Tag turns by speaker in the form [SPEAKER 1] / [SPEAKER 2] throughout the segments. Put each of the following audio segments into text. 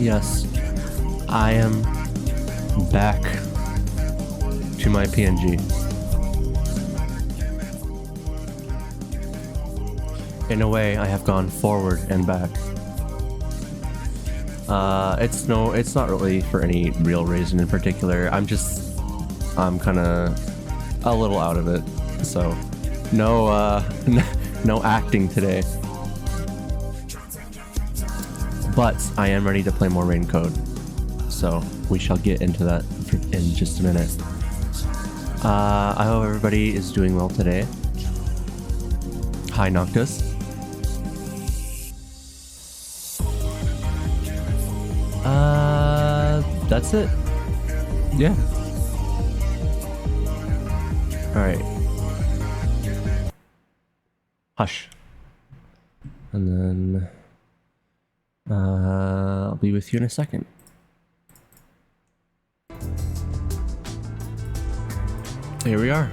[SPEAKER 1] Yes, I am back to my PNG. In a way, I have gone forward and back. It's not really for any real reason in particular. I'm kind of a little out of it, so no acting today. But I am ready to play more Rain Code, so we shall get into that in just a minute. I hope everybody is doing well today. Hi, Noctis. That's it. Yeah. Alright. Hush. And then I'll be with you in a second. Here we are.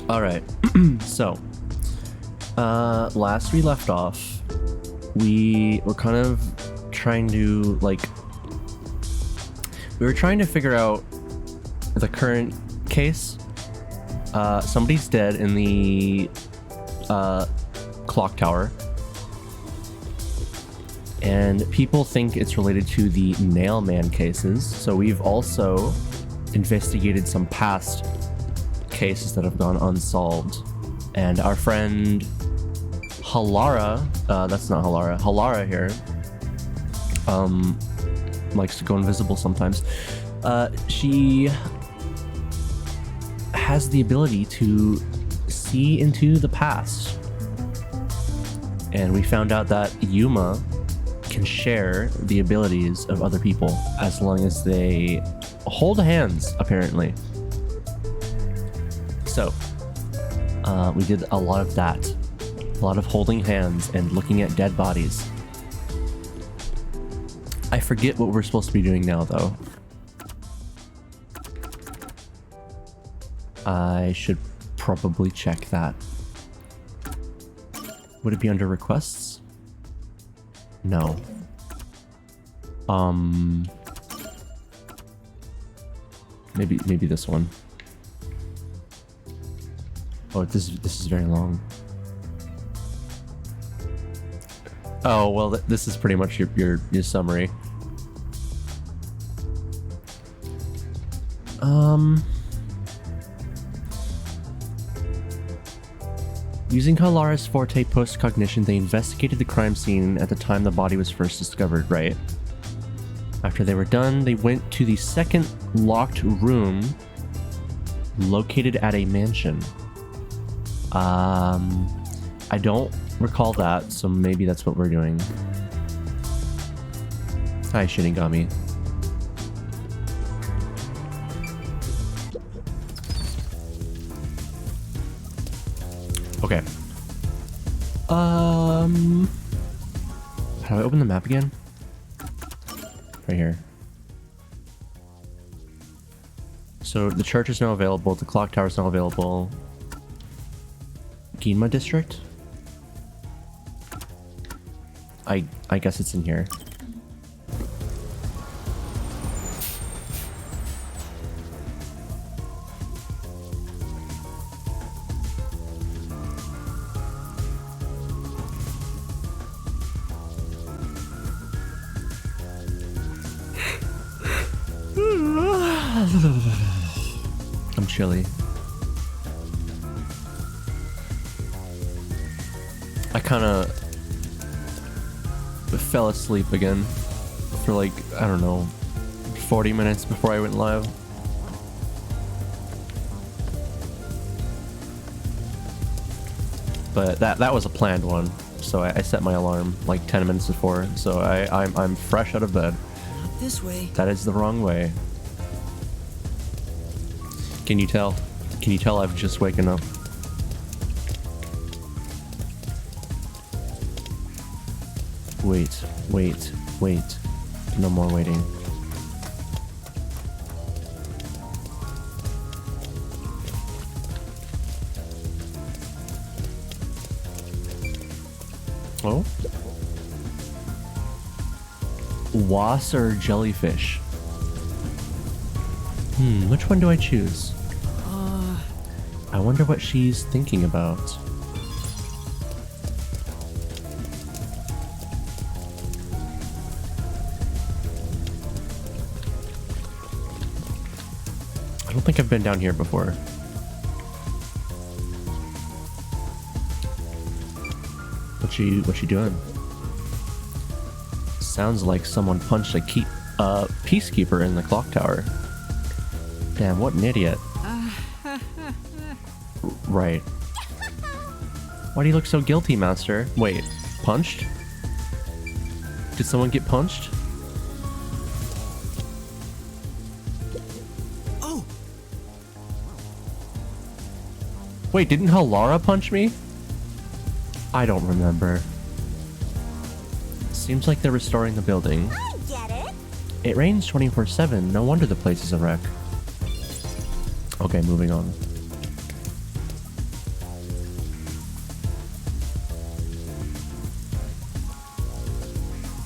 [SPEAKER 1] Alright. So last we left off, we were kind of trying to we were trying to figure out the current case. Somebody's dead in the clock tower, and people think it's related to the Nailman cases. So we've also investigated some past cases that have gone unsolved, and our friend Halara, that's not Halara, Halara here, likes to go invisible sometimes. She has the ability to see into the past, and we found out that Yuma can share the abilities of other people as long as they hold hands, apparently. So we did a lot of that, a lot of holding hands and looking at dead bodies. I forget what we're supposed to be doing now, though. I should probably check that. Would it be under requests? No. Maybe this one. Oh, this is very long. Oh, well, this is pretty much your summary. Using Halara's forte post-cognition, they investigated the crime scene at the time the body was first discovered, right? After they were done, they went to the second locked room located at a mansion. I don't recall that, so maybe that's what we're doing. Hi, Shinigami. Okay. How do I open the map again? Right here. So the church is now available, the clock tower is now available. Ginma district? I guess it's in here. I'm chilly. I kind of fell asleep again for like, I don't know, 40 minutes before I went live. But that was a planned one, so I set my alarm like 10 minutes before, so I'm fresh out of bed.
[SPEAKER 2] Not this way.
[SPEAKER 1] That is the wrong way. Can you tell? Can you tell I've just waken up? Wait, wait, wait. No more waiting. Oh? Was or jellyfish? Which one do I choose? I wonder what she's thinking about. I don't think I've been down here before. What you doing? Sounds like someone punched a peacekeeper in the clock tower. Damn, what an idiot. Right. Why do you look so guilty, Master? Wait, punched? Did someone get punched?
[SPEAKER 2] Oh!
[SPEAKER 1] Wait, didn't Halara punch me? I don't remember. Seems like they're restoring the building.
[SPEAKER 3] I get it.
[SPEAKER 1] It rains 24/7. No wonder the place is a wreck. Okay, moving on.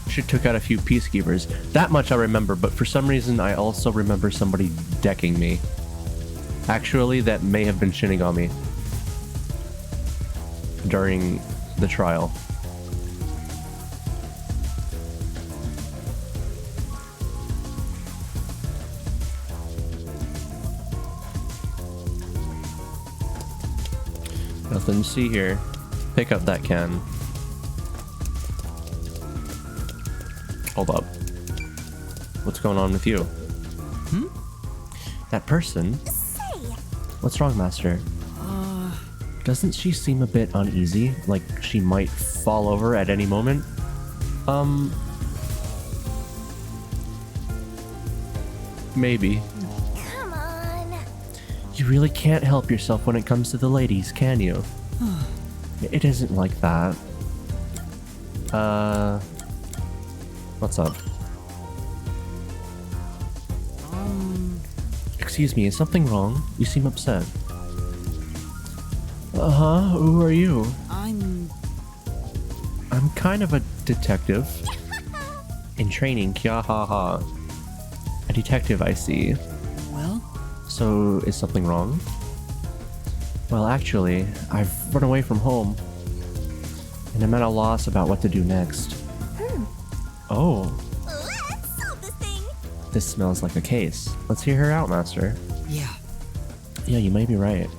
[SPEAKER 1] She took out a few peacekeepers. That much I remember, but for some reason I also remember somebody decking me. Actually, that may have been Shinigami during the trial. Nothing to see here. Pick up that can. Hold up. What's going on with you? That person?
[SPEAKER 3] Say.
[SPEAKER 1] What's wrong, Master? Doesn't she seem a bit uneasy? Like she might fall over at any moment? Maybe.
[SPEAKER 3] Come on.
[SPEAKER 1] You really can't help yourself when it comes to the ladies, can you? It isn't like that. What's up? Excuse me, is something wrong? You seem upset. Who are you? I'm kind of a detective. In training, kya ha ha. A detective, I see.
[SPEAKER 2] Well?
[SPEAKER 1] So, is something wrong? Well, actually, I've run away from home. And I'm at a loss about what to do next. Oh,
[SPEAKER 3] Let's solve this thing.
[SPEAKER 1] this smells like a case. Let's hear her out, Master.
[SPEAKER 2] Yeah.
[SPEAKER 1] Yeah, you may be right.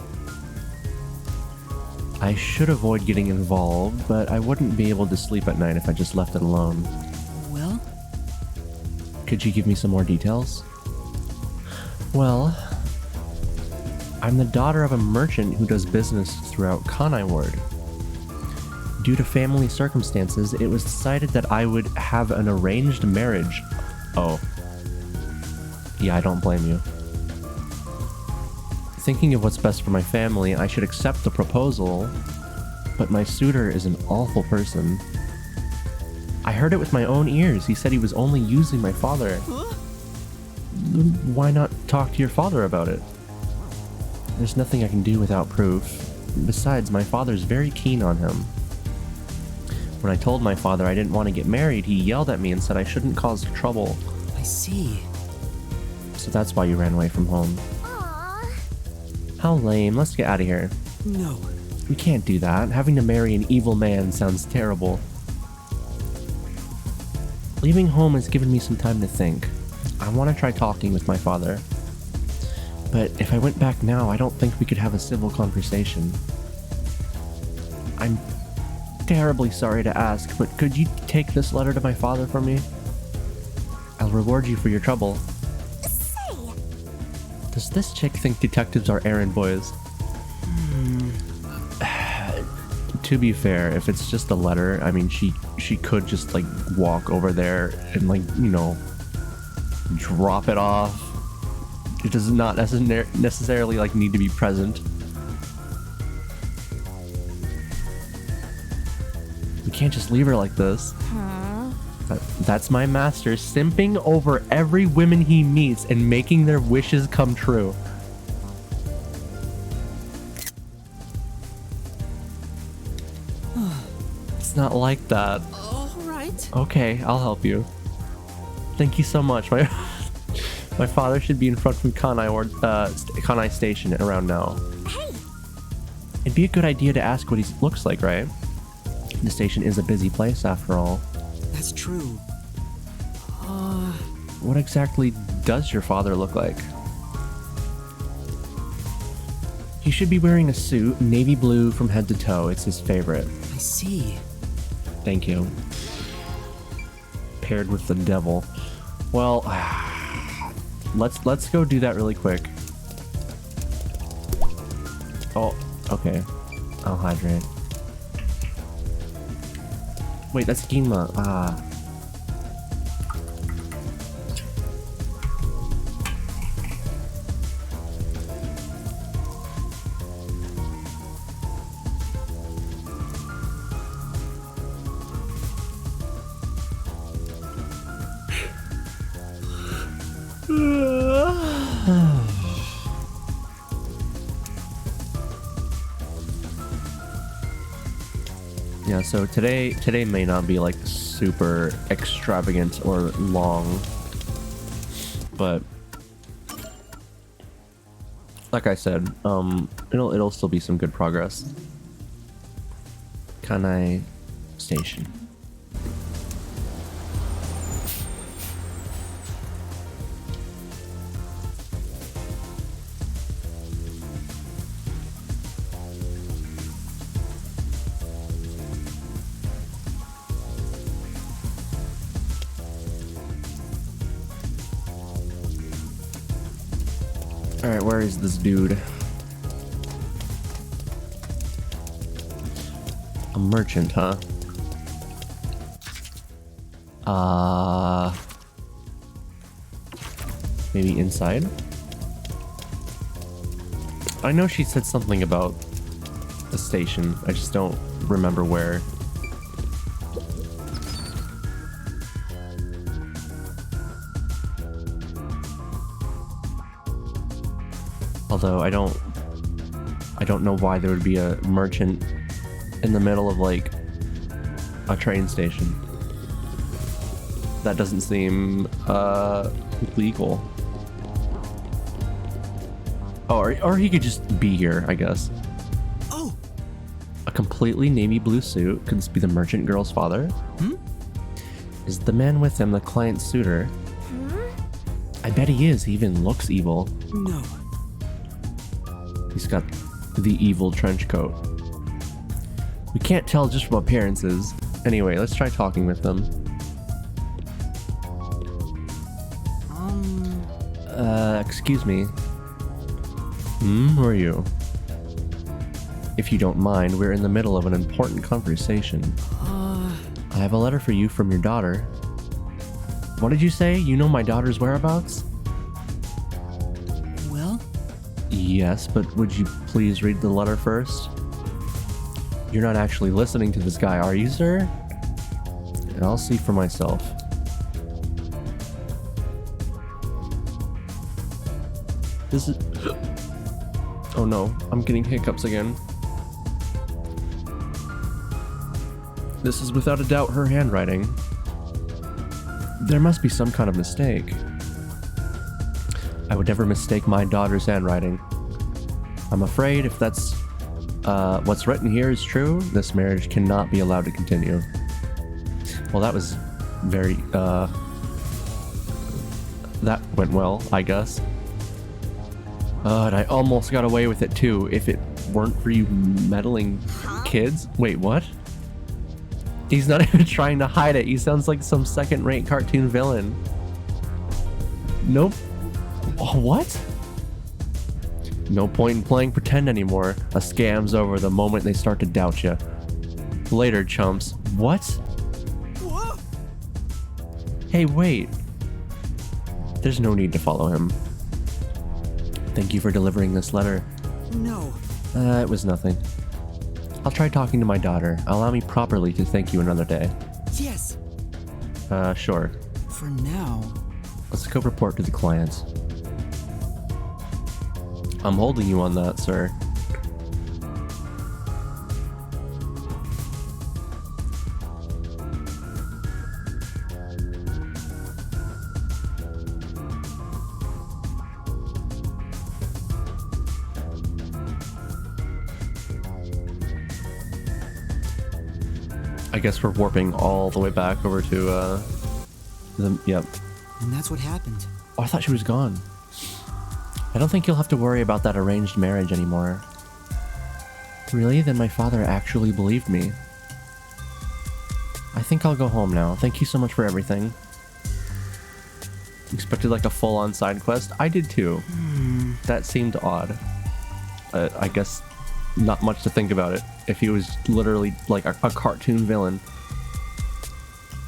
[SPEAKER 1] I should avoid getting involved, but I wouldn't be able to sleep at night if I just left it alone.
[SPEAKER 2] Well?
[SPEAKER 1] Could you give me some more details? Well, I'm the daughter of a merchant who does business throughout Kanai Ward. Due to family circumstances, it was decided that I would have an arranged marriage. Oh. Yeah, I don't blame you. Thinking of what's best for my family, I should accept the proposal, but my suitor is an awful person. I heard it with my own ears. He said he was only using my father. Why not talk to your father about it? There's nothing I can do without proof. Besides, my father's very keen on him. When I told my father I didn't want to get married, he yelled at me and said I shouldn't cause trouble.
[SPEAKER 2] I see.
[SPEAKER 1] So that's why you ran away from home.
[SPEAKER 3] Aww.
[SPEAKER 1] How lame. Let's get out of here.
[SPEAKER 2] No.
[SPEAKER 1] We can't do that. Having to marry an evil man sounds terrible. Leaving home has given me some time to think. I want to try talking with my father. But if I went back now, I don't think we could have a civil conversation. I'm terribly sorry to ask, but could you take this letter to my father for me? I'll reward you for your trouble.
[SPEAKER 3] Say.
[SPEAKER 1] Does this chick think detectives are errand boys? To be fair, if it's just a letter, I mean, she could just, like, walk over there and, like, you know, drop it off. It does not necessarily, like, need to be present. We can't just leave her like this. That's my master, simping over every woman he meets and making their wishes come true. It's not like that.
[SPEAKER 2] All right.
[SPEAKER 1] Okay, I'll help you. Thank you so much. My my father should be in front from Kanai Station around now.
[SPEAKER 3] Hey,
[SPEAKER 1] It'd be a good idea to ask what he looks like, right? The station is a busy place after all.
[SPEAKER 2] That's true.
[SPEAKER 1] What exactly does your father look like? He should be wearing a suit, navy blue from head to toe. It's his favorite.
[SPEAKER 2] I see.
[SPEAKER 1] Thank you. Paired with the devil. Well, let's go do that really quick. Oh, okay. I'll hydrate. Wait, that's Ginma. Ah. Yeah, so today may not be like super extravagant or long, but like I said, it'll still be some good progress. Kanai Station. Alright, where is this dude? A merchant, huh? Maybe inside? I know she said something about the station. I just don't remember where. Although I don't know why there would be a merchant in the middle of like a train station. That doesn't seem legal. Oh, or he could just be here, I guess.
[SPEAKER 2] Oh,
[SPEAKER 1] A completely navy blue suit. Could this be the merchant girl's father? Is the man with him the client's suitor? I bet he is. He even looks evil.
[SPEAKER 2] no.
[SPEAKER 1] He's got the evil trench coat. We can't tell just from appearances. Anyway, let's try talking with them. Excuse me. Who are you? If you don't mind, we're in the middle of an important conversation. I have a letter for you from your daughter. What did you say? You know my daughter's whereabouts?
[SPEAKER 2] Well,
[SPEAKER 1] Yes, but would you please read the letter first? You're not actually listening to this guy, are you, sir? I'll see for myself. This is... Oh no, I'm getting hiccups again. This is without a doubt her handwriting. There must be some kind of mistake. I would never mistake my daughter's handwriting. I'm afraid if that's what's written here is true, this marriage cannot be allowed to continue. Well, that was very, that went well, I guess. And I almost got away with it too, if it weren't for you meddling kids. Wait, what? He's not even trying to hide it. He sounds like some second-rate cartoon villain. Nope. Oh, what? No point in playing pretend anymore. A scam's over the moment they start to doubt you. Later, chumps. What?
[SPEAKER 2] whoa.
[SPEAKER 1] Hey, wait. There's no need to follow him. Thank you for delivering this letter.
[SPEAKER 2] No.
[SPEAKER 1] It was nothing. I'll try talking to my daughter. Allow me properly to thank you another day.
[SPEAKER 2] Yes.
[SPEAKER 1] Sure.
[SPEAKER 2] For now.
[SPEAKER 1] Let's go report to the client. I'm holding you on that, sir. I guess we're warping all the way back over to yep.
[SPEAKER 2] And that's what happened.
[SPEAKER 1] Oh, I thought she was gone. I don't think you'll have to worry about that arranged marriage anymore. Really? Then my father actually believed me. I think I'll go home now. Thank you so much for everything. Expected like a full-on side quest. I did too. That seemed odd. I guess not much to think about it. If he was literally like a cartoon villain.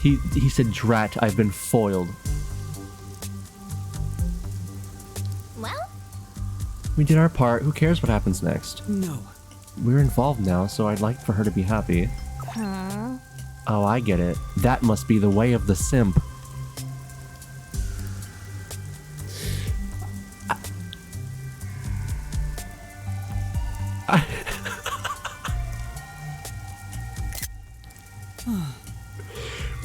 [SPEAKER 1] He said, "Drat, I've been foiled."
[SPEAKER 3] Well,
[SPEAKER 1] We did our part. Who cares what happens next?
[SPEAKER 2] No.
[SPEAKER 1] We're involved now, so I'd like for her to be happy. Oh, I get it. That must be the way of the simp.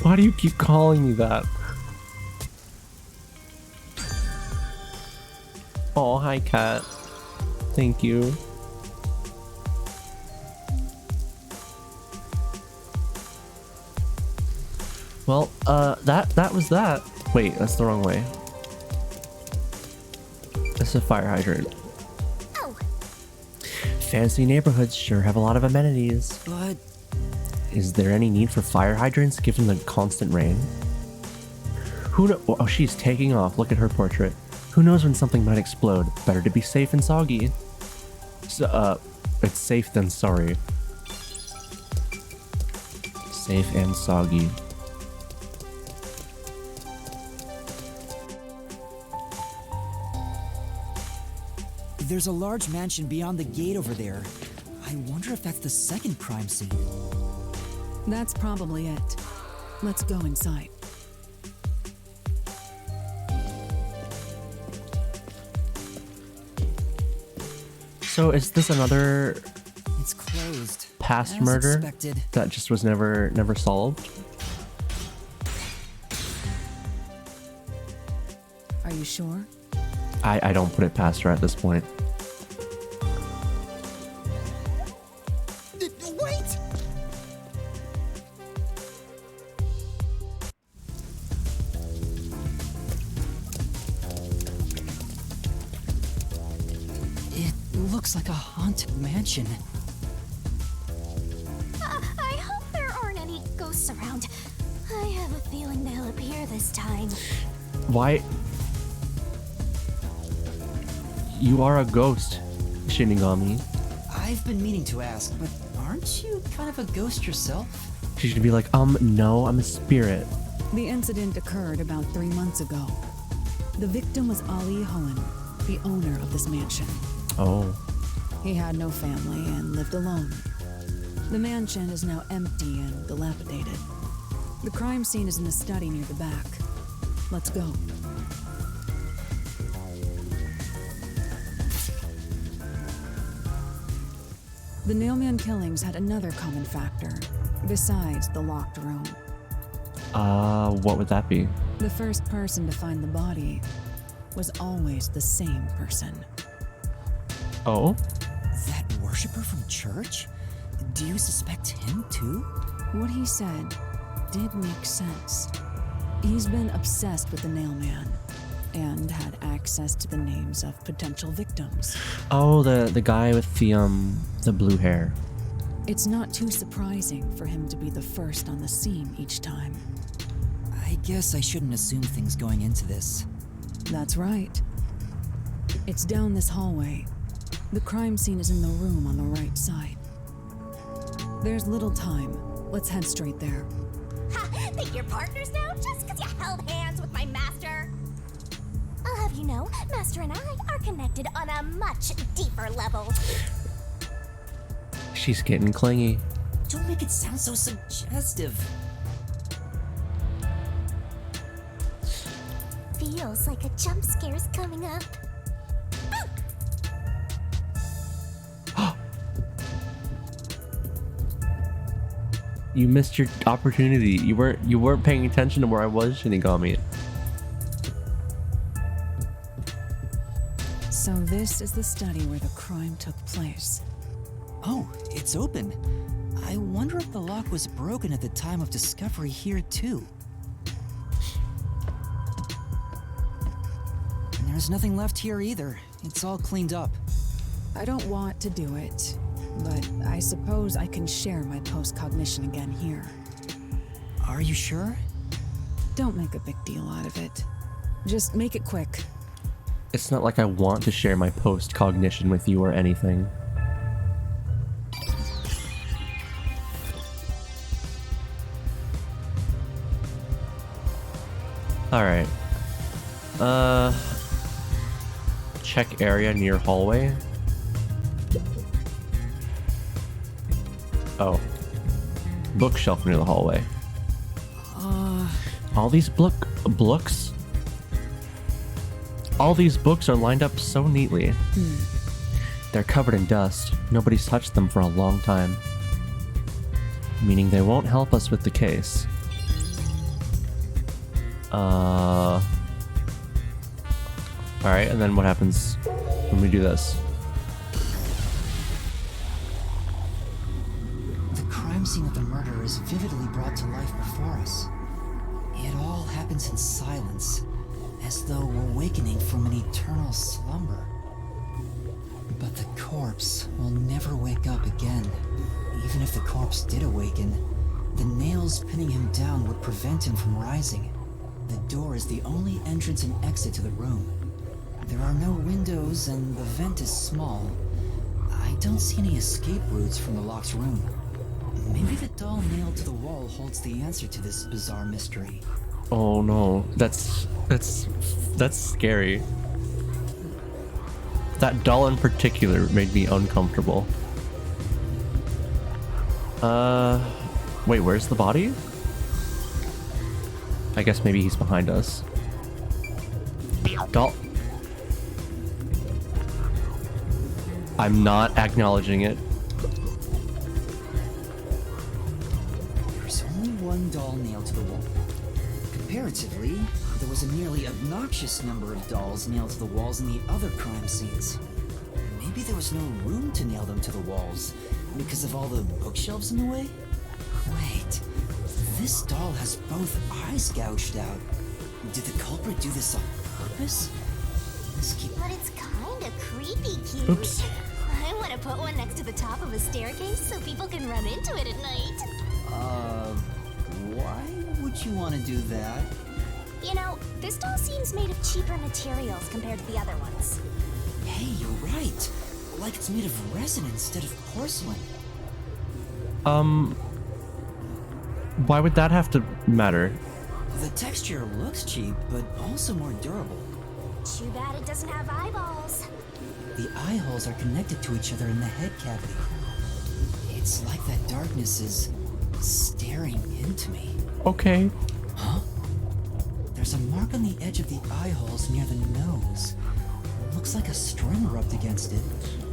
[SPEAKER 1] Why do you keep calling me that? Oh, hi, cat. Thank you. Well, that was that. Wait, that's the wrong way. That's a fire hydrant.
[SPEAKER 3] oh,
[SPEAKER 1] Fancy neighborhoods sure have a lot of amenities.
[SPEAKER 2] But
[SPEAKER 1] Is there any need for fire hydrants given the constant rain? Who know? Oh, she's taking off. Look at her portrait. Who knows when something might explode? Better to be safe and soggy. So, it's safe than sorry. Safe and soggy.
[SPEAKER 2] there's a large mansion beyond the gate over there. I wonder if that's the second crime scene.
[SPEAKER 4] That's probably it. Let's go inside.
[SPEAKER 1] So is this another
[SPEAKER 2] It's closed.
[SPEAKER 1] past
[SPEAKER 2] As
[SPEAKER 1] murder
[SPEAKER 2] expected.
[SPEAKER 1] that just was never solved?
[SPEAKER 4] Are you sure?
[SPEAKER 1] I don't put it past her at this point.
[SPEAKER 2] Wait! It looks like a haunted mansion.
[SPEAKER 3] I hope there aren't any ghosts around. I have a feeling they'll appear this time.
[SPEAKER 1] Why? You are a ghost, Shinigami.
[SPEAKER 2] I've been meaning to ask, but aren't you kind of a ghost yourself?
[SPEAKER 1] She's gonna be like, no, I'm a spirit.
[SPEAKER 4] The incident occurred about 3 months ago. The victim was Ali Hohen, the owner of this mansion.
[SPEAKER 1] Oh.
[SPEAKER 4] He had no family and lived alone. The mansion is now empty and dilapidated. The crime scene is in a study near the back. Let's go. The Nailman killings had another common factor, besides the locked room.
[SPEAKER 1] What would that be?
[SPEAKER 4] The first person to find the body was always the same person.
[SPEAKER 1] Oh?
[SPEAKER 2] That worshiper from church? Do you suspect him too?
[SPEAKER 4] What he said did make sense. He's been obsessed with the Nailman and had access to the names of potential victims.
[SPEAKER 1] Oh, the guy with the blue hair.
[SPEAKER 4] It's not too surprising for him to be the first on the scene each time.
[SPEAKER 2] I guess I shouldn't assume things going into this.
[SPEAKER 4] That's right. It's down this hallway. The crime scene is in the room on the right side. There's little time. Let's head straight there.
[SPEAKER 3] Ha! Think you're partners now just because you held hands with my master? I'll have you know, Master and I are connected on a much deeper level.
[SPEAKER 1] She's getting clingy.
[SPEAKER 2] Don't make it sound so suggestive.
[SPEAKER 3] Feels like a jump scare's coming up.
[SPEAKER 1] You missed your opportunity. You weren't paying attention to where I was, Shinigami.
[SPEAKER 4] So this is the study where the crime took place.
[SPEAKER 2] Oh, it's open. I wonder if the lock was broken at the time of discovery here, too. And there's nothing left here either. It's all cleaned up.
[SPEAKER 4] I don't want to do it, but I suppose I can share my post-cognition again here.
[SPEAKER 2] Are you sure?
[SPEAKER 4] Don't make a big deal out of it. Just make it quick.
[SPEAKER 1] It's not like I want to share my post-cognition with you or anything. Alright. Check area near hallway. Oh. Bookshelf near the hallway. All these books? All these books are lined up so neatly. They're covered in dust. Nobody's touched them for a long time. Meaning they won't help us with the case. Alright, and then what happens when we do this?
[SPEAKER 2] The crime scene of the murder is vividly brought to life before us. It all happens in silence, as though awakening from an eternal slumber. But the corpse will never wake up again. Even if the corpse did awaken, the nails pinning him down would prevent him from rising. The door is the only entrance and exit to the room. There are no windows and the vent is small. I don't see any escape routes from the locked room. Maybe the doll nailed to the wall holds the answer to this bizarre mystery.
[SPEAKER 1] Oh no, that's scary. That doll in particular made me uncomfortable. Wait, where's the body? I guess maybe he's behind us. Doll. I'm not acknowledging it.
[SPEAKER 2] There's only one doll nailed to the wall. Comparatively, there was a nearly obnoxious number of dolls nailed to the walls in the other crime scenes. Maybe there was no room to nail them to the walls because of all the bookshelves in the way? Wait, this doll has both eyes gouged out. Did the culprit do this on purpose?
[SPEAKER 3] But it's kinda creepy cute.
[SPEAKER 1] Oops.
[SPEAKER 3] I wanna put one next to the top of a staircase so people can run into it at night.
[SPEAKER 2] Why would you want to do that?
[SPEAKER 3] You know, this doll seems made of cheaper materials compared to the other ones.
[SPEAKER 2] Hey, you're right. Like it's made of resin instead of porcelain.
[SPEAKER 1] Why would that have to matter?
[SPEAKER 2] The texture looks cheap, but also more durable.
[SPEAKER 3] Too bad it doesn't have eyeballs.
[SPEAKER 2] The eye holes are connected to each other in the head cavity. It's like that darkness is staring into me.
[SPEAKER 1] Okay.
[SPEAKER 2] Huh? There's a mark on the edge of the eye holes near the nose. Looks like a string rubbed against it.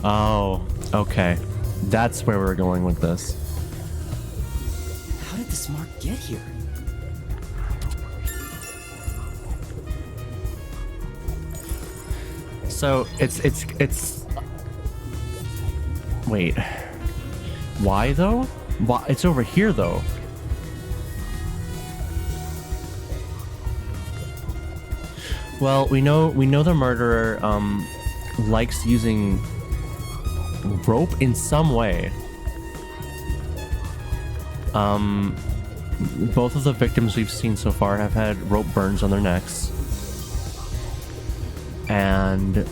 [SPEAKER 1] Oh, okay. That's where we're going with this.
[SPEAKER 2] How did this mark get here?
[SPEAKER 1] So it's wait. Why though? Why it's over here though? Well, we know the murderer likes using rope in some way. Both of the victims we've seen so far have had rope burns on their necks. And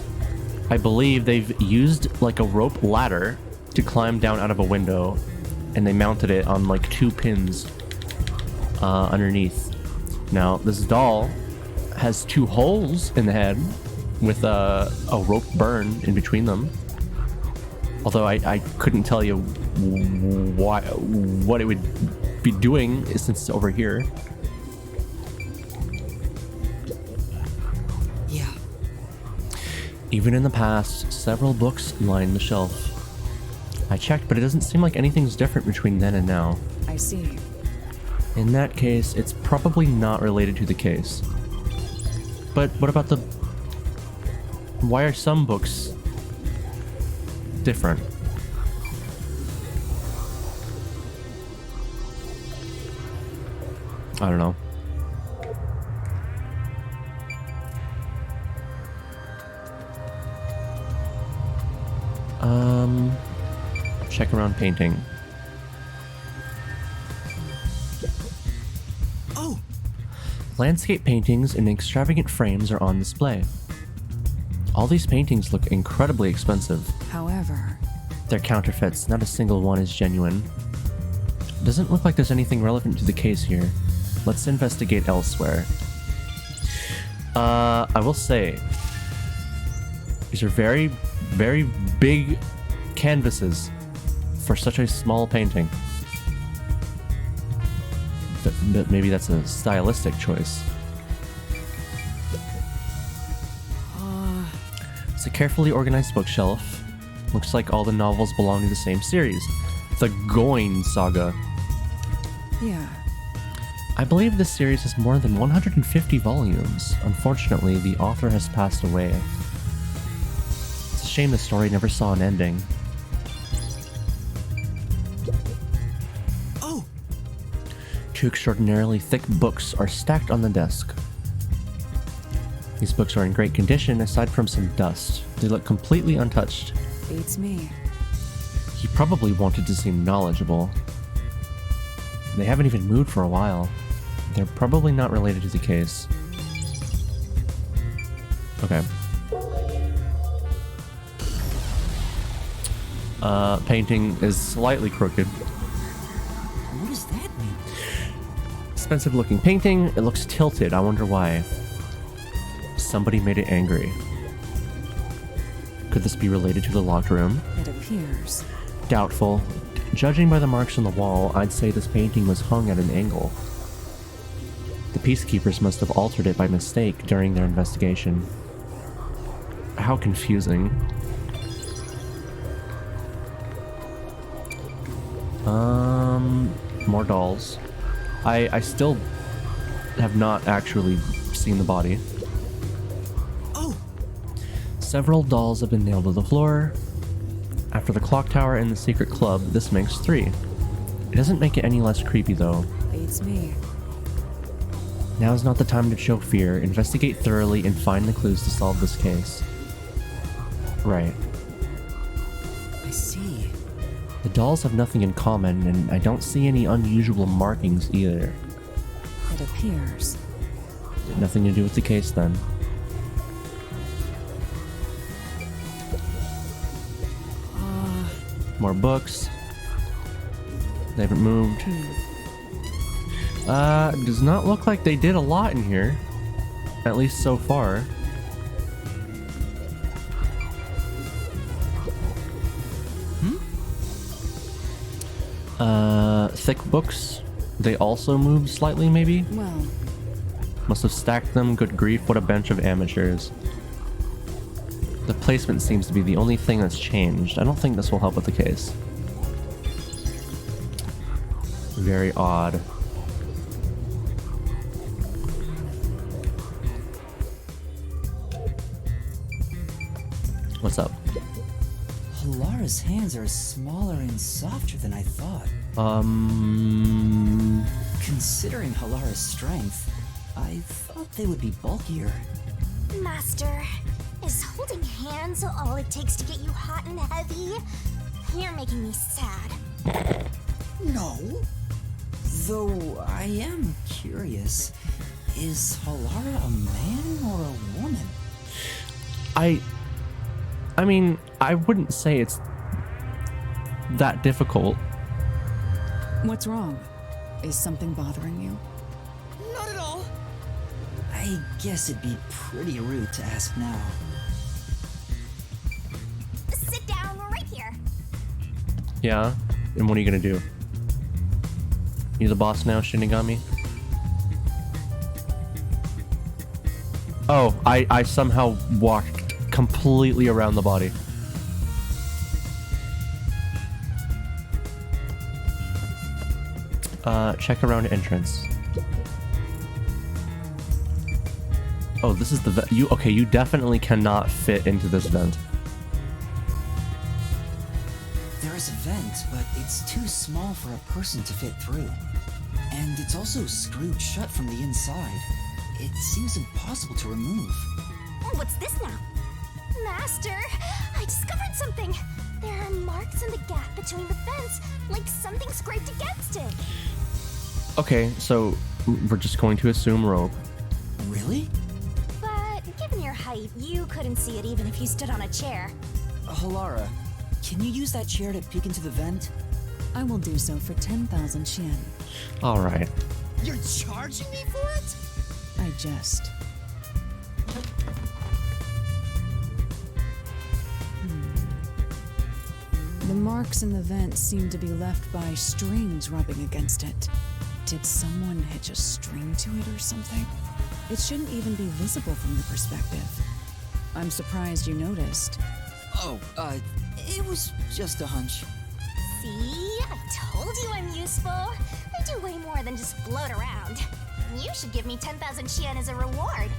[SPEAKER 1] I believe they've used like a rope ladder to climb down out of a window, and they mounted it on like 2 pins underneath. Now, this doll has 2 holes in the head with a rope burn in between them. Although I couldn't tell you what it would be doing since it's over here.
[SPEAKER 2] Yeah.
[SPEAKER 1] Even in the past, several books line the shelf. I checked, but it doesn't seem like anything's different between then and now.
[SPEAKER 4] I see.
[SPEAKER 1] In that case, it's probably not related to the case. But what about the... Why are some books different? I don't know. Check around painting.
[SPEAKER 2] Oh!
[SPEAKER 1] Landscape paintings in extravagant frames are on display. All these paintings look incredibly expensive.
[SPEAKER 4] However,
[SPEAKER 1] They're counterfeits, not a single one is genuine. Doesn't look like there's anything relevant to the case here. Let's investigate elsewhere. I will say, these are very, very big canvases for such a small painting. But maybe that's a stylistic choice. It's a carefully organized bookshelf. Looks like all the novels belong to the same series. The Goin Saga.
[SPEAKER 4] yeah.
[SPEAKER 1] I believe this series has more than 150 volumes. Unfortunately, the author has passed away. It's a shame the story never saw an ending.
[SPEAKER 2] Oh!
[SPEAKER 1] Two extraordinarily thick books are stacked on the desk. These books are in great condition aside from some dust. They look completely untouched.
[SPEAKER 4] Beats me.
[SPEAKER 1] He probably wanted to seem knowledgeable. They haven't even moved for a while. They're probably not related to the case. Okay. Painting is slightly crooked.
[SPEAKER 2] What does that mean?
[SPEAKER 1] Expensive looking painting. It looks tilted. I wonder why. Somebody made it angry. Could this be related to the locked room?
[SPEAKER 4] It appears.
[SPEAKER 1] Doubtful. Judging by the marks on the wall, I'd say this painting was hung at an angle. The peacekeepers must have altered it by mistake during their investigation. How confusing. More dolls. I still have not actually seen the body.
[SPEAKER 2] Oh!
[SPEAKER 1] Several dolls have been nailed to the floor. After the clock tower and the secret club, this makes 3. It doesn't make it any less creepy though.
[SPEAKER 4] Beats me.
[SPEAKER 1] Now is not the time to show fear. Investigate thoroughly and find the clues to solve this case. Right.
[SPEAKER 2] I see.
[SPEAKER 1] The dolls have nothing in common, and I don't see any unusual markings either.
[SPEAKER 4] It appears.
[SPEAKER 1] Nothing to do with the case then. More books. They haven't moved. Does not look like they did a lot in here. At least so far. Thick books. They also moved slightly, maybe?
[SPEAKER 4] Well,
[SPEAKER 1] Must have stacked them. Good grief, what a bench of amateurs. The placement seems to be the only thing that's changed. I don't think this will help with the case. Very odd. What's up?
[SPEAKER 2] Halara's hands are smaller and softer than I thought. Considering Halara's strength, I thought they would be bulkier.
[SPEAKER 3] Master, is holding hands all it takes to get you hot and heavy? You're making me sad.
[SPEAKER 2] No. Though I am curious, is Halara a man or a woman?
[SPEAKER 1] I mean, I wouldn't say it's that difficult.
[SPEAKER 4] what's wrong? Is something bothering you?
[SPEAKER 2] Not at all. I guess it'd be pretty rude to ask now.
[SPEAKER 3] Sit down right here.
[SPEAKER 1] Yeah? And what are you gonna do? You the boss now, Shinigami? Oh, I somehow walked completely around the body. Check around entrance. Oh, this is the vent. You definitely cannot fit into this vent.
[SPEAKER 2] There is a vent, but it's too small for a person to fit through. And it's also screwed shut from the inside. It seems impossible to remove.
[SPEAKER 3] What's this now? Master, I discovered something. There are marks in the gap between the vents, like something scraped against it.
[SPEAKER 1] Okay, so we're just going to assume rope.
[SPEAKER 2] Really?
[SPEAKER 3] But given your height, you couldn't see it even if you stood on a chair.
[SPEAKER 2] Halara, can you use that chair to peek into the vent?
[SPEAKER 4] I will do so for 10,000 Xian.
[SPEAKER 1] All right.
[SPEAKER 2] You're charging me for it?
[SPEAKER 4] I jest. The marks in the vent seem to be left by strings rubbing against it. Did someone hitch a string to it or something? It shouldn't even be visible from the perspective. I'm surprised you noticed.
[SPEAKER 2] Oh, it was just a hunch.
[SPEAKER 3] See? I told you I'm useful. I do way more than just float around. You should give me 10,000 Xian as a reward.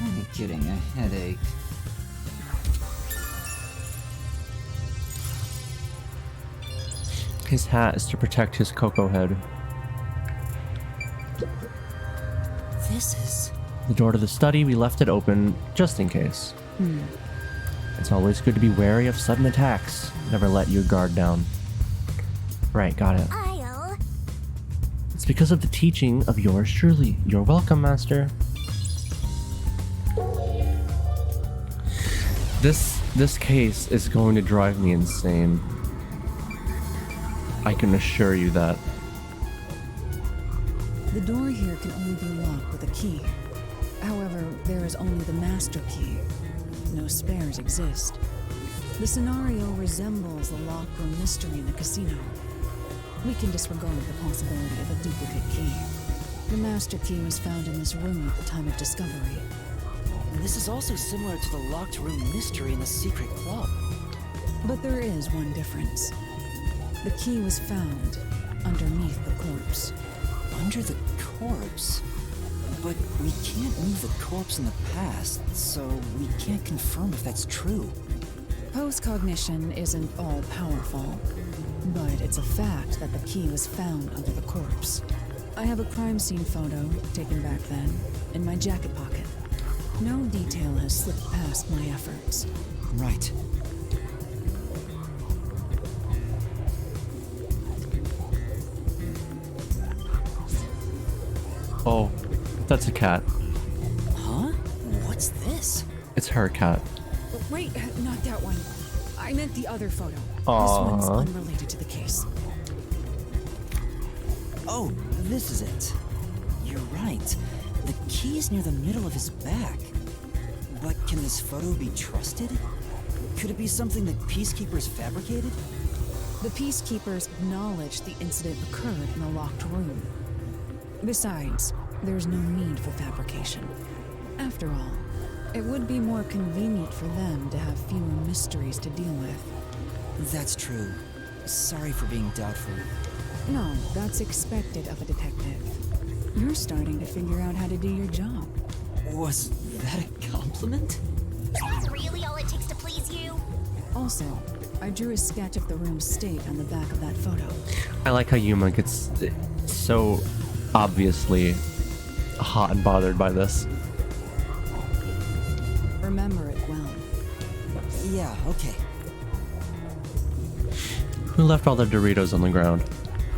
[SPEAKER 2] I'm kidding, a headache.
[SPEAKER 1] His hat is to protect his cocoa head.
[SPEAKER 2] This is...
[SPEAKER 1] The door to the study, we left it open just in case. It's always good to be wary of sudden attacks. Never let your guard down. Right, got it.
[SPEAKER 3] I'll...
[SPEAKER 1] It's because of the teaching of yours truly. You're welcome, Master. This case is going to drive me insane. I can assure you that.
[SPEAKER 4] The door here can only be locked with a key. However, there is only the master key. No spares exist. The scenario resembles the locked room mystery in the casino. We can disregard the possibility of a duplicate key. The master key was found in this room at the time of discovery.
[SPEAKER 2] This is also similar to the locked room mystery in the secret club.
[SPEAKER 4] But there is one difference. The key was found underneath the corpse.
[SPEAKER 2] Under the corpse? But we can't move the corpse in the past, so we can't confirm if that's true.
[SPEAKER 4] Postcognition isn't all powerful, but it's a fact that the key was found under the corpse. I have a crime scene photo, taken back then, in my jacket pocket. No detail has slipped past my efforts.
[SPEAKER 2] Right.
[SPEAKER 1] Oh, that's a cat.
[SPEAKER 2] Huh? What's this?
[SPEAKER 1] It's her cat.
[SPEAKER 4] Wait, not that one. I meant the other photo.
[SPEAKER 1] Aww.
[SPEAKER 4] This one's unrelated to the case.
[SPEAKER 2] Oh, this is it. You're right. The key is near the middle of his back. But can this photo be trusted? Could it be something that peacekeepers fabricated?
[SPEAKER 4] The peacekeepers acknowledged the incident occurred in a locked room. Besides, there's no need for fabrication. After all, it would be more convenient for them to have fewer mysteries to deal with.
[SPEAKER 2] That's true. Sorry for being doubtful.
[SPEAKER 4] No, that's expected of a detective. You're starting to figure out how to do your job.
[SPEAKER 2] Was that a compliment?
[SPEAKER 3] Is that really all it takes to please you?
[SPEAKER 4] Also, I drew a sketch of the room's state on the back of that photo.
[SPEAKER 1] I like how Yuma gets so obviously hot and bothered by this.
[SPEAKER 4] Remember it well.
[SPEAKER 2] Yeah, okay.
[SPEAKER 1] Who left all the Doritos on the ground?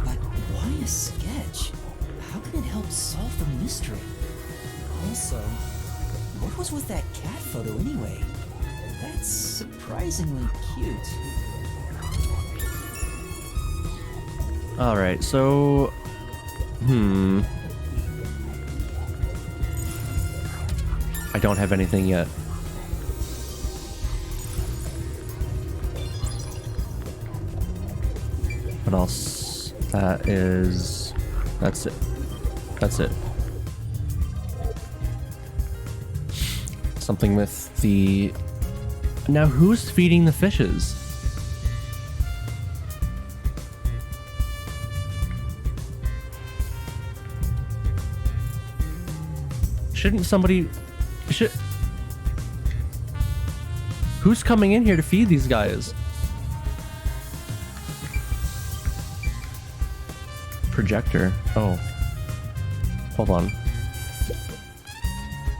[SPEAKER 2] But why a sketch? How can it help solve the mystery? Also, what was with that cat photo anyway? That's surprisingly cute.
[SPEAKER 1] Alright, so... I don't have anything yet. What else? That is... That's it. That's it. Something with the... Now who's feeding the fishes? Shouldn't somebody... Who's coming in here to feed these guys? Projector. Oh. Hold on.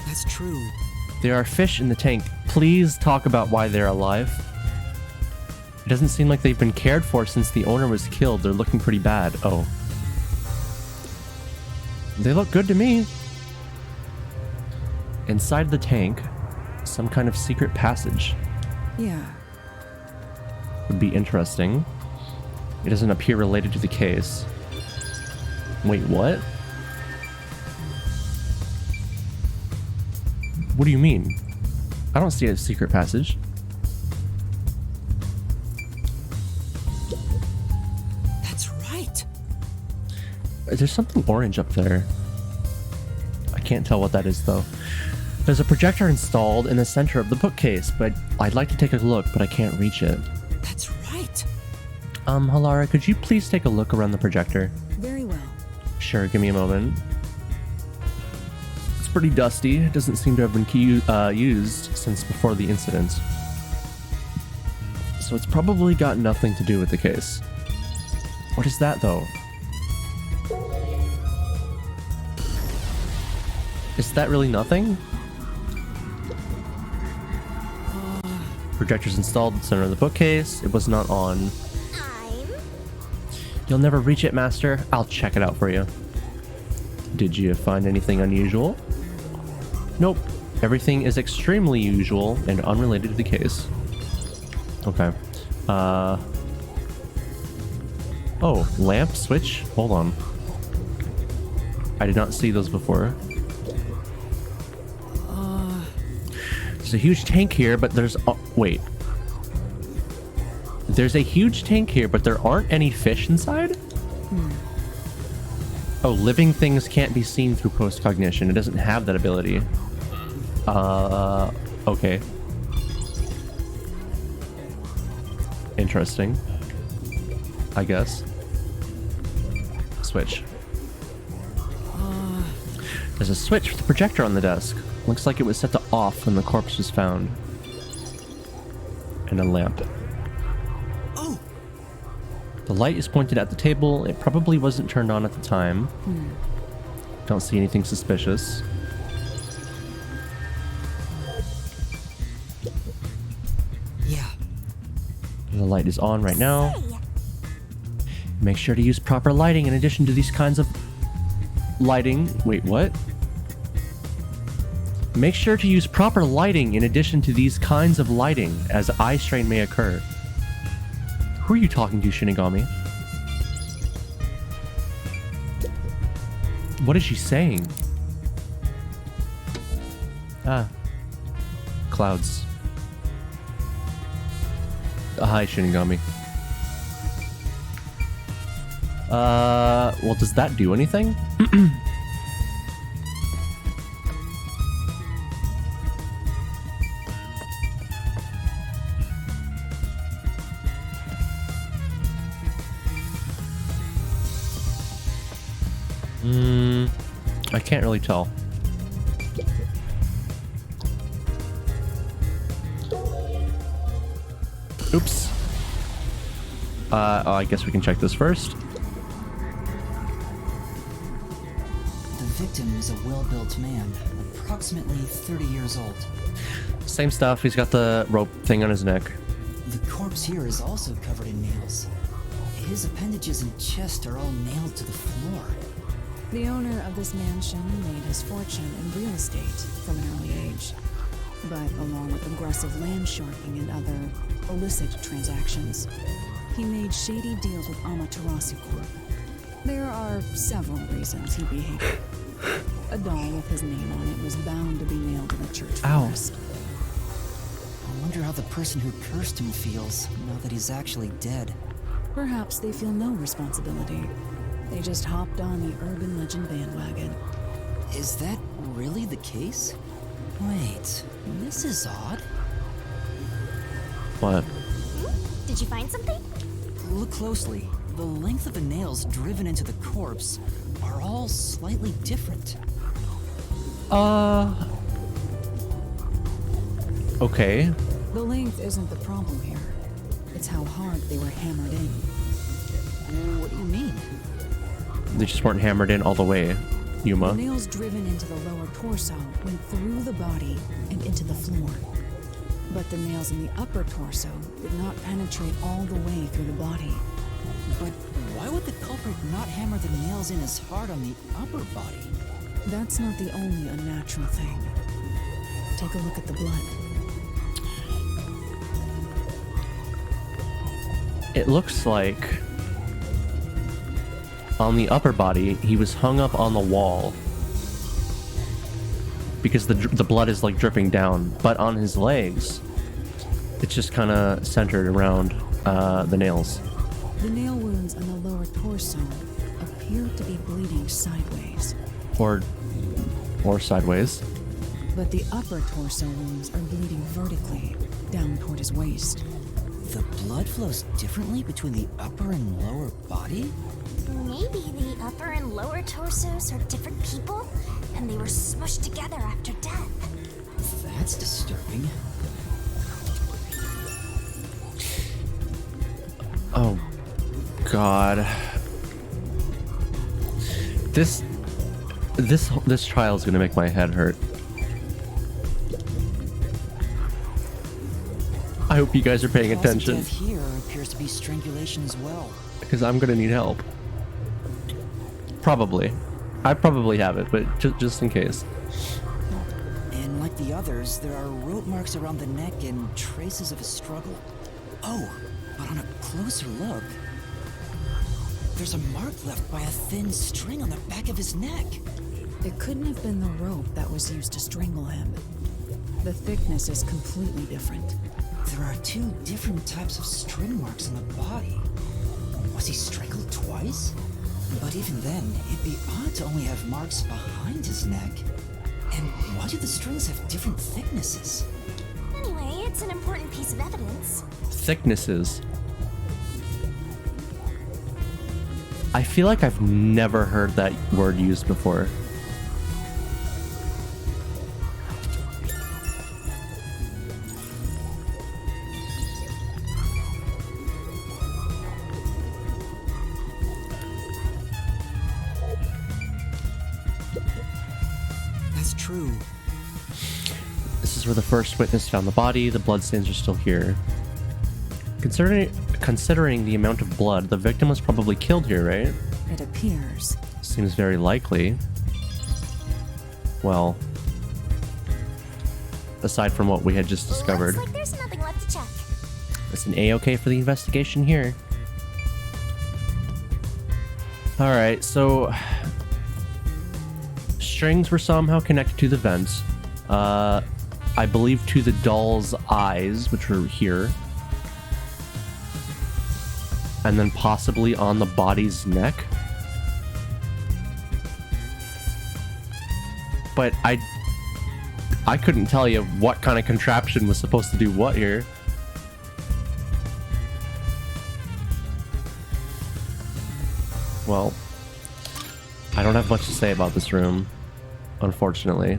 [SPEAKER 2] That's true.
[SPEAKER 1] There are fish in the tank. Please talk about why they're alive. It doesn't seem like they've been cared for since the owner was killed. They're looking pretty bad. Oh. They look good to me. Inside the tank, some kind of secret passage.
[SPEAKER 4] Yeah.
[SPEAKER 1] Would be interesting. It doesn't appear related to the case. Wait, what? What do you mean? I don't see a secret passage.
[SPEAKER 2] That's right.
[SPEAKER 1] There's something orange up there. I can't tell what that is though. There's a projector installed in the center of the bookcase, but I'd like to take a look, but I can't reach it.
[SPEAKER 2] That's right.
[SPEAKER 1] Halara, could you please take a look around the projector?
[SPEAKER 4] Very well.
[SPEAKER 1] Sure, give me a moment. It's pretty dusty. It doesn't seem to have been used since before the incident. So it's probably got nothing to do with the case. What is that, though? Is that really nothing? Projector's installed in the center of the bookcase. It was not on. You'll never reach it, Master. I'll check it out for you. Did you find anything unusual? Nope. Everything is extremely usual and unrelated to the case. Okay. Oh, lamp, switch? Hold on. I did not see those before. There's a huge tank here, but there's... wait. There's a huge tank here, but there aren't any fish inside? Oh, living things can't be seen through post-cognition. It doesn't have that ability. Okay. Interesting. I guess. Switch. There's a switch for the projector on the desk. Looks like it was set to off when the corpse was found. And a lamp.
[SPEAKER 2] Oh!
[SPEAKER 1] The light is pointed at the table. It probably wasn't turned on at the time. Don't see anything suspicious.
[SPEAKER 2] Yeah.
[SPEAKER 1] The light is on right now. Make sure to use proper lighting in addition to these kinds of lighting. Wait, what? Make sure to use proper lighting in addition to these kinds of lighting, as eye strain may occur. Who are you talking to, Shinigami? What is she saying? Ah. Clouds. Hi, Shinigami. Well, does that do anything? I can't really tell. Oops. I guess we can check this first.
[SPEAKER 2] The victim is a well-built man, approximately 30 years old.
[SPEAKER 1] Same stuff. He's got the rope thing on his neck.
[SPEAKER 2] The corpse here is also covered in nails. His appendages and chest are all nailed to the floor.
[SPEAKER 4] The owner of this mansion made his fortune in real estate from an early age. But along with aggressive land sharking and other illicit transactions, he made shady deals with Amaterasu Corp. There are several reasons he behaved. A doll with his name on it was bound to be nailed in a church forest.
[SPEAKER 2] I wonder how the person who cursed him feels now that he's actually dead.
[SPEAKER 4] Perhaps they feel no responsibility. They just hopped on the urban legend bandwagon.
[SPEAKER 2] Is that really the case? Wait, this is odd.
[SPEAKER 1] What?
[SPEAKER 3] Did you find something?
[SPEAKER 2] Look closely. The length of the nails driven into the corpse are all slightly different.
[SPEAKER 1] Okay.
[SPEAKER 4] The length isn't the problem here. It's how hard they were hammered in.
[SPEAKER 2] What do you mean?
[SPEAKER 1] They just weren't hammered in all the way. Yuma.
[SPEAKER 4] The nails driven into the lower torso went through the body and into the floor. But the nails in the upper torso did not penetrate all the way through the body.
[SPEAKER 2] But why would the culprit not hammer the nails in as hard on the upper body?
[SPEAKER 4] That's not the only unnatural thing. Take a look at the blood.
[SPEAKER 1] It looks like on the upper body, he was hung up on the wall because the blood is like dripping down, but on his legs, it's just kind of centered around the nails.
[SPEAKER 4] The nail wounds on the lower torso appear to be bleeding sideways.
[SPEAKER 1] Or sideways.
[SPEAKER 4] But the upper torso wounds are bleeding vertically, down toward his waist.
[SPEAKER 2] The blood flows differently between the upper and lower body?
[SPEAKER 3] Maybe the upper and lower torsos are different people, and they were smushed together after death.
[SPEAKER 2] That's disturbing.
[SPEAKER 1] Oh, God. This trial is gonna make my head hurt. I hope you guys are paying
[SPEAKER 2] The cause of
[SPEAKER 1] attention,
[SPEAKER 2] death here appears to be strangulation as well.
[SPEAKER 1] because I'm gonna need help. Probably. I probably have it, but just in case.
[SPEAKER 2] And like the others, there are rope marks around the neck and traces of a struggle. Oh, but on a closer look, there's a mark left by a thin string on the back of his neck.
[SPEAKER 4] It couldn't have been the rope that was used to strangle him. The thickness is completely different.
[SPEAKER 2] There are two different types of string marks on the body. Was he strangled twice? But even then, it'd be odd to only have marks behind his neck. And why do the strings have different thicknesses?
[SPEAKER 3] Anyway, it's an important piece of evidence.
[SPEAKER 1] Thicknesses. I feel like I've never heard that word used before.
[SPEAKER 2] That's true.
[SPEAKER 1] This is where the first witness found the body. The bloodstains are still here. Considering the amount of blood, the victim was probably killed here, right?
[SPEAKER 4] It appears.
[SPEAKER 1] Seems very likely. Well, aside from what we had just discovered.
[SPEAKER 3] Looks like there's nothing left to check.
[SPEAKER 1] It's an A-OK for the investigation here. Alright, so strings were somehow connected to the vents. I believe to the doll's eyes, which were here. And then possibly on the body's neck. But I couldn't tell you what kind of contraption was supposed to do what here. Well, I don't have much to say about this room, unfortunately.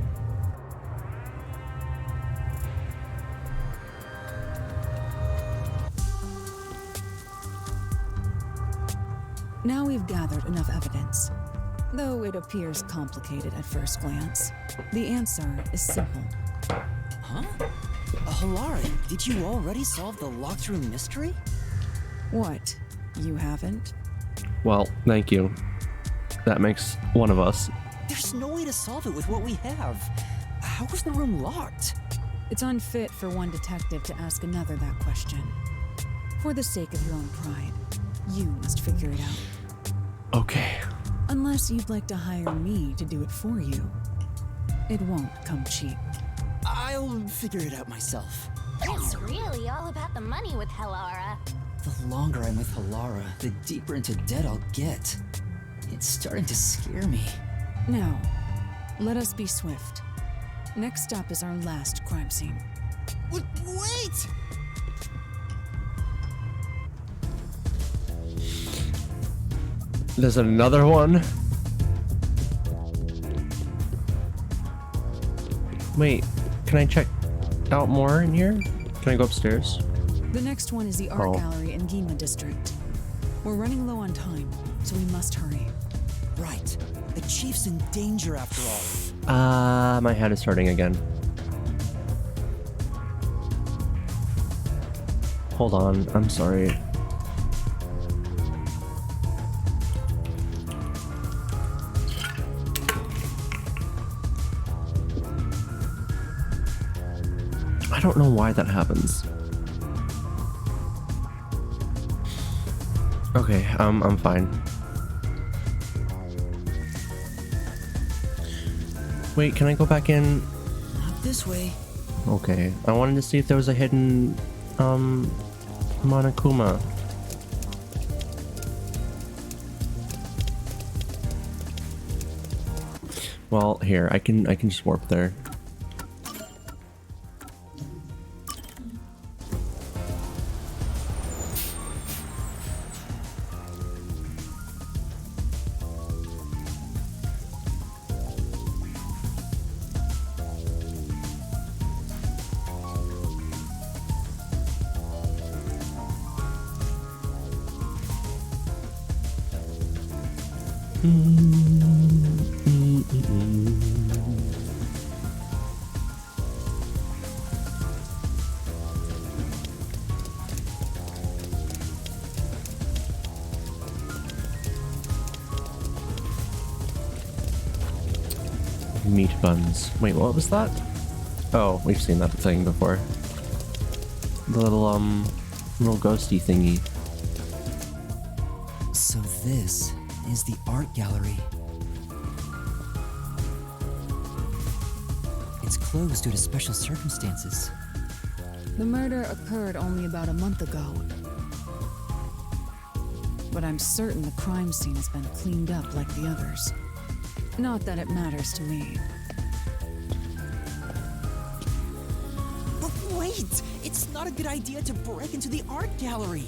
[SPEAKER 4] Now we've gathered enough evidence. Though it appears complicated at first glance, the answer is simple.
[SPEAKER 2] Huh? Halara, did you already solve the locked room mystery?
[SPEAKER 4] What? You haven't?
[SPEAKER 1] Well, thank you. That makes one of us.
[SPEAKER 2] There's no way to solve it with what we have. How was the room locked?
[SPEAKER 4] It's unfit for one detective to ask another that question. For the sake of your own pride, you must figure it out.
[SPEAKER 1] Okay.
[SPEAKER 4] Unless you'd like to hire me to do it for you. It won't come cheap.
[SPEAKER 2] I'll figure it out myself.
[SPEAKER 3] It's really all about the money with Halara.
[SPEAKER 2] The longer I'm with Halara, the deeper into debt I'll get. It's starting to scare me.
[SPEAKER 4] Now, let us be swift. Next stop is our last crime scene.
[SPEAKER 2] Wait!
[SPEAKER 1] There's another one. Wait, can I check out more in here? Can I go upstairs?
[SPEAKER 4] The next one is the art
[SPEAKER 1] Oh.
[SPEAKER 4] gallery in Gima district. We're running low on time, so we must hurry.
[SPEAKER 2] Right. The chief's in danger after all.
[SPEAKER 1] My head is hurting again. Hold on, I'm sorry. I don't know why that happens. Okay, I'm fine. Wait, can I go back in?
[SPEAKER 2] Not this way.
[SPEAKER 1] Okay, I wanted to see if there was a hidden, Monokuma. Well, here, I can just warp there. Meat buns. Wait, what was that? Oh, we've seen that thing before. The little ghosty thingy.
[SPEAKER 2] So this is the art gallery. It's closed due to special circumstances.
[SPEAKER 4] The murder occurred only about a month ago. But I'm certain the crime scene has been cleaned up like the others. Not that it matters to me.
[SPEAKER 2] But wait! It's not a good idea to break into the art gallery!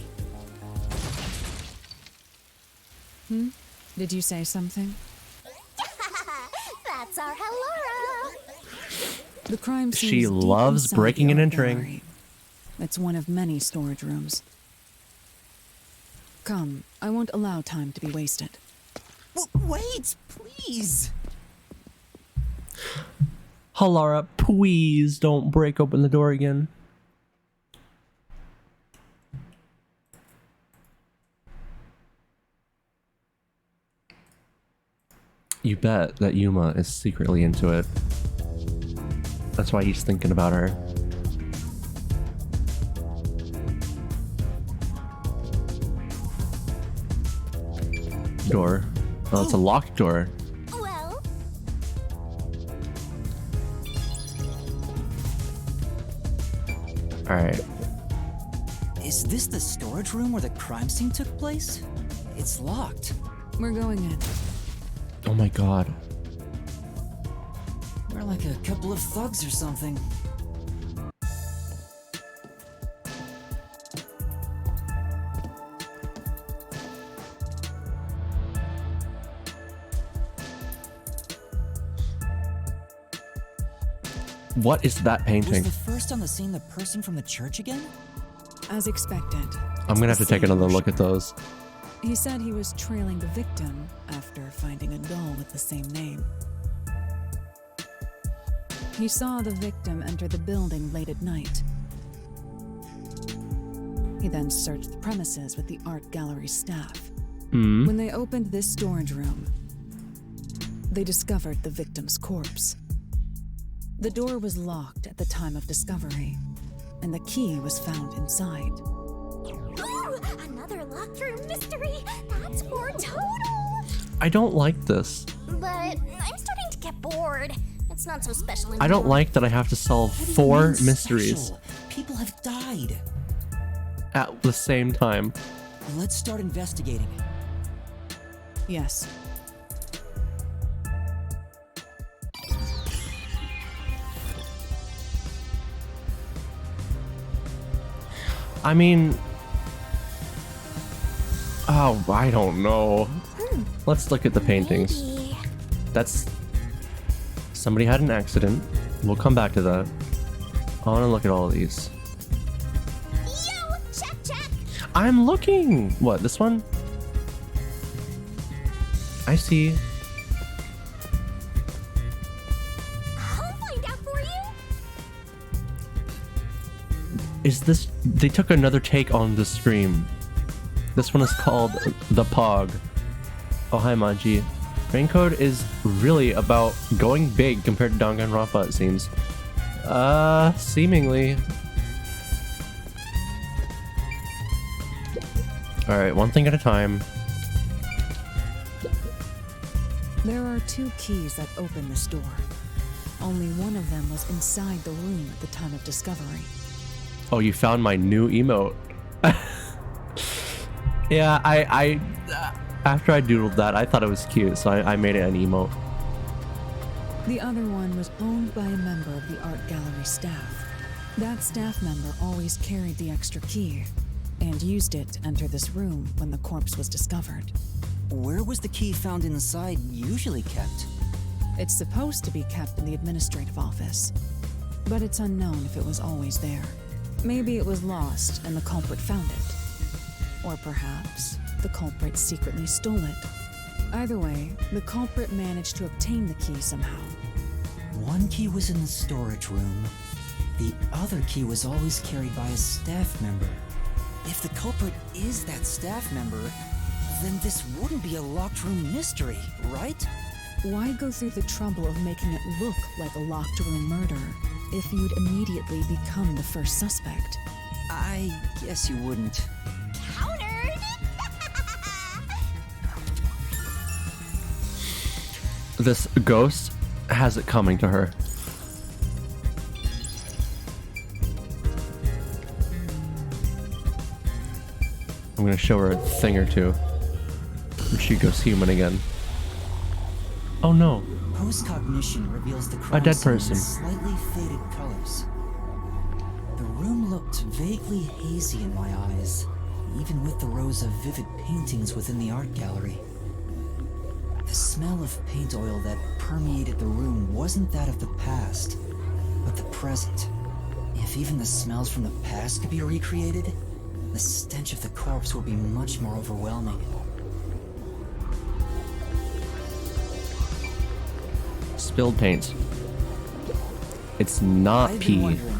[SPEAKER 4] Did you say something?
[SPEAKER 3] That's our Halora.
[SPEAKER 4] The crime scene
[SPEAKER 1] She
[SPEAKER 4] is deep
[SPEAKER 1] loves
[SPEAKER 4] inside
[SPEAKER 1] breaking
[SPEAKER 4] the
[SPEAKER 1] and
[SPEAKER 4] art
[SPEAKER 1] entering.
[SPEAKER 4] gallery. It's one of many storage rooms. Come, I won't allow time to be wasted.
[SPEAKER 2] Wait, please!
[SPEAKER 1] Halara, please don't break open the door again. You bet that Yuma is secretly into it. That's why he's thinking about her. Door. Oh, it's a locked door.
[SPEAKER 3] Well,
[SPEAKER 1] Alright.
[SPEAKER 2] Is this the storage room where the crime scene took place? It's locked.
[SPEAKER 4] We're going in.
[SPEAKER 1] Oh my god.
[SPEAKER 2] We're like a couple of thugs or something.
[SPEAKER 1] What is that painting?
[SPEAKER 2] Was the first on the scene the person from the church again?
[SPEAKER 4] As expected.
[SPEAKER 1] I'm gonna have to take another look at those.
[SPEAKER 4] He said he was trailing the victim after finding a doll with the same name. He saw the victim enter the building late at night. He then searched the premises with the art gallery staff. When they opened this storage room, they discovered the victim's corpse. The door was locked at the time of discovery, and the key was found inside.
[SPEAKER 3] ooh, another locked room mystery. That's more total.
[SPEAKER 1] I don't like this.
[SPEAKER 3] But I'm starting to get bored. It's not so special anymore.
[SPEAKER 1] I don't like that I have to solve
[SPEAKER 2] What do you
[SPEAKER 1] 4
[SPEAKER 2] mean
[SPEAKER 1] mysteries
[SPEAKER 2] special? People have died.
[SPEAKER 1] at the same time.
[SPEAKER 2] Let's start investigating.
[SPEAKER 4] Yes.
[SPEAKER 1] I mean... Oh, I don't know. Let's look at the paintings.
[SPEAKER 3] Maybe.
[SPEAKER 1] That's... Somebody had an accident. We'll come back to that. I want to look at all of these.
[SPEAKER 3] Yo, check, check.
[SPEAKER 1] I'm looking! What, this one? I see.
[SPEAKER 3] I'll find out for you.
[SPEAKER 1] Is this... They took another take on the stream. This one is called The Pog. Oh, hi, Manji. Raincode is really about going big compared to Danganronpa, it seems. Seemingly. Alright, one thing at a time.
[SPEAKER 4] There are 2 keys that open this door. Only one of them was inside the room at the time of discovery.
[SPEAKER 1] Oh, you found my new emote. Yeah, I after I doodled that, I thought it was cute, so I made it an emote.
[SPEAKER 4] The other one was owned by a member of the art gallery staff. That staff member always carried the extra key and used it to enter this room when the corpse was discovered.
[SPEAKER 2] Where was the key found inside usually kept?
[SPEAKER 4] It's supposed to be kept in the administrative office, but it's unknown if it was always there. Maybe it was lost and the culprit found it. Or perhaps the culprit secretly stole it. Either way, the culprit managed to obtain the key somehow.
[SPEAKER 2] One key was in the storage room. The other key was always carried by a staff member. If the culprit is that staff member, then this wouldn't be a locked room mystery, right?
[SPEAKER 4] Why go through the trouble of making it look like a locked room murder if you'd immediately become the first suspect?
[SPEAKER 2] I guess you wouldn't.
[SPEAKER 3] Countered.
[SPEAKER 1] This ghost has it coming to her. I'm gonna show her a thing or two. And she goes human again. Oh no.
[SPEAKER 2] Postcognition reveals the crime
[SPEAKER 1] A dead
[SPEAKER 2] scene in
[SPEAKER 1] person.
[SPEAKER 2] slightly faded colors. The room looked vaguely hazy in my eyes, even with the rows of vivid paintings within the art gallery. The smell of paint oil that permeated the room wasn't that of the past, but the present. If even the smells from the past could be recreated, the stench of the corpse would be much more overwhelming.
[SPEAKER 1] Spilled paint. It's not
[SPEAKER 2] I've been
[SPEAKER 1] pee.
[SPEAKER 2] wondering,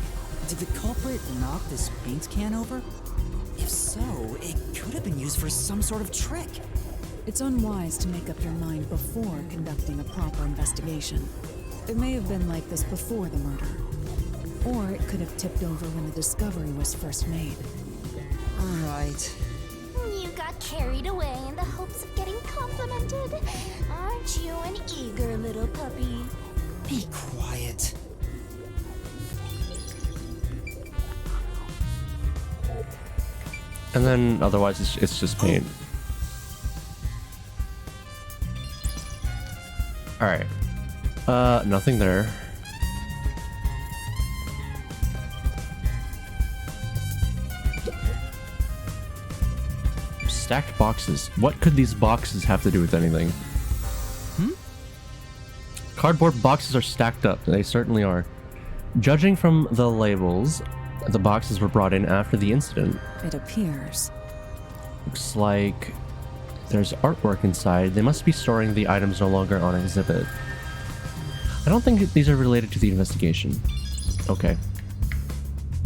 [SPEAKER 2] did the culprit knock this paint can over? If so, it could have been used for some sort of trick.
[SPEAKER 4] It's unwise to make up your mind before conducting a proper investigation. It may have been like this before the murder. Or it could have tipped over when the discovery was first made.
[SPEAKER 2] Alright.
[SPEAKER 3] You got carried away in the hopes of getting complimented. Aren't you an eager little puppy?
[SPEAKER 2] Be quiet.
[SPEAKER 1] And then otherwise it's just paint. Alright. Nothing there. Stacked boxes. What could these boxes have to do with anything? Cardboard boxes are stacked up. They certainly are. Judging from the labels, the boxes were brought in after the incident.
[SPEAKER 4] It appears.
[SPEAKER 1] Looks like there's artwork inside. They must be storing the items no longer on exhibit. I don't think these are related to the investigation. Okay.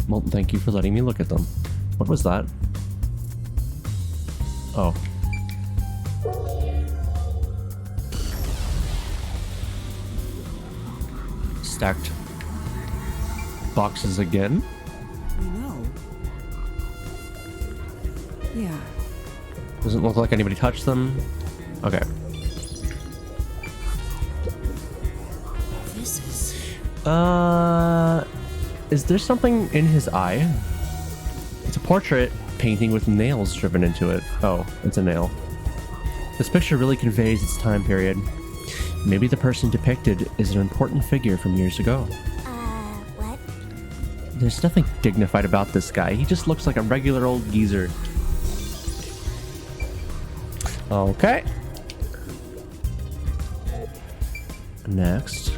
[SPEAKER 1] Well, thank you for letting me look at them. What was that? Oh. Stacked boxes again?
[SPEAKER 2] No.
[SPEAKER 4] Yeah.
[SPEAKER 1] Doesn't look like anybody touched them. Okay.
[SPEAKER 2] This is...
[SPEAKER 1] Is there something in his eye? It's a portrait painting with nails driven into it. Oh, it's a nail. This picture really conveys its time period. Maybe the person depicted is an important figure from years ago.
[SPEAKER 3] What?
[SPEAKER 1] There's nothing dignified about this guy. He just looks like a regular old geezer. Okay. Next.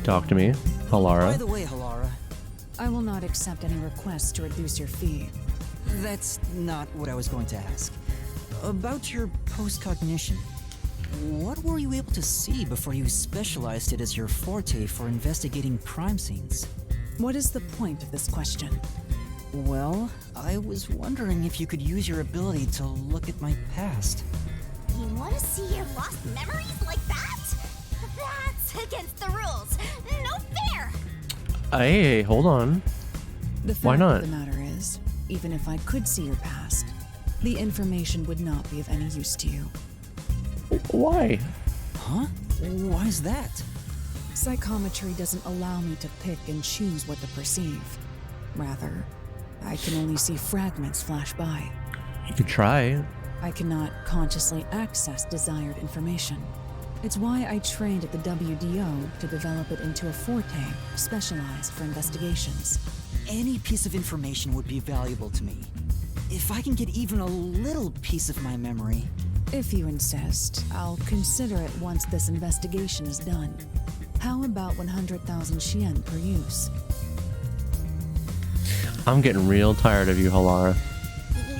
[SPEAKER 1] Talk to me,
[SPEAKER 2] By
[SPEAKER 1] Halara.
[SPEAKER 2] the way, Halara,
[SPEAKER 4] I will not accept any requests to reduce your fee.
[SPEAKER 2] that's not what I was going to ask. About your postcognition. What were you able to see before you specialized it as your forte for investigating crime scenes?
[SPEAKER 4] What is the point of this question?
[SPEAKER 2] Well, I was wondering if you could use your ability to look at my past.
[SPEAKER 3] You want to see your lost memories like that? That's against the rules. No fair!
[SPEAKER 1] Hey, hold on.
[SPEAKER 4] The fact
[SPEAKER 1] Why not?
[SPEAKER 4] of the matter is, even if I could see your past, the information would not be of any use to you.
[SPEAKER 1] Why?
[SPEAKER 2] Huh? Why is that?
[SPEAKER 4] Psychometry doesn't allow me to pick and choose what to perceive. Rather, I can only see fragments flash by.
[SPEAKER 1] You could try.
[SPEAKER 4] I cannot consciously access desired information. It's why I trained at the WDO to develop it into a forte specialized for investigations.
[SPEAKER 2] Any piece of information would be valuable to me. If I can get even a little piece of my memory.
[SPEAKER 4] If you insist, I'll consider it once this investigation is done. How about 100,000 Shien per use?
[SPEAKER 1] I'm getting real tired of you, Halara.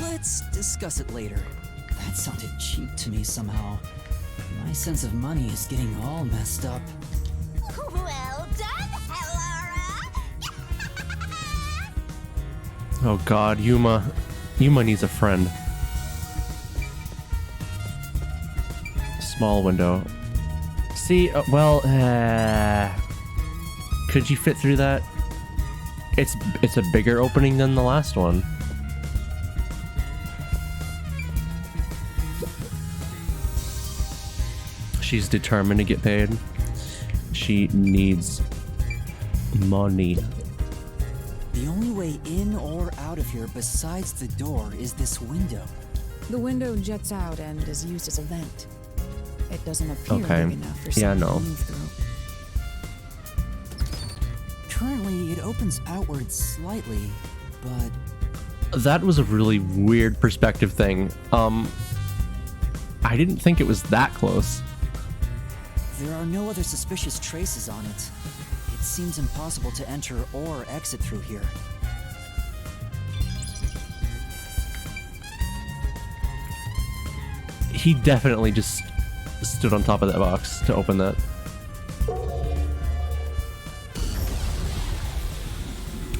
[SPEAKER 2] Let's discuss it later. That sounded cheap to me somehow. My sense of money is getting all messed up.
[SPEAKER 3] Well done, Hellara!
[SPEAKER 1] Oh god, Yuma. Yuma needs a friend. Small window. See, could you fit through that? It's a bigger opening than the last one. She's determined to get paid. She needs money.
[SPEAKER 2] The only way in or out of here besides the door is this window.
[SPEAKER 4] The window jets out and is used as a vent. It doesn't appear
[SPEAKER 1] Okay.
[SPEAKER 4] big enough for
[SPEAKER 1] Yeah,
[SPEAKER 4] someone
[SPEAKER 1] no.
[SPEAKER 4] to move through.
[SPEAKER 2] Currently, it opens outward slightly, but
[SPEAKER 1] That was a really weird perspective thing. I didn't think it was that close.
[SPEAKER 2] there are no other suspicious traces on it. It seems impossible to enter or exit through here.
[SPEAKER 1] He definitely just stood on top of that box to open that.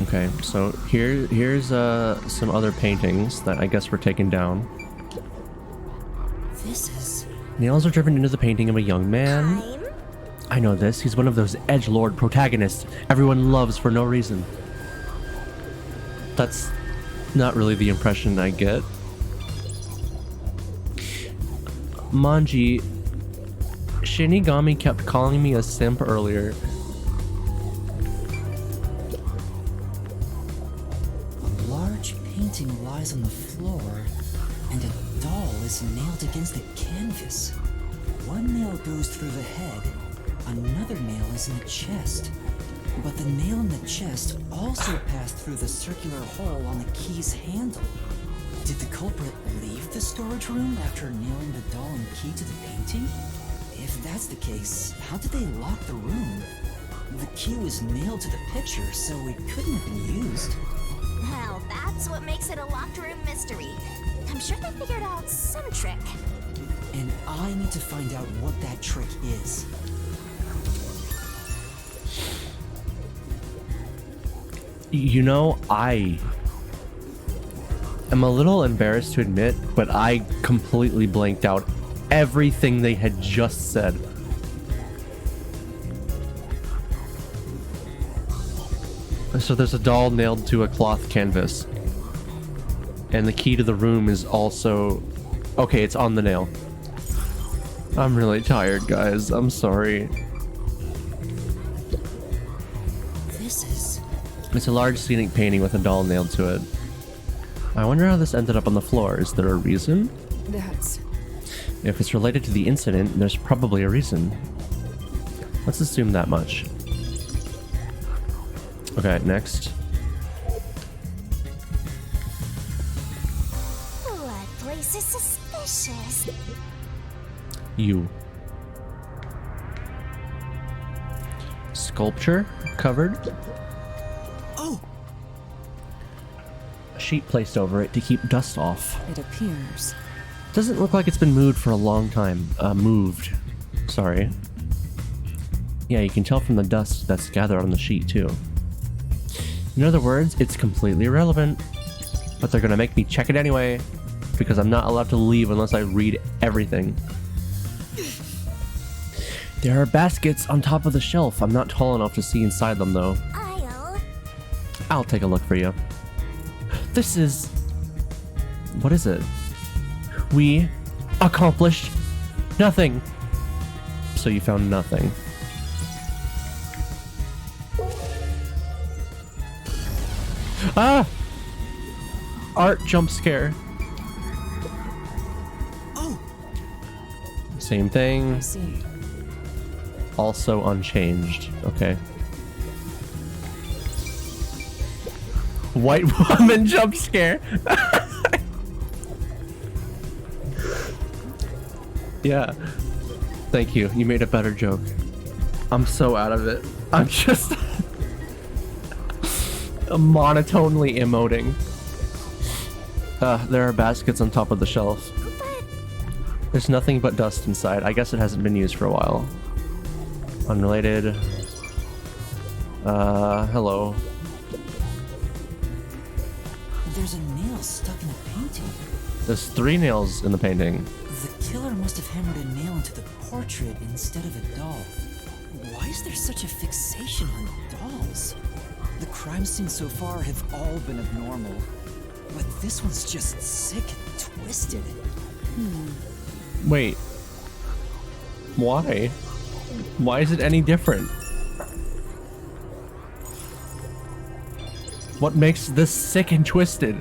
[SPEAKER 1] Okay, so here's some other paintings that I guess were taken down.
[SPEAKER 2] This is...
[SPEAKER 1] Nails are driven into the painting of a young man.
[SPEAKER 3] Time?
[SPEAKER 1] I know this. He's one of those edgelord protagonists everyone loves for no reason. That's not really the impression I get. Manji, Shinigami kept calling me a simp earlier.
[SPEAKER 2] A large painting lies on the floor, and a doll is nailed against the canvas. One nail goes through the head, another nail is in the chest. But the nail in the chest also passed through the circular hole on the key's handle. Did the culprit leave the storage room after nailing the doll and key to the painting? If that's the case, how did they lock the room? The key was nailed to the picture, so it couldn't have been used.
[SPEAKER 3] Well, that's what makes it a locked room mystery. I'm sure they figured out some trick.
[SPEAKER 2] And I need to find out what that trick is.
[SPEAKER 1] You know, I am a little embarrassed to admit, but I completely blanked out everything they had just said. So there's a doll nailed to a cloth canvas. And the key to the room is also... Okay, it's on the nail. I'm really tired, guys. I'm sorry.
[SPEAKER 2] This is...
[SPEAKER 1] It's a large scenic painting with a doll nailed to it. I wonder how this ended up on the floor. Is there a reason?
[SPEAKER 4] That's...
[SPEAKER 1] If it's related to the incident, there's probably a reason. Let's assume that much. Okay, next.
[SPEAKER 3] That place is suspicious.
[SPEAKER 1] You. Sculpture covered.
[SPEAKER 2] Oh!
[SPEAKER 1] A sheet placed over it to keep dust off.
[SPEAKER 4] It appears
[SPEAKER 1] Doesn't look like it's been moved for a long time. Moved. Sorry. Yeah, you can tell from the dust that's gathered on the sheet, too. In other words, it's completely irrelevant. But they're gonna make me check it anyway, because I'm not allowed to leave unless I read everything. There are baskets on top of the shelf. I'm not tall enough to see inside them, though. I'll take a look for you. This is... What is it? We accomplished nothing. So you found nothing. Ah! Art jump scare.
[SPEAKER 2] Oh!
[SPEAKER 1] Same thing.
[SPEAKER 4] I see.
[SPEAKER 1] Also unchanged. Okay. White woman jump scare. Yeah. Thank you. You made a better joke. I'm so out of it. I'm just monotonely emoting. There are baskets on top of the shelf. There's nothing but dust inside. I guess it hasn't been used for a while. Unrelated. Hello.
[SPEAKER 2] There's a nail stuck in a painting.
[SPEAKER 1] There's 3 nails in the painting.
[SPEAKER 2] The killer must have hammered a nail into the portrait instead of a doll. Why is there such a fixation on dolls? The crime scenes so far have all been abnormal. But this one's just sick and twisted.
[SPEAKER 1] Wait. Why? Why is it any different? What makes this sick and twisted?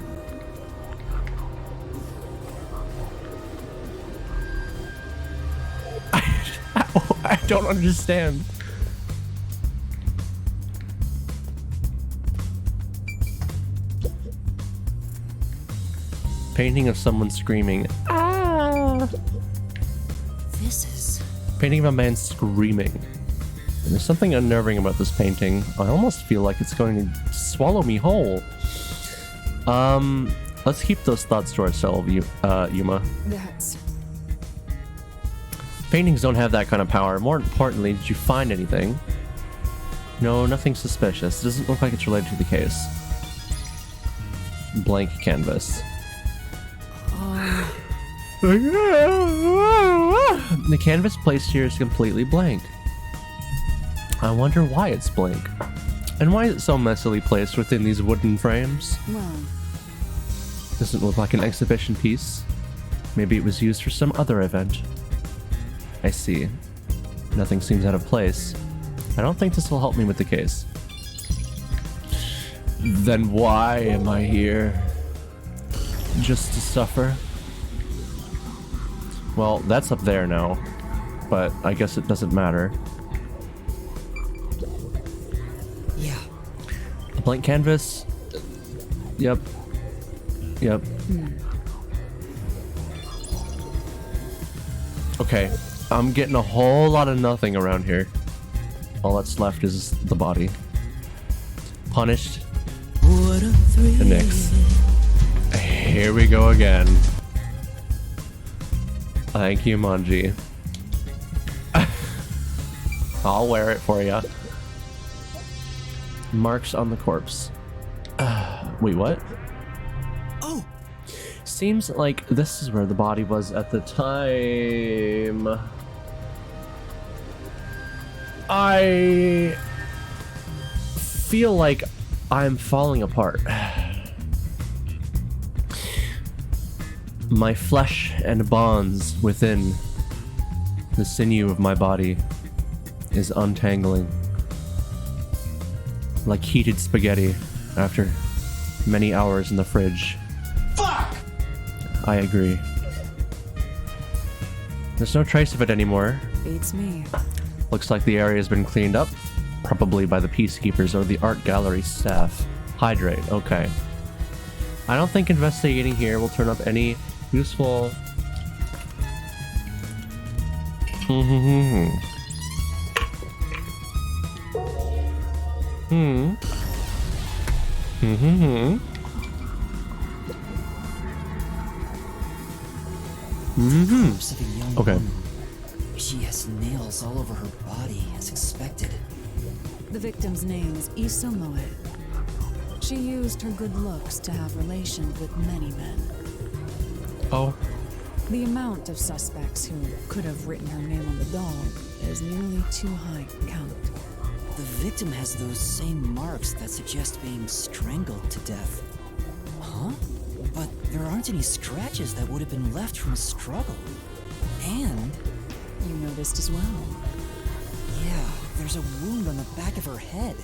[SPEAKER 1] I don't understand. Painting of someone screaming. Ah!
[SPEAKER 2] This is...
[SPEAKER 1] Painting of a man screaming. And there's something unnerving about this painting. I almost feel like it's going to swallow me whole. Let's keep those thoughts to ourselves, Yuma.
[SPEAKER 4] That's...
[SPEAKER 1] Paintings don't have that kind of power. More importantly, did you find anything? No, nothing suspicious. It doesn't look like it's related to the case. Blank canvas. The canvas placed here is completely blank. I wonder why it's blank. And why is it so messily placed within these wooden frames?
[SPEAKER 4] Well,
[SPEAKER 1] Doesn't look like an exhibition piece. Maybe it was used for some other event. I see. Nothing seems out of place. I don't think this will help me with the case. Then why am I here? Just to suffer? Well, that's up there now. But I guess it doesn't matter.
[SPEAKER 2] Yeah.
[SPEAKER 1] A blank canvas? Yep. Yep. Okay. I'm getting a whole lot of nothing around here. All that's left is the body. Punished. The Nyx. Here we go again. Thank you, Manji. I'll wear it for you. Marks on the corpse. Wait, what?
[SPEAKER 2] Oh!
[SPEAKER 1] Seems like this is where the body was at the time. I feel like I'm falling apart. My flesh and bonds within the sinew of my body is untangling. Like heated spaghetti after many hours in the fridge.
[SPEAKER 2] Fuck!
[SPEAKER 1] I agree. There's no trace of it anymore.
[SPEAKER 4] beats me.
[SPEAKER 1] Looks like the area has been cleaned up, probably by the peacekeepers or the art gallery staff. Hydrate, okay. I don't think investigating here will turn up any useful...
[SPEAKER 2] Corpse of a young
[SPEAKER 1] Okay.
[SPEAKER 2] woman. She has nails all over her body, as expected.
[SPEAKER 4] The victim's name is Isomoe. She used her good looks to have relations with many men.
[SPEAKER 1] Oh.
[SPEAKER 4] The amount of suspects who could have written her name on the doll is nearly too high to count.
[SPEAKER 2] The victim has those same marks that suggest being strangled to death. Huh? But there aren't any scratches that would have been left from a struggle. And,
[SPEAKER 4] You noticed as well.
[SPEAKER 2] yeah, there's a wound on the back of her head.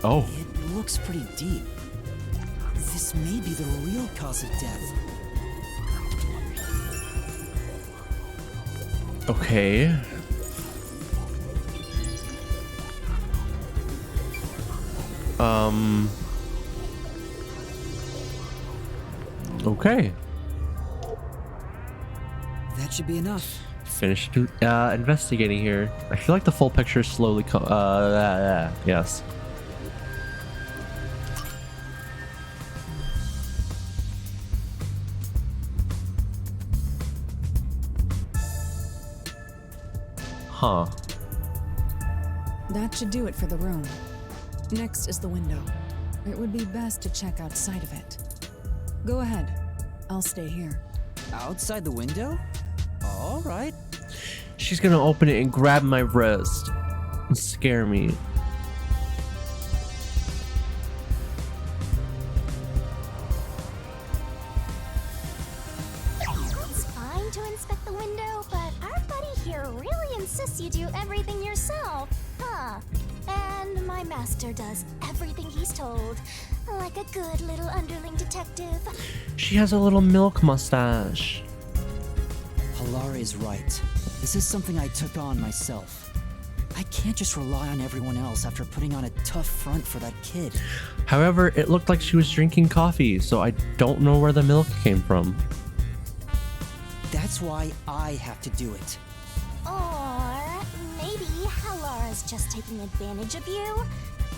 [SPEAKER 1] Oh.
[SPEAKER 2] It looks pretty deep. This may be the real cause of death.
[SPEAKER 1] Okay. Okay.
[SPEAKER 2] That should be enough.
[SPEAKER 1] Finished investigating here. I feel like the full picture is slowly yes. Huh.
[SPEAKER 4] That should do it for the room. Next is the window. It would be best to check outside of it. Go ahead. I'll stay here.
[SPEAKER 2] Outside the window? All right.
[SPEAKER 1] She's gonna open it and grab my wrist and scare me.
[SPEAKER 3] It's fine to inspect the window, but our buddy here really insists you do everything yourself, huh? And my master does everything he's told, like a good little underling detective.
[SPEAKER 1] She has a little milk mustache.
[SPEAKER 2] Halara is right. This is something I took on myself. I can't just rely on everyone else after putting on a tough front for that kid.
[SPEAKER 1] However, it looked like she was drinking coffee, so I don't know where the milk came from.
[SPEAKER 2] That's why I have to do it.
[SPEAKER 3] Or maybe Halara's just taking advantage of you.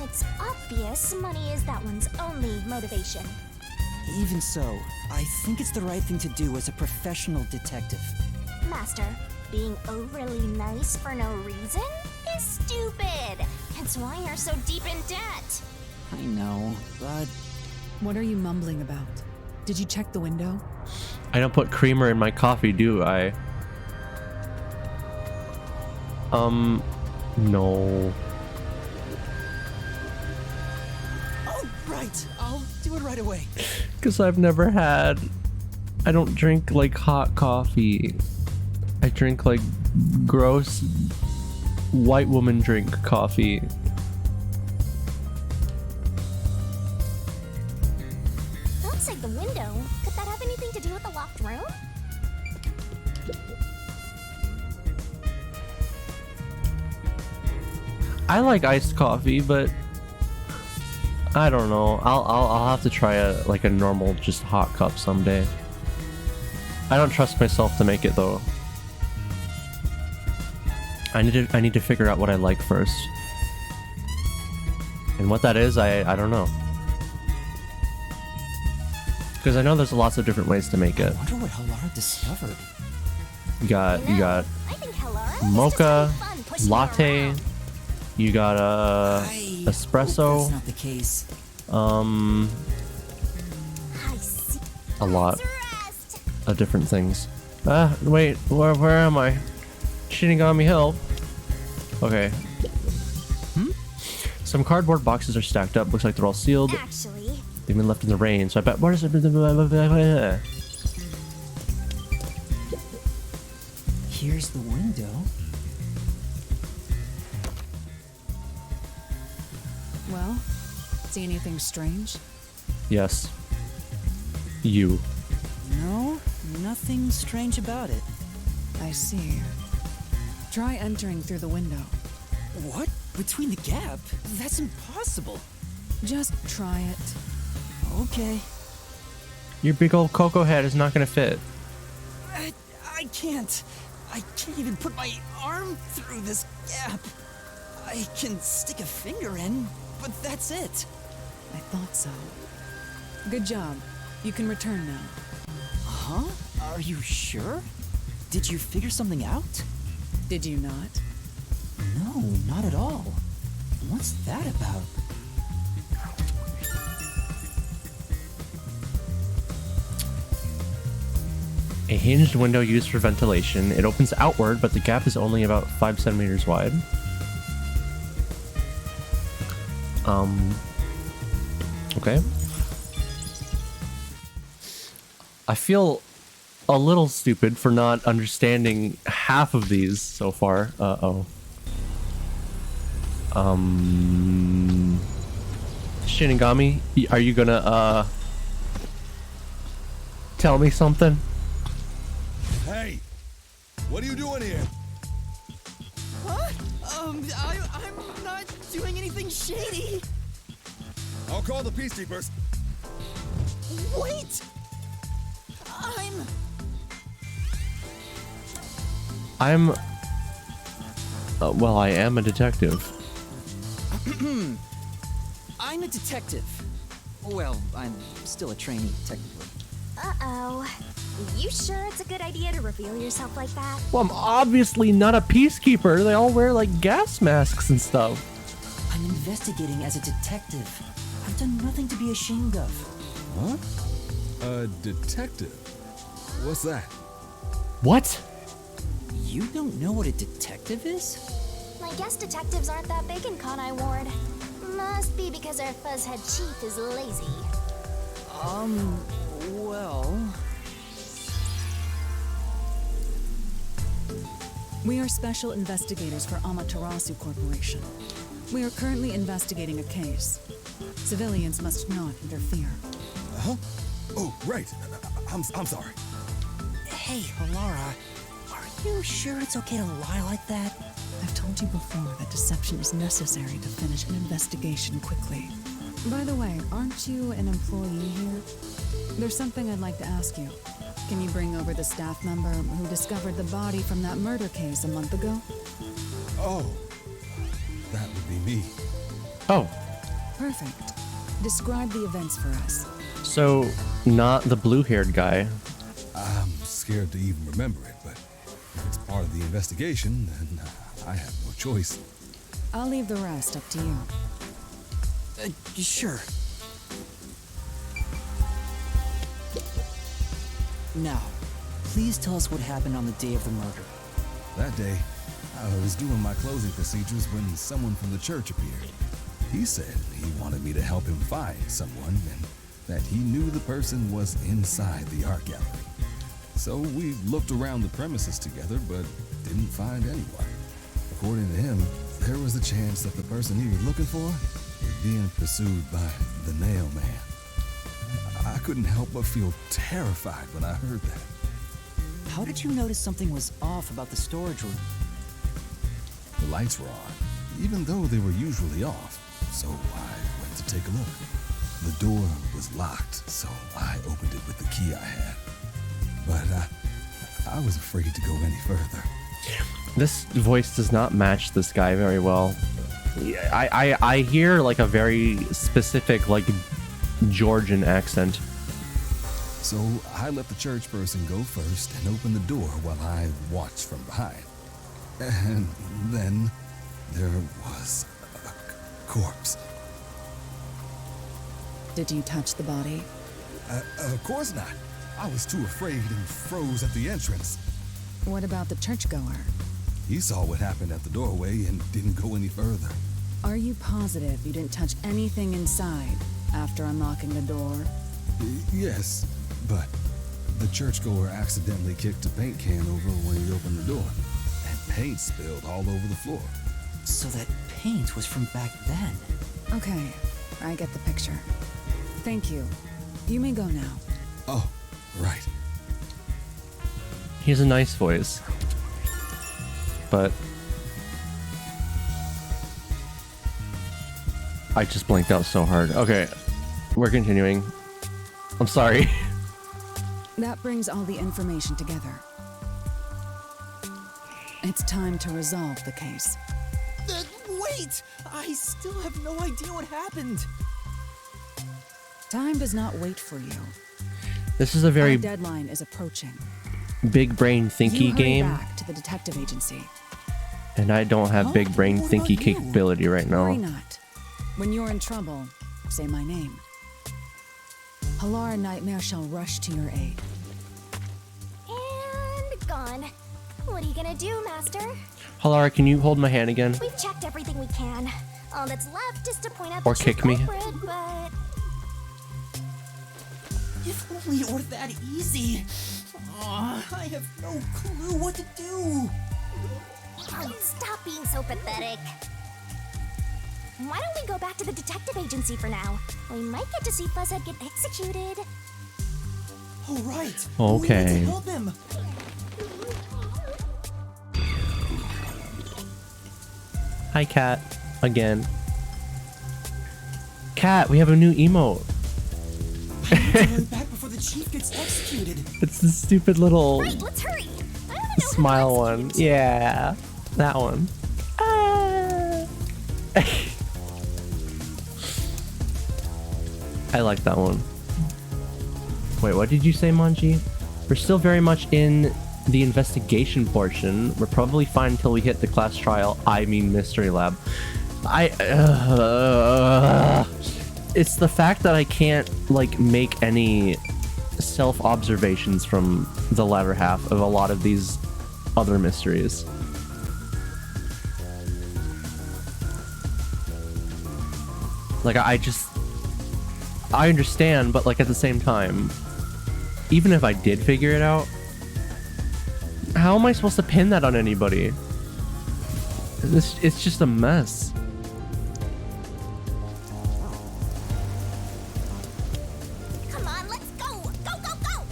[SPEAKER 3] It's obvious money is that one's only motivation.
[SPEAKER 2] Even so, I think it's the right thing to do as a professional detective.
[SPEAKER 3] Master, being overly nice for no reason is stupid. It's why you're so deep in debt.
[SPEAKER 2] I know, but
[SPEAKER 4] What are you mumbling about? Did you check the window?
[SPEAKER 1] I don't put creamer in my coffee, do I? No.
[SPEAKER 2] oh, right. I'll do it right away.
[SPEAKER 1] Because I don't drink like hot coffee. I drink like gross white woman drink coffee.
[SPEAKER 3] Outside the window, could that have anything to do with the locked room?
[SPEAKER 1] I like iced coffee, but I don't know. I'll have to try a normal just hot cup someday. I don't trust myself to make it though. I need to figure out what I like first. And what that is, I don't know. Because I know there's lots of different ways to make it.
[SPEAKER 2] I wonder what Halara discovered.
[SPEAKER 1] You got
[SPEAKER 3] I think Halara
[SPEAKER 1] mocha,
[SPEAKER 3] is just having fun pushing you
[SPEAKER 1] latte,
[SPEAKER 3] around.
[SPEAKER 1] you got
[SPEAKER 2] I
[SPEAKER 1] espresso,
[SPEAKER 2] hope that's not the case.
[SPEAKER 3] I see.
[SPEAKER 1] a lot
[SPEAKER 3] Rest.
[SPEAKER 1] of different things. Wait, where am I? She didn't got me help. Okay. Some cardboard boxes are stacked up. Looks like they're all sealed.
[SPEAKER 3] Actually,
[SPEAKER 1] They've been left in the rain, so I bet. What is it?
[SPEAKER 2] Here's the window.
[SPEAKER 4] Well, see anything strange?
[SPEAKER 1] Yes. You.
[SPEAKER 2] No, nothing strange about it.
[SPEAKER 4] I see. Try entering through the window.
[SPEAKER 2] What? Between the gap? That's impossible.
[SPEAKER 4] Just try it.
[SPEAKER 2] Okay.
[SPEAKER 1] Your big old cocoa head is not gonna fit.
[SPEAKER 2] I can't. I can't even put my arm through this gap. I can stick a finger in, but that's it.
[SPEAKER 4] I thought so. Good job. You can return now.
[SPEAKER 2] Huh? Are you sure? Did you figure something out?
[SPEAKER 4] Did you not?
[SPEAKER 2] No, not at all. What's that about?
[SPEAKER 1] A hinged window used for ventilation. It opens outward, but the gap is only about 5 centimeters wide. Okay. I feel a little stupid for not understanding half of these so far. Uh-oh. Shinigami, are you gonna, tell me something?
[SPEAKER 5] Hey, what are you doing here?
[SPEAKER 6] What? I'm not doing anything shady.
[SPEAKER 5] I'll call the peacekeepers.
[SPEAKER 6] Wait!
[SPEAKER 1] Well, I am a detective.
[SPEAKER 2] I'm a detective. Well, I'm still a trainee, technically.
[SPEAKER 3] Uh-oh. You sure it's a good idea to reveal yourself like that?
[SPEAKER 1] Well, I'm obviously not a peacekeeper. They all wear, like, gas masks and stuff.
[SPEAKER 2] I'm investigating as a detective. I've done nothing to be ashamed of.
[SPEAKER 5] Huh? A detective? What's that?
[SPEAKER 1] What?
[SPEAKER 2] You don't know what a detective is?
[SPEAKER 3] I guess detectives aren't that big in Kanai Ward. Must be because our fuzzhead chief is lazy.
[SPEAKER 2] Well...
[SPEAKER 4] We are special investigators for Amaterasu Corporation. We are currently investigating a case. Civilians must not interfere.
[SPEAKER 5] Huh? Oh, right. I'm sorry.
[SPEAKER 2] Hey, Halara, are you sure it's okay to lie like that?
[SPEAKER 4] I've told you before that deception is necessary to finish an investigation quickly. By the way, aren't you an employee here? There's something I'd like to ask you. Can you bring over the staff member who discovered the body from that murder case a month ago?
[SPEAKER 5] Oh, that would be me.
[SPEAKER 1] Oh,
[SPEAKER 4] Perfect. Describe the events for us.
[SPEAKER 1] so not the blue-haired guy.
[SPEAKER 5] I'm scared to even remember it, but if it's part of the investigation, then I have no choice.
[SPEAKER 4] I'll leave the rest up to you.
[SPEAKER 2] Sure. Now, please tell us what happened on the day of the murder.
[SPEAKER 5] That day, I was doing my closing procedures when someone from the church appeared. He said he wanted me to help him find someone and that he knew the person was inside the art gallery. So we looked around the premises together, but didn't find anyone. According to him, there was a chance that the person he was looking for was being pursued by the Nail Man. I couldn't help but feel terrified when I heard that.
[SPEAKER 2] How did you notice something was off about the storage room?
[SPEAKER 5] The lights were on, even though they were usually off, so I went to take a look. The door was locked, so I opened it with the key I had. But I was afraid to go any further.
[SPEAKER 1] This voice does not match this guy very well. I hear like a very specific, like, Georgian accent.
[SPEAKER 5] So I let the church person go first and open the door while I watched from behind. And then there was a corpse.
[SPEAKER 4] Did you touch the body?
[SPEAKER 5] Of course not. I was too afraid and froze at the entrance.
[SPEAKER 4] What about the churchgoer?
[SPEAKER 5] He saw what happened at the doorway and didn't go any further.
[SPEAKER 4] Are you positive you didn't touch anything inside after unlocking the door?
[SPEAKER 5] Yes, but the churchgoer accidentally kicked a paint can over when he opened the door, and paint spilled all over the floor.
[SPEAKER 2] So that paint was from back then.
[SPEAKER 4] Okay, I get the picture. Thank you. You may go now.
[SPEAKER 5] Oh, right.
[SPEAKER 1] He has a nice voice, but I just blinked out so hard. Okay, we're continuing. I'm sorry.
[SPEAKER 4] That brings all the information together. It's time to resolve the case.
[SPEAKER 6] Wait! I still have no idea what happened.
[SPEAKER 4] Time does not wait for you.
[SPEAKER 1] This is a very
[SPEAKER 4] Our deadline is approaching.
[SPEAKER 1] big brain thinky
[SPEAKER 4] You hurry
[SPEAKER 1] game,
[SPEAKER 4] back to the detective agency.
[SPEAKER 1] and I don't have big brain
[SPEAKER 6] What
[SPEAKER 1] thinky
[SPEAKER 6] about you?
[SPEAKER 1] capability right
[SPEAKER 4] Worry
[SPEAKER 1] now.
[SPEAKER 4] not. When you're in trouble, say my name. Halara Nightmare shall rush to your aid.
[SPEAKER 3] And gone. What are you gonna do, Master?
[SPEAKER 1] Halara, can you hold my hand again?
[SPEAKER 3] We've checked everything we can. All that's left is to point out
[SPEAKER 1] Or
[SPEAKER 3] the true
[SPEAKER 1] kick me.
[SPEAKER 3] culprit, but
[SPEAKER 6] If only it were that easy. Aw, I have no clue what to do.
[SPEAKER 3] oh, stop being so pathetic. Why don't we go back to the detective agency for now? We might get to see Fuzzhead get executed.
[SPEAKER 6] All right.
[SPEAKER 1] Okay.
[SPEAKER 6] We need to help him.
[SPEAKER 1] Hi, Cat. Again. Cat, we have a new emote.
[SPEAKER 6] I need to hurry back before the chief gets executed.
[SPEAKER 1] It's the stupid little
[SPEAKER 3] Right, let's hurry. I don't know
[SPEAKER 1] smile one. Yeah, that one. Ah. I like that one. Wait, what did you say, Manji? We're still very much in the investigation portion. We're probably fine until we hit the class trial, I mean mystery lab. It's the fact that I can't, like, make any self-observations from the latter half of a lot of these other mysteries. Like, I understand, but, like, at the same time, even if I did figure it out, how am I supposed to pin that on anybody? It's just a mess.
[SPEAKER 3] Come on, let's go. Go, go, go.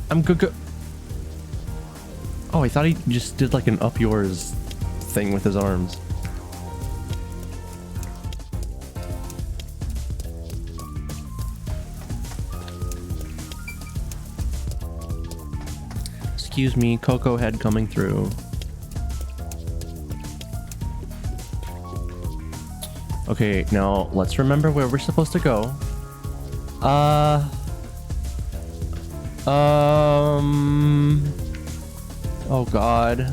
[SPEAKER 1] I'm good. Oh, I thought he just did like an up yours thing with his arms. Excuse me, Cocoa Head coming through. Okay, now let's remember where we're supposed to go. Oh god.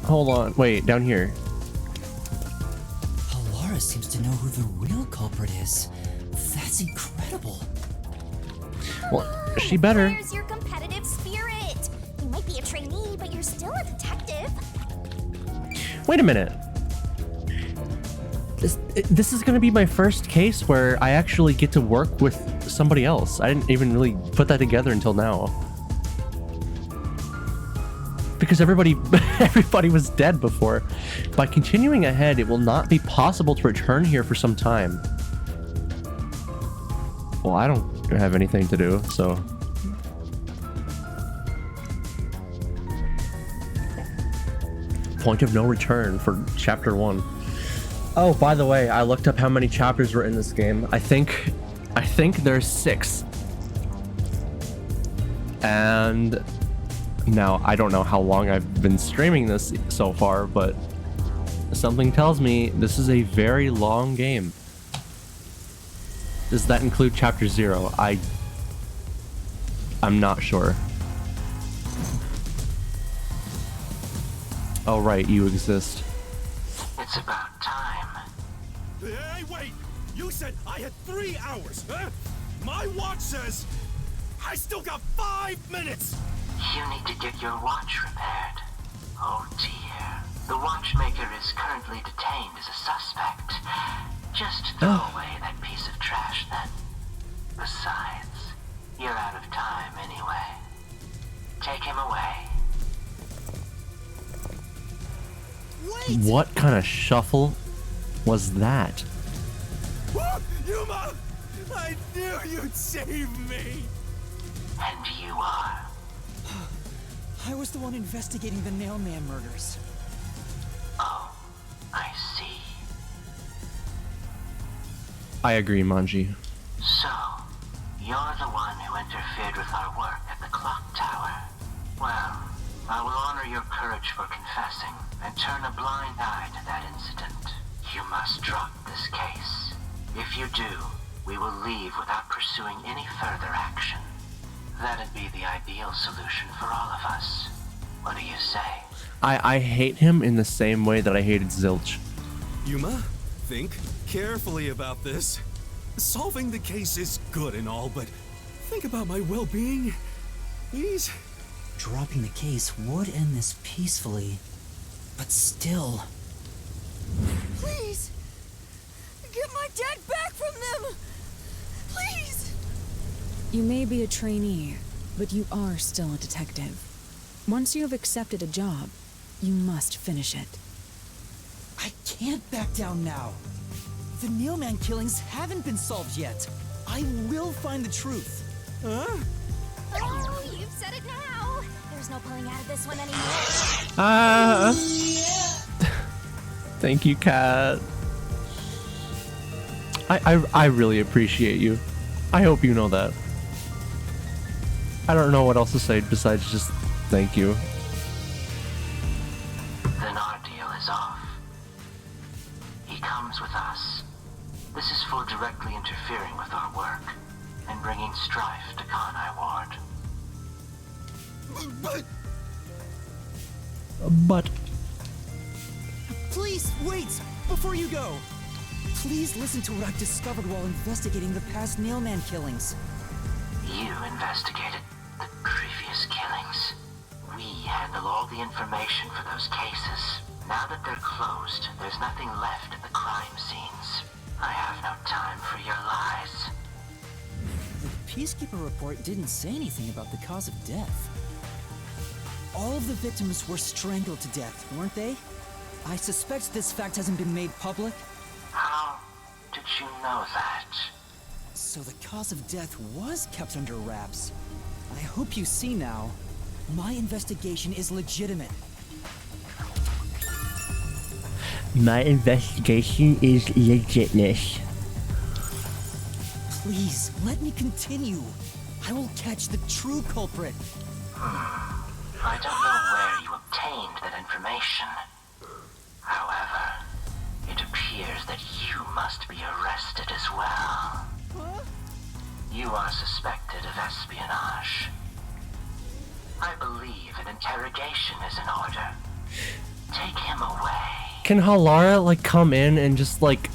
[SPEAKER 1] Hold on. Wait, down here.
[SPEAKER 2] Halara seems to know who the real culprit is. That's incredible.
[SPEAKER 1] Well, she better.
[SPEAKER 3] Where's your competitive spirit? You might be a trainee, but you're still a detective.
[SPEAKER 1] Wait a minute. This is gonna be my first case where I actually get to work with somebody else. I didn't even really put that together until now. Because everybody was dead before. By continuing ahead, it will not be possible to return here for some time. Well, I don't have anything to do, so... Point of no return for chapter 1. Oh, by the way, I looked up how many chapters were in this game. I think there's 6. And now I don't know how long I've been streaming this so far, but something tells me this is a very long game. Does that include chapter 0? I'm not sure. Oh right, you exist.
[SPEAKER 7] It's about time.
[SPEAKER 8] Hey, wait! You said I had 3 hours, huh? My watch says I still got 5 minutes!
[SPEAKER 7] You need to get your watch repaired. Oh dear. The watchmaker is currently detained as a suspect. Just throw away that piece of trash then. Besides, you're out of time anyway. Take him away.
[SPEAKER 6] Wait!
[SPEAKER 1] What kind of shuffle was that?
[SPEAKER 8] Whoa, Yuma! I knew you'd save me!
[SPEAKER 7] And you are.
[SPEAKER 6] I was the one investigating the Nailman murders.
[SPEAKER 7] Oh, I see.
[SPEAKER 1] I agree, Manji.
[SPEAKER 7] So, you're the one who interfered with our work at the clock tower. Well, I will honor your courage for confessing and turn a blind eye to that incident. You must drop this case. If you do, we will leave without pursuing any further action. That'd be the ideal solution for all of us.
[SPEAKER 1] I hate him in the same way that I hated Zilch.
[SPEAKER 8] Yuma, think carefully about this. Solving the case is good and all, but think about my well-being. Please?
[SPEAKER 2] Dropping the case would end this peacefully, but still.
[SPEAKER 6] Please! Get my dad back from them! Please!
[SPEAKER 4] You may be a trainee, but you are still a detective. Once you have accepted a job, you must finish it.
[SPEAKER 6] I can't back down now. The Nailman killings haven't been solved yet. I will find the truth. Huh?
[SPEAKER 3] Oh, you've said it now. There's no pulling out of this one anymore.
[SPEAKER 1] Thank you, Kat. I really appreciate you. I hope you know that. I don't know what else to say besides just thank you.
[SPEAKER 7] Then our deal is off. He comes with us. This is for directly interfering with our work and bringing strife to Kanai Ward.
[SPEAKER 1] But
[SPEAKER 6] Please, wait! Before you go! Please listen to what I've discovered while investigating the past Nailman killings.
[SPEAKER 7] You investigated the previous killings. We handle all the information for those cases. Now that they're closed, there's nothing left at the crime scenes. I have no time for your lies.
[SPEAKER 6] The Peacekeeper report didn't say anything about the cause of death. All of the victims were strangled to death, weren't they? I suspect this fact hasn't been made public.
[SPEAKER 7] How did you know that?
[SPEAKER 6] So the cause of death was kept under wraps. I hope you see now. My investigation is legitimate.
[SPEAKER 1] my investigation is legitness.
[SPEAKER 6] Please, let me continue. I will catch the true culprit.
[SPEAKER 7] I don't know where you obtained that information. However, it appears that you must be arrested as well.
[SPEAKER 6] Huh?
[SPEAKER 7] You are suspected of espionage. I believe an interrogation is in order. Take him away.
[SPEAKER 1] Can Halara like come in and just like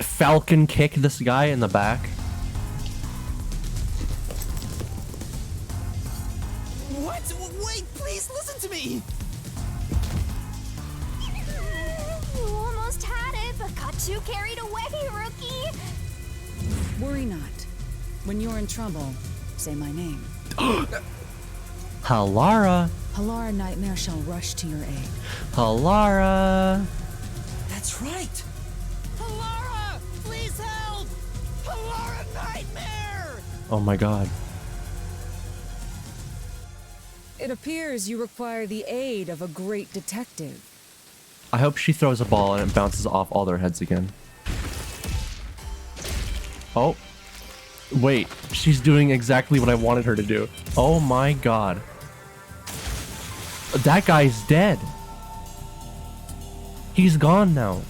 [SPEAKER 1] falcon kick this guy in the back?
[SPEAKER 6] What? Wait, please listen to me!
[SPEAKER 3] You almost had it, but got too carried away, rookie.
[SPEAKER 4] Worry not. When you're in trouble, say my name.
[SPEAKER 1] Halara.
[SPEAKER 4] Halara Nightmare shall rush to your aid.
[SPEAKER 1] Halara.
[SPEAKER 6] That's right! Halara! Please help! Halara Nightmare!
[SPEAKER 1] Oh my god.
[SPEAKER 4] It appears you require the aid of a great detective.
[SPEAKER 1] I hope she throws a ball and it bounces off all their heads again. Oh. Wait, she's doing exactly what I wanted her to do. Oh my god. That guy's dead. He's gone now.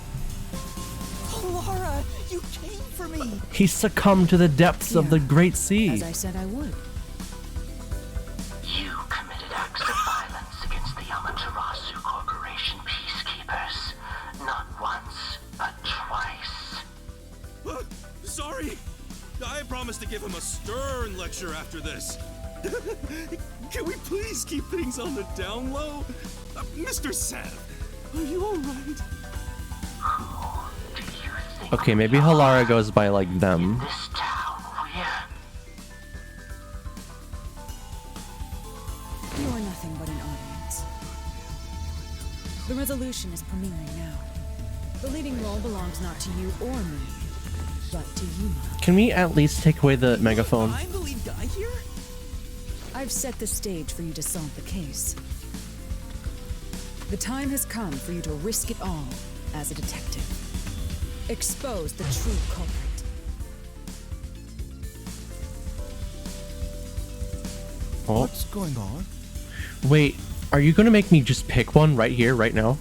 [SPEAKER 6] Halara, you came for me!
[SPEAKER 1] He succumbed to the depths of the Great Sea.
[SPEAKER 4] As I said I would.
[SPEAKER 7] You committed acts of violence against the Amaterasu Corporation peacekeepers. Not once, but twice.
[SPEAKER 8] Sorry. I promised to give him a stern lecture after this. Can we please keep things on the down low? Mr. Sav, are you alright?
[SPEAKER 7] Who do you think
[SPEAKER 1] Okay, maybe
[SPEAKER 7] we
[SPEAKER 1] Halara
[SPEAKER 7] are?
[SPEAKER 1] goes by like them.
[SPEAKER 7] This town, we're...
[SPEAKER 4] You are nothing but an audience. The resolution is premiering now. The leading role belongs not to you or me, but to Yuma.
[SPEAKER 1] Can we at least take away the megaphone?
[SPEAKER 6] I'm the lead guy here?
[SPEAKER 4] I've set the stage for you to solve the case. The time has come for you to risk it all as a detective. Expose the true culprit.
[SPEAKER 1] Oh,
[SPEAKER 5] What's going on?
[SPEAKER 1] wait. Are you gonna make me just pick one right here, right now?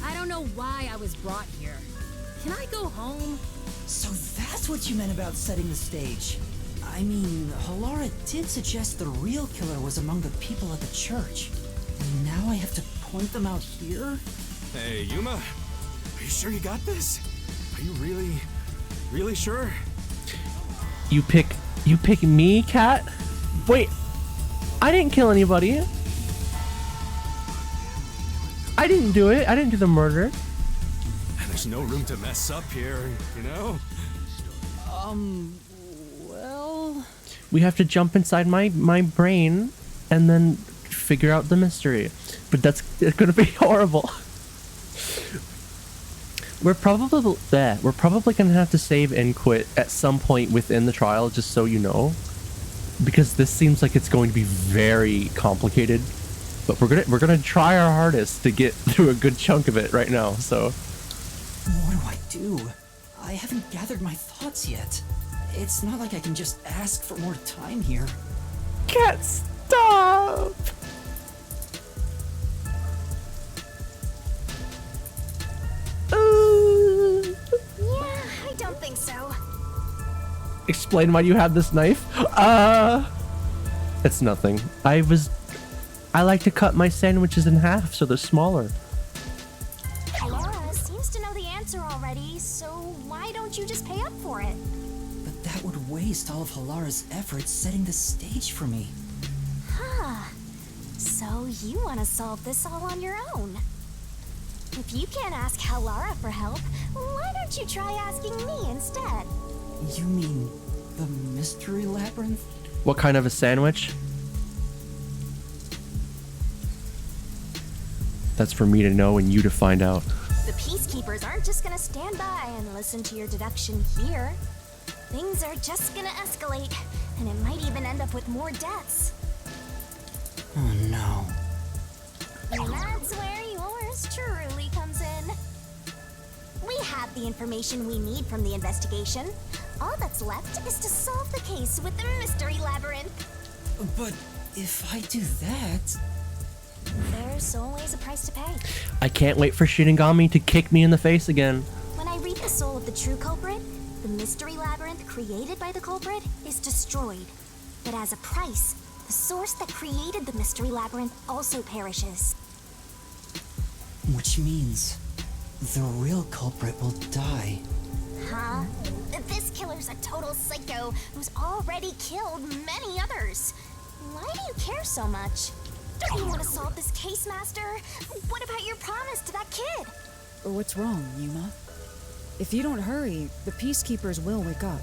[SPEAKER 9] I don't know why I was brought here. Can I go home?
[SPEAKER 6] So that's what you meant about setting the stage. I mean, Halara did suggest the real killer was among the people at the church. Now I have to point them out here?
[SPEAKER 8] Hey, Yuma, are you sure you got this? Are you really sure?
[SPEAKER 1] You pick me, Cat? Wait, I didn't kill anybody. I didn't do it. I didn't do the murder.
[SPEAKER 8] There's no room to mess up here, you know?
[SPEAKER 6] Well...
[SPEAKER 1] We have to jump inside my brain and then figure out the mystery. But it's gonna be horrible. We're probably gonna have to save and quit at some point within the trial, just so you know, because this seems like it's going to be very complicated. But we're gonna try our hardest to get through a good chunk of it right now. So,
[SPEAKER 6] what do I do? I haven't gathered my thoughts yet. It's not like I can just ask for more time here.
[SPEAKER 1] Cat, stop!
[SPEAKER 3] Yeah, I don't think so.
[SPEAKER 1] Explain why you have this knife. It's nothing. I like to cut my sandwiches in half so they're smaller.
[SPEAKER 3] Laura seems to know the answer already, so why don't you just pay up for it?
[SPEAKER 6] But that would waste all of Halara's efforts setting the stage for me.
[SPEAKER 3] Huh. So you want to solve this all on your own? If you can't ask Halara for help, why don't you try asking me instead?
[SPEAKER 6] You mean the mystery labyrinth?
[SPEAKER 1] What kind of a sandwich? That's for me to know and you to find out.
[SPEAKER 3] The peacekeepers aren't just gonna stand by and listen to your deduction here. Things are just gonna escalate, and it might even end up with more deaths.
[SPEAKER 6] Oh no.
[SPEAKER 3] And that's where yours truly comes in. We have the information we need from the investigation. All that's left is to solve the case with the mystery labyrinth.
[SPEAKER 6] But if I do that...
[SPEAKER 3] There's always a price to pay.
[SPEAKER 1] I can't wait for Shinigami to kick me in the face again.
[SPEAKER 3] When I read the soul of the true culprit, the mystery labyrinth created by the culprit is destroyed. But as a price, the source that created the mystery labyrinth also perishes.
[SPEAKER 6] Which means the real culprit will die.
[SPEAKER 3] Huh? This killer's a total psycho who's already killed many others. Why do you care so much? Don't you want to solve this case, Master? What about your promise to that kid?
[SPEAKER 4] What's wrong, Yuma? If you don't hurry, the peacekeepers will wake up.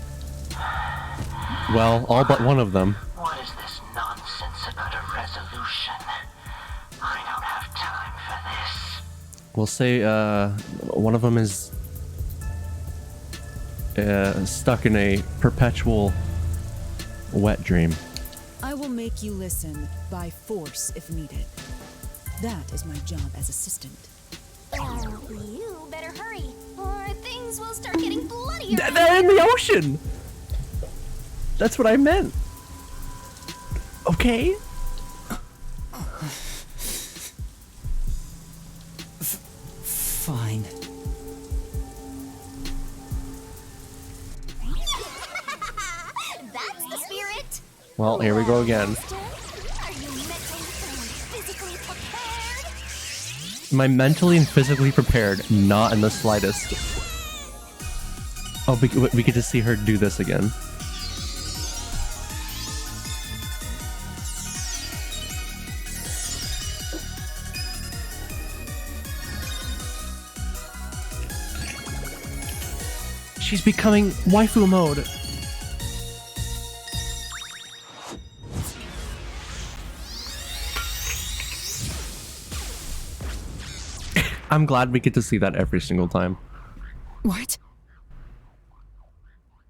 [SPEAKER 1] Well, all but one of them.
[SPEAKER 7] What is this nonsense about a resolution? I don't have time for this.
[SPEAKER 1] We'll say one of them is stuck in a perpetual wet dream.
[SPEAKER 4] I will make you listen by force if needed. That is my job as assistant.
[SPEAKER 3] You better hurry, or things will start getting bloodier.
[SPEAKER 1] They're in the ocean! That's what I meant. Okay?
[SPEAKER 6] Fine.
[SPEAKER 3] That's the spirit.
[SPEAKER 1] Well, here we go again.
[SPEAKER 3] Master, are you mentally and physically prepared?
[SPEAKER 1] Am I mentally and physically prepared? Not in the slightest. Oh, we get to see her do this again. She's becoming waifu mode. I'm glad we get to see that every single time.
[SPEAKER 4] What?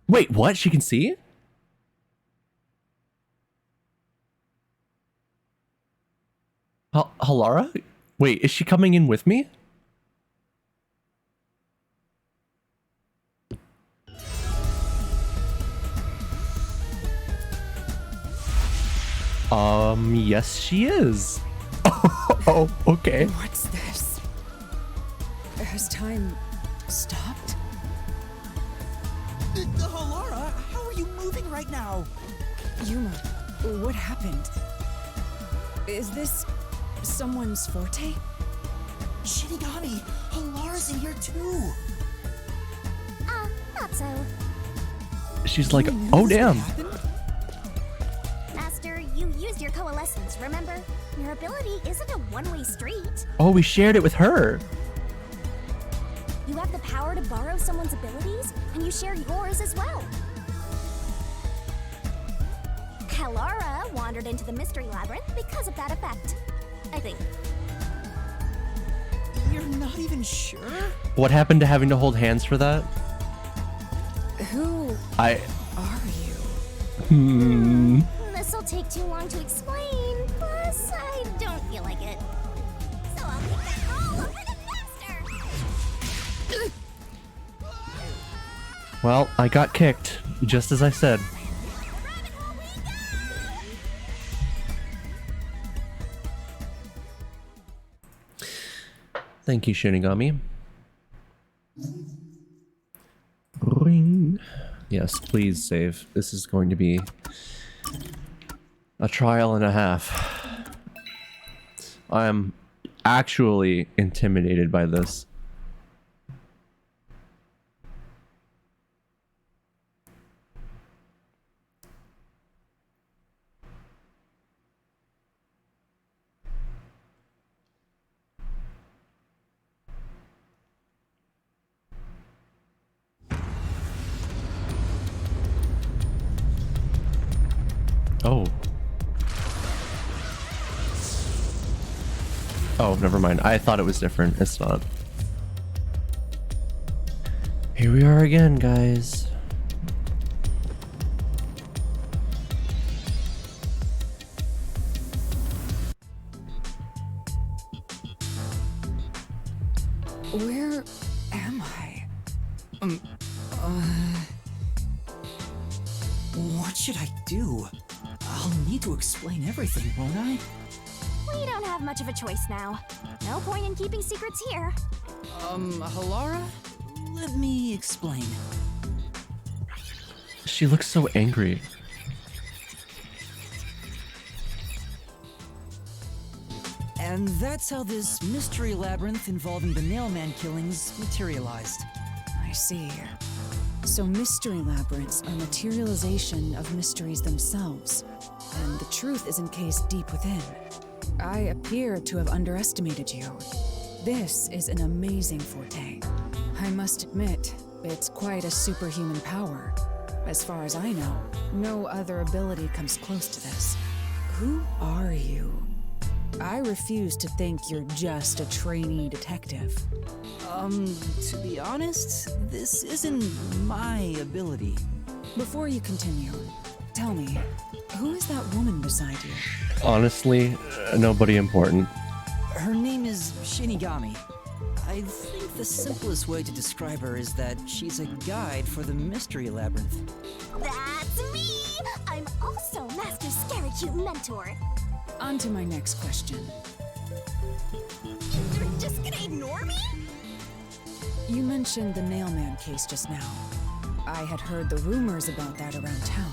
[SPEAKER 1] Wait, what? She can see? Halara? Wait, is she coming in with me? Yes, she is. Oh, okay.
[SPEAKER 4] What's this? Has time stopped?
[SPEAKER 6] Halara, how are you moving right now?
[SPEAKER 4] Yuma, what happened? Is this Someone's forte?
[SPEAKER 2] Shinigami, Halara's in here too.
[SPEAKER 3] Not so.
[SPEAKER 1] She's like, oh damn.
[SPEAKER 3] Master, you used your coalescence, remember? Your ability isn't a one-way street.
[SPEAKER 1] Oh, we shared it with her.
[SPEAKER 3] You have the power to borrow someone's abilities, and you share yours as well. Halara wandered into the mystery labyrinth because of that effect, I think.
[SPEAKER 6] You're not even sure?
[SPEAKER 1] What happened to having to hold hands for that?
[SPEAKER 4] Who
[SPEAKER 1] I.
[SPEAKER 4] are you?
[SPEAKER 3] This'll take too long to explain, plus I don't feel like it. So I'll make that all over the master!
[SPEAKER 1] Well, I got kicked, just as I said. Thank you, Shinigami. Ring. Yes, please save. This is going to be a trial and a half. I am actually intimidated by this. Oh. Oh, never mind. I thought it was different. It's not. Here we are again, guys.
[SPEAKER 4] Where am I?
[SPEAKER 6] What should I do? I'll need to explain everything, won't I?
[SPEAKER 3] We don't have much of a choice now. No point in keeping secrets here.
[SPEAKER 6] Halara? Let me explain.
[SPEAKER 1] She looks so angry.
[SPEAKER 6] And that's how this mystery labyrinth involving the Nailman killings materialized.
[SPEAKER 4] I see. So mystery labyrinths are materialization of mysteries themselves, and the truth is encased deep within. I appear to have underestimated you. This is an amazing forte. I must admit, it's quite a superhuman power. As far as I know, no other ability comes close to this. Who are you? I refuse to think you're just a trainee detective.
[SPEAKER 6] To be honest, this isn't my ability.
[SPEAKER 4] Before you continue, tell me, who is that woman beside you?
[SPEAKER 1] Honestly, nobody important.
[SPEAKER 6] Her name is Shinigami. I think the simplest way to describe her is that she's a guide for the mystery labyrinth.
[SPEAKER 3] That's me! I'm also Master Scary Cute Mentor.
[SPEAKER 4] On to my next question.
[SPEAKER 3] You're just gonna ignore me?
[SPEAKER 4] You mentioned the Nailman case just now. I had heard the rumors about that around town.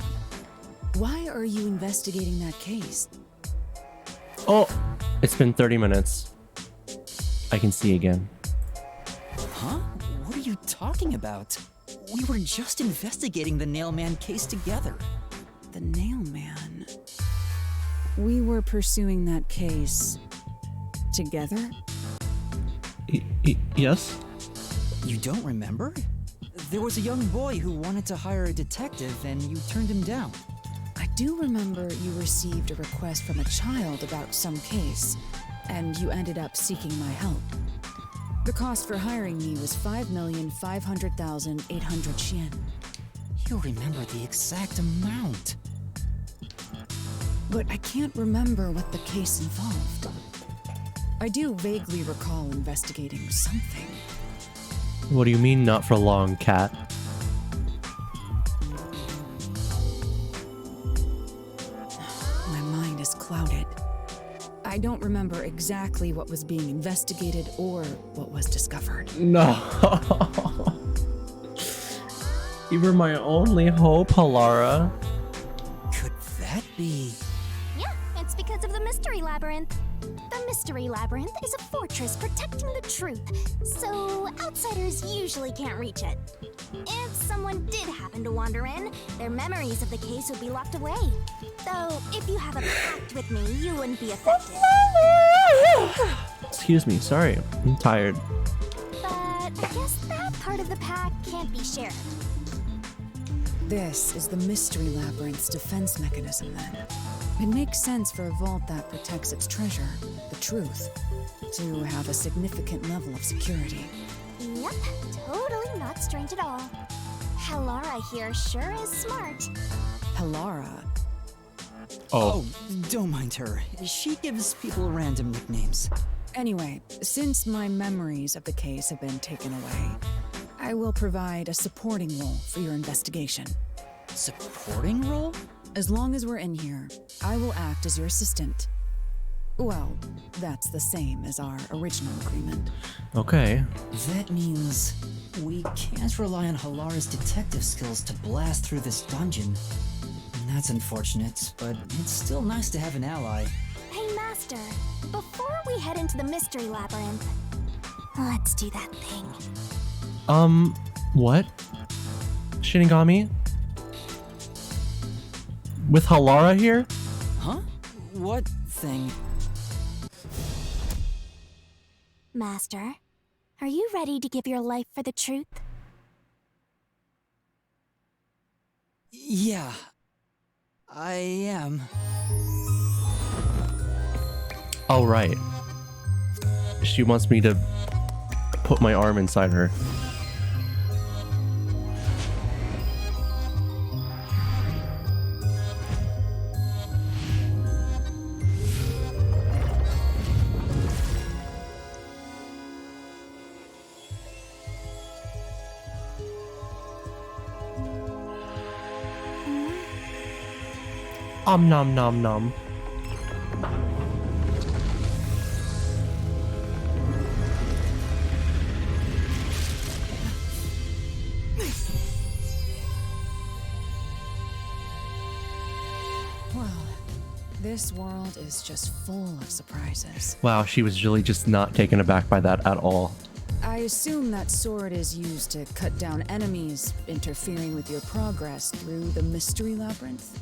[SPEAKER 4] Why are you investigating that case?
[SPEAKER 1] Oh, it's been 30 minutes. I can see again.
[SPEAKER 6] Huh? What are you talking about? We were just investigating the Nailman case together.
[SPEAKER 4] The Nailman. We were pursuing that case together?
[SPEAKER 1] Yes?
[SPEAKER 6] You don't remember? There was a young boy who wanted to hire a detective and you turned him down.
[SPEAKER 4] I do remember you received a request from a child about some case, and you ended up seeking my help. The cost for hiring me was 5,500,800 yen.
[SPEAKER 6] You remember the exact amount.
[SPEAKER 4] But I can't remember what the case involved. I do vaguely recall investigating something.
[SPEAKER 1] What do you mean, not for long, cat?
[SPEAKER 4] My mind is clouded. I don't remember exactly what was being investigated or what was discovered.
[SPEAKER 1] No. You were my only hope, Halara.
[SPEAKER 6] Could that be?
[SPEAKER 3] Yeah, it's because of the mystery Mystery Labyrinth. The Mystery Labyrinth is a fortress protecting the truth, so outsiders usually can't reach it. If someone did happen to wander in, their memories of the case would be locked away. Though, if you have a pact with me, you wouldn't be affected.
[SPEAKER 1] Excuse me, sorry. I'm tired.
[SPEAKER 3] But I guess that part of the pact can't be shared.
[SPEAKER 4] This is the Mystery Labyrinth's defense mechanism, then. It makes sense for a vault that protects its treasure, the truth, to have a significant level of security.
[SPEAKER 3] Yep, totally not strange at all. Halara here sure is smart.
[SPEAKER 4] Halara.
[SPEAKER 1] Oh.
[SPEAKER 6] Don't mind her. She gives people random nicknames.
[SPEAKER 4] Anyway, since my memories of the case have been taken away, I will provide a supporting role for your investigation.
[SPEAKER 6] Supporting role?
[SPEAKER 4] As long as we're in here, I will act as your assistant. Well, that's the same as our original agreement.
[SPEAKER 1] Okay.
[SPEAKER 6] That means we can't rely on Halara's detective skills to blast through this dungeon. That's unfortunate, but it's still nice to have an ally.
[SPEAKER 3] Hey, Master, before we head into the Mystery Labyrinth, let's do that thing.
[SPEAKER 1] What? Shinigami? With Halara here?
[SPEAKER 6] Huh? What thing?
[SPEAKER 3] Master, are you ready to give your life for the truth?
[SPEAKER 6] Yeah, I am.
[SPEAKER 1] Oh, right. She wants me to put my arm inside her. Nom nom nom.
[SPEAKER 4] Well, this world is just full of surprises.
[SPEAKER 1] Wow, she was really just not taken aback by that at all.
[SPEAKER 4] I assume that sword is used to cut down enemies interfering with your progress through the Mystery Labyrinth.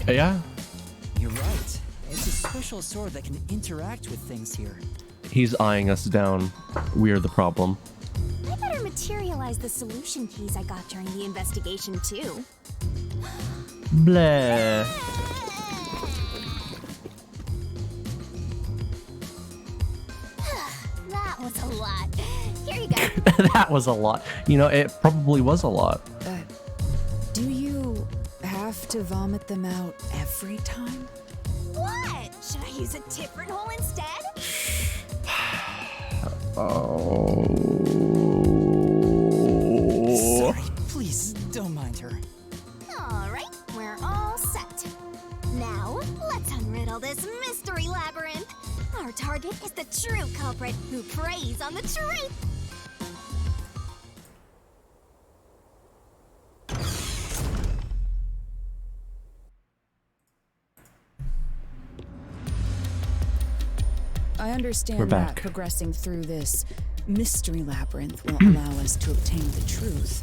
[SPEAKER 1] Yeah?
[SPEAKER 6] You're right. It's a special sword that can interact with things here.
[SPEAKER 1] He's eyeing us down. We're the problem.
[SPEAKER 3] I better materialize the solution keys I got during the investigation, too.
[SPEAKER 1] Bleh.
[SPEAKER 3] That was a lot. Here you go.
[SPEAKER 1] That was a lot. You know, it probably was a lot.
[SPEAKER 4] Do you have to vomit them out every time?
[SPEAKER 3] What? Should I use a different hole instead?
[SPEAKER 1] Oh.
[SPEAKER 6] Sorry, please don't mind her.
[SPEAKER 3] Alright, we're all set. Now, let's unriddle this mystery labyrinth. Our target is the true culprit who preys on the truth.
[SPEAKER 4] I understand
[SPEAKER 1] We're
[SPEAKER 4] that
[SPEAKER 1] back.
[SPEAKER 4] progressing through this mystery labyrinth will allow us to obtain the truth.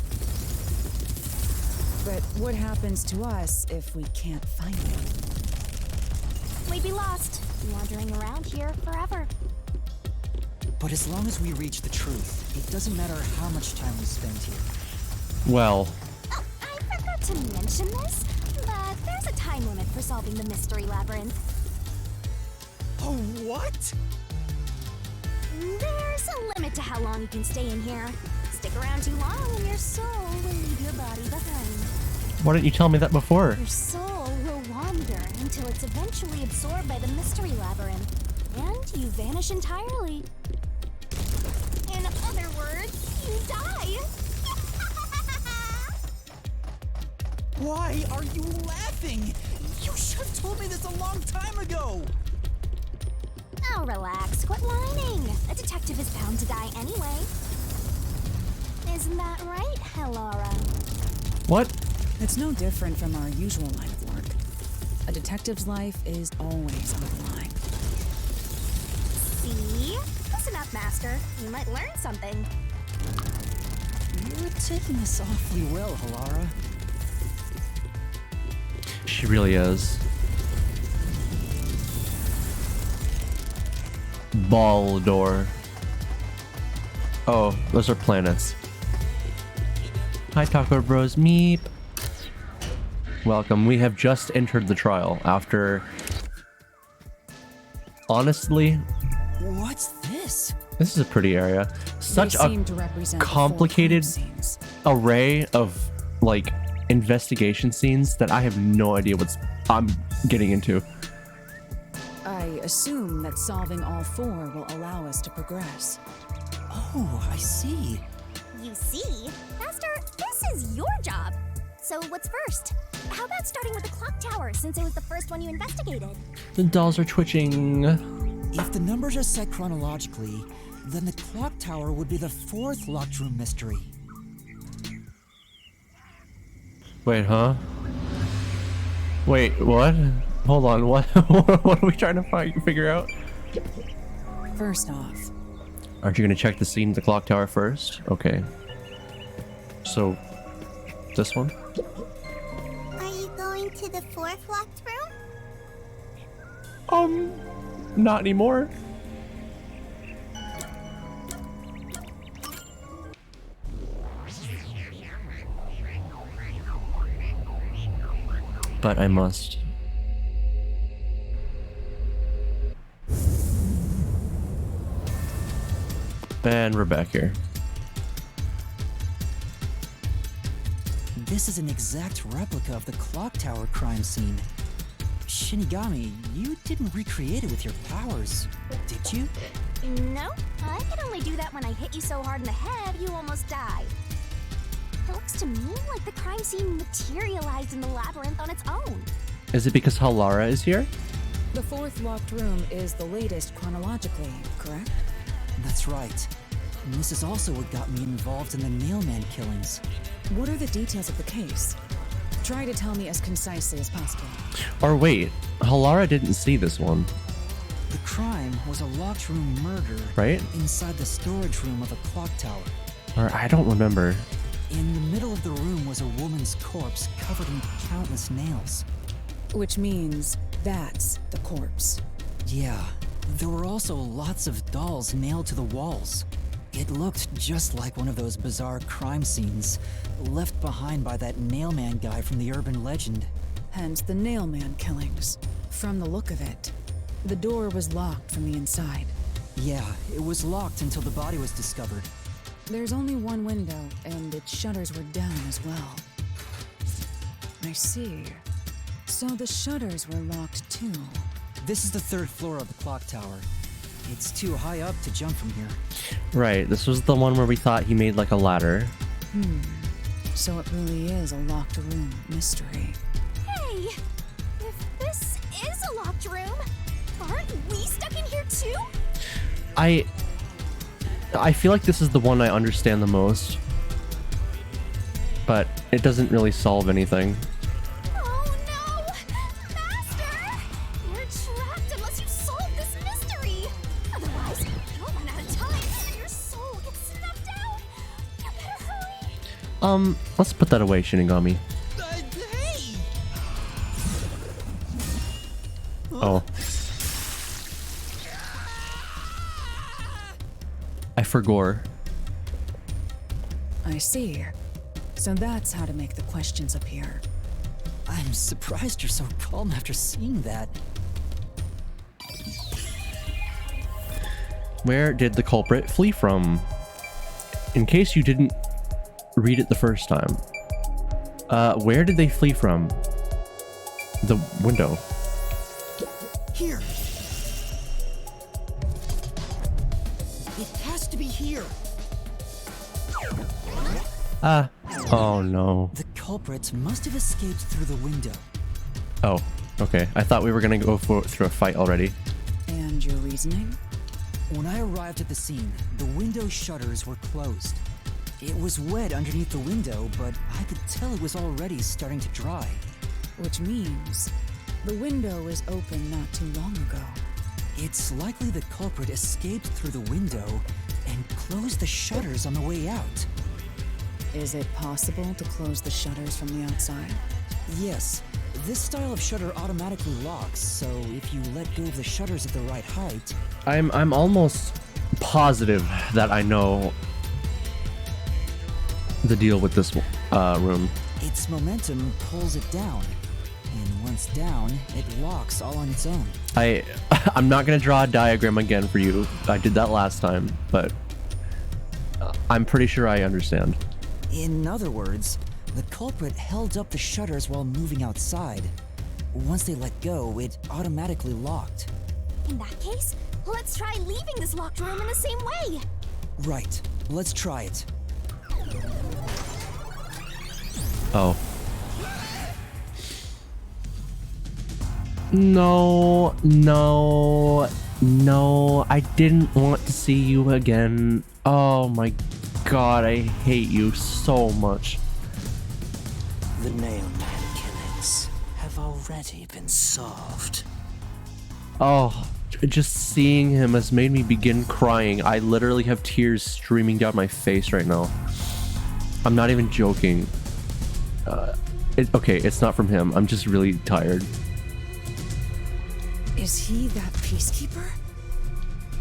[SPEAKER 4] But what happens to us if we can't find it?
[SPEAKER 3] We'd be lost, wandering around here forever.
[SPEAKER 6] But as long as we reach the truth, it doesn't matter how much time we spend here.
[SPEAKER 1] Well,
[SPEAKER 3] Oh, I forgot to mention this, but there's a time limit for solving the mystery labyrinth.
[SPEAKER 6] Oh, what?
[SPEAKER 3] There's a limit to how long you can stay in here. Stick around too long and your soul will leave your body behind.
[SPEAKER 1] why didn't you tell me that before?
[SPEAKER 3] Your soul will wander until it's eventually absorbed by the mystery labyrinth, and you vanish entirely. In other words, you die.
[SPEAKER 6] Why are you laughing? You should have told me this a long time ago!
[SPEAKER 3] Oh, relax. Quit whining. A detective is bound to die anyway. Isn't that right, Halara?
[SPEAKER 1] What?
[SPEAKER 4] It's no different from our usual line of work. A detective's life is always on the line.
[SPEAKER 3] See? Listen up, Master. You might learn something.
[SPEAKER 6] You're taking this awfully well, Halara.
[SPEAKER 1] She really is. Baldur. Oh, those are planets. Hi, Taco Bros. Meep. Welcome. We have just entered the trial after... Honestly,
[SPEAKER 6] What's this?
[SPEAKER 1] this is a pretty area. Such
[SPEAKER 4] They
[SPEAKER 1] a
[SPEAKER 4] seem to represent the four
[SPEAKER 1] complicated
[SPEAKER 4] crime scenes.
[SPEAKER 1] array of, like, investigation scenes that I have no idea what I'm getting into.
[SPEAKER 4] I assume that solving all four will allow us to progress.
[SPEAKER 6] Oh, I see.
[SPEAKER 3] You see? Master, this is your job. So what's first? How about starting with the clock tower, since it was the first one you investigated?
[SPEAKER 1] The dolls are twitching.
[SPEAKER 6] If the numbers are set chronologically, then the clock tower would be the fourth locked room mystery.
[SPEAKER 1] Wait, huh? Wait, what? Hold on, what? What are we trying to figure out?
[SPEAKER 4] First off,
[SPEAKER 1] Aren't you gonna check the scene at the clock tower first? Okay. So, this one?
[SPEAKER 3] Are you going to the fourth locked room?
[SPEAKER 1] Not anymore. But I must. And we're back here.
[SPEAKER 6] This is an exact replica of the clock tower crime scene. Shinigami, you didn't recreate it with your powers, did you?
[SPEAKER 3] No, I can only do that when I hit you so hard in the head you almost die. It looks to me like the crime scene materialized in the labyrinth on its own.
[SPEAKER 1] Is it because Halara is here?
[SPEAKER 4] the fourth locked room is the latest chronologically, correct?
[SPEAKER 6] That's right. And this is also what got me involved in the Nailman killings.
[SPEAKER 4] What are the details of the case? Try to tell me as concisely as possible.
[SPEAKER 1] Or wait, Halara didn't see this one,
[SPEAKER 6] The crime was a locked room murder
[SPEAKER 1] right?
[SPEAKER 6] inside the storage room of a clock tower.
[SPEAKER 1] Or I don't remember.
[SPEAKER 6] In the middle of the room was a woman's corpse covered in countless nails.
[SPEAKER 4] Which means that's the corpse.
[SPEAKER 6] Yeah, there were also lots of dolls nailed to the walls. It looked just like one of those bizarre crime scenes left behind by that Nailman guy from the urban legend.
[SPEAKER 4] Hence the Nailman killings. From the look of it, the door was locked from the inside.
[SPEAKER 6] Yeah, it was locked until the body was discovered.
[SPEAKER 4] There's only one window, and its shutters were down as well. I see. So the shutters were locked too.
[SPEAKER 6] This is the third floor of the clock tower. It's too high up to jump from here.
[SPEAKER 1] Right, this was the one where we thought he made like a ladder.
[SPEAKER 4] So it really is a locked room mystery.
[SPEAKER 3] Hey! If this is a locked room, aren't we stuck in here too?
[SPEAKER 1] I feel like this is the one I understand the most. But it doesn't really solve anything.
[SPEAKER 3] Oh no! Master! You're trapped unless you solve this mystery! Otherwise, you'll run out of time and your soul gets snuffed out! You better hurry!
[SPEAKER 1] Let's put that away, Shinigami.
[SPEAKER 8] Hey!
[SPEAKER 1] Oh. I forgore.
[SPEAKER 4] I see. So that's how to make the questions appear.
[SPEAKER 6] I'm surprised you're so calm after seeing that.
[SPEAKER 1] Where did the culprit flee from? In case you didn't read it the first time. Where did they flee from? The window.
[SPEAKER 6] Here! It has to be here!
[SPEAKER 1] Oh no.
[SPEAKER 6] The culprit must have escaped through the window.
[SPEAKER 1] Oh, okay. I thought we were gonna go through a fight already.
[SPEAKER 4] And your reasoning?
[SPEAKER 6] When I arrived at the scene, the window shutters were closed. It was wet underneath the window, but I could tell it was already starting to dry.
[SPEAKER 4] Which means The window was open not too long ago.
[SPEAKER 6] It's likely the culprit escaped through the window and closed the shutters on the way out.
[SPEAKER 4] Is it possible to close the shutters from the outside?
[SPEAKER 6] Yes, this style of shutter automatically locks, so if you let go of the shutters at the right height...
[SPEAKER 1] I'm almost positive that I know the deal with this room.
[SPEAKER 6] Its momentum pulls it down, and once down, it locks all on its own.
[SPEAKER 1] I'm not gonna draw a diagram again for you. I did that last time, but I'm pretty sure I understand.
[SPEAKER 6] In other words, the culprit held up the shutters while moving outside. Once they let go, it automatically locked.
[SPEAKER 3] In that case, let's try leaving this locked room in the same way.
[SPEAKER 6] Right, let's try it.
[SPEAKER 1] Oh. No, no, no. I didn't want to see you again. Oh my god, I hate you so much.
[SPEAKER 10] The Nailman killings have already been solved.
[SPEAKER 1] Oh, just seeing him has made me begin crying. I literally have tears streaming down my face right now. I'm not even joking. Okay, it's not from him. I'm just really tired.
[SPEAKER 4] Is he that peacekeeper?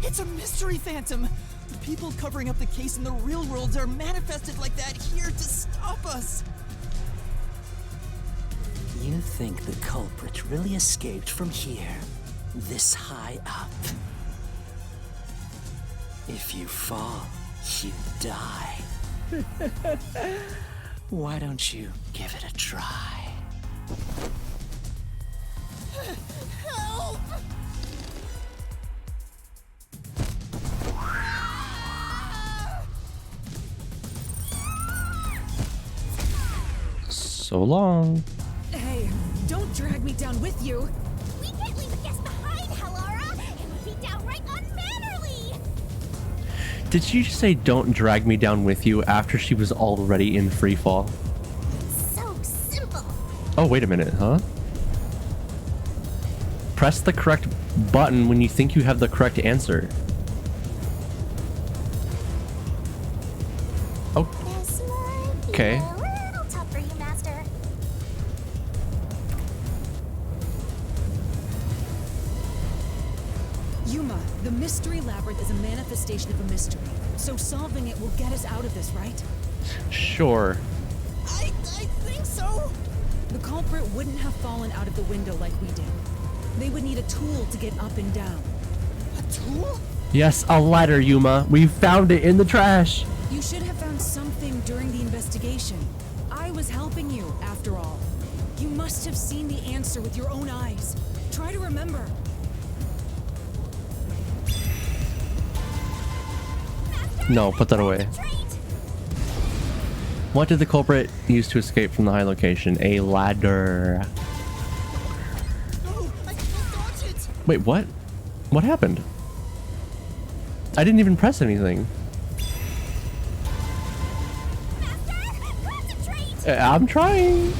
[SPEAKER 6] It's a mystery phantom! The people covering up the case in the real world are manifested like that here to stop us!
[SPEAKER 10] You think the culprit really escaped from here, this high up? If you fall, you die. Why don't you give it a try?
[SPEAKER 3] Help!
[SPEAKER 1] So long.
[SPEAKER 4] Hey, don't drag me down with you.
[SPEAKER 3] We can't leave a guest behind, Halara! It would be downright unmannerly!
[SPEAKER 1] Did you just say don't drag me down with you after she was already in free fall?
[SPEAKER 3] So simple!
[SPEAKER 1] Oh, wait a minute, huh? Press the correct button when you think you have the correct answer. Oh,
[SPEAKER 3] This might be
[SPEAKER 1] okay.
[SPEAKER 3] a little tough for you, Master.
[SPEAKER 4] Yuma, the mystery labyrinth is a manifestation of a mystery. So solving it will get us out of this, right?
[SPEAKER 1] Sure.
[SPEAKER 6] I think so!
[SPEAKER 4] The culprit wouldn't have fallen out of the window like we did. They would need a tool to get up and down.
[SPEAKER 6] A tool?
[SPEAKER 1] Yes, a ladder, Yuma. We found it in the trash.
[SPEAKER 4] You should have found something during the investigation. I was helping you, after all. You must have seen the answer with your own eyes. Try to remember.
[SPEAKER 1] No, put that away. What did the culprit use to escape from the high location? A ladder.
[SPEAKER 6] No, I can't dodge it!
[SPEAKER 1] Wait, what? What happened? I didn't even press anything.
[SPEAKER 3] Concentrate!
[SPEAKER 1] I'm trying.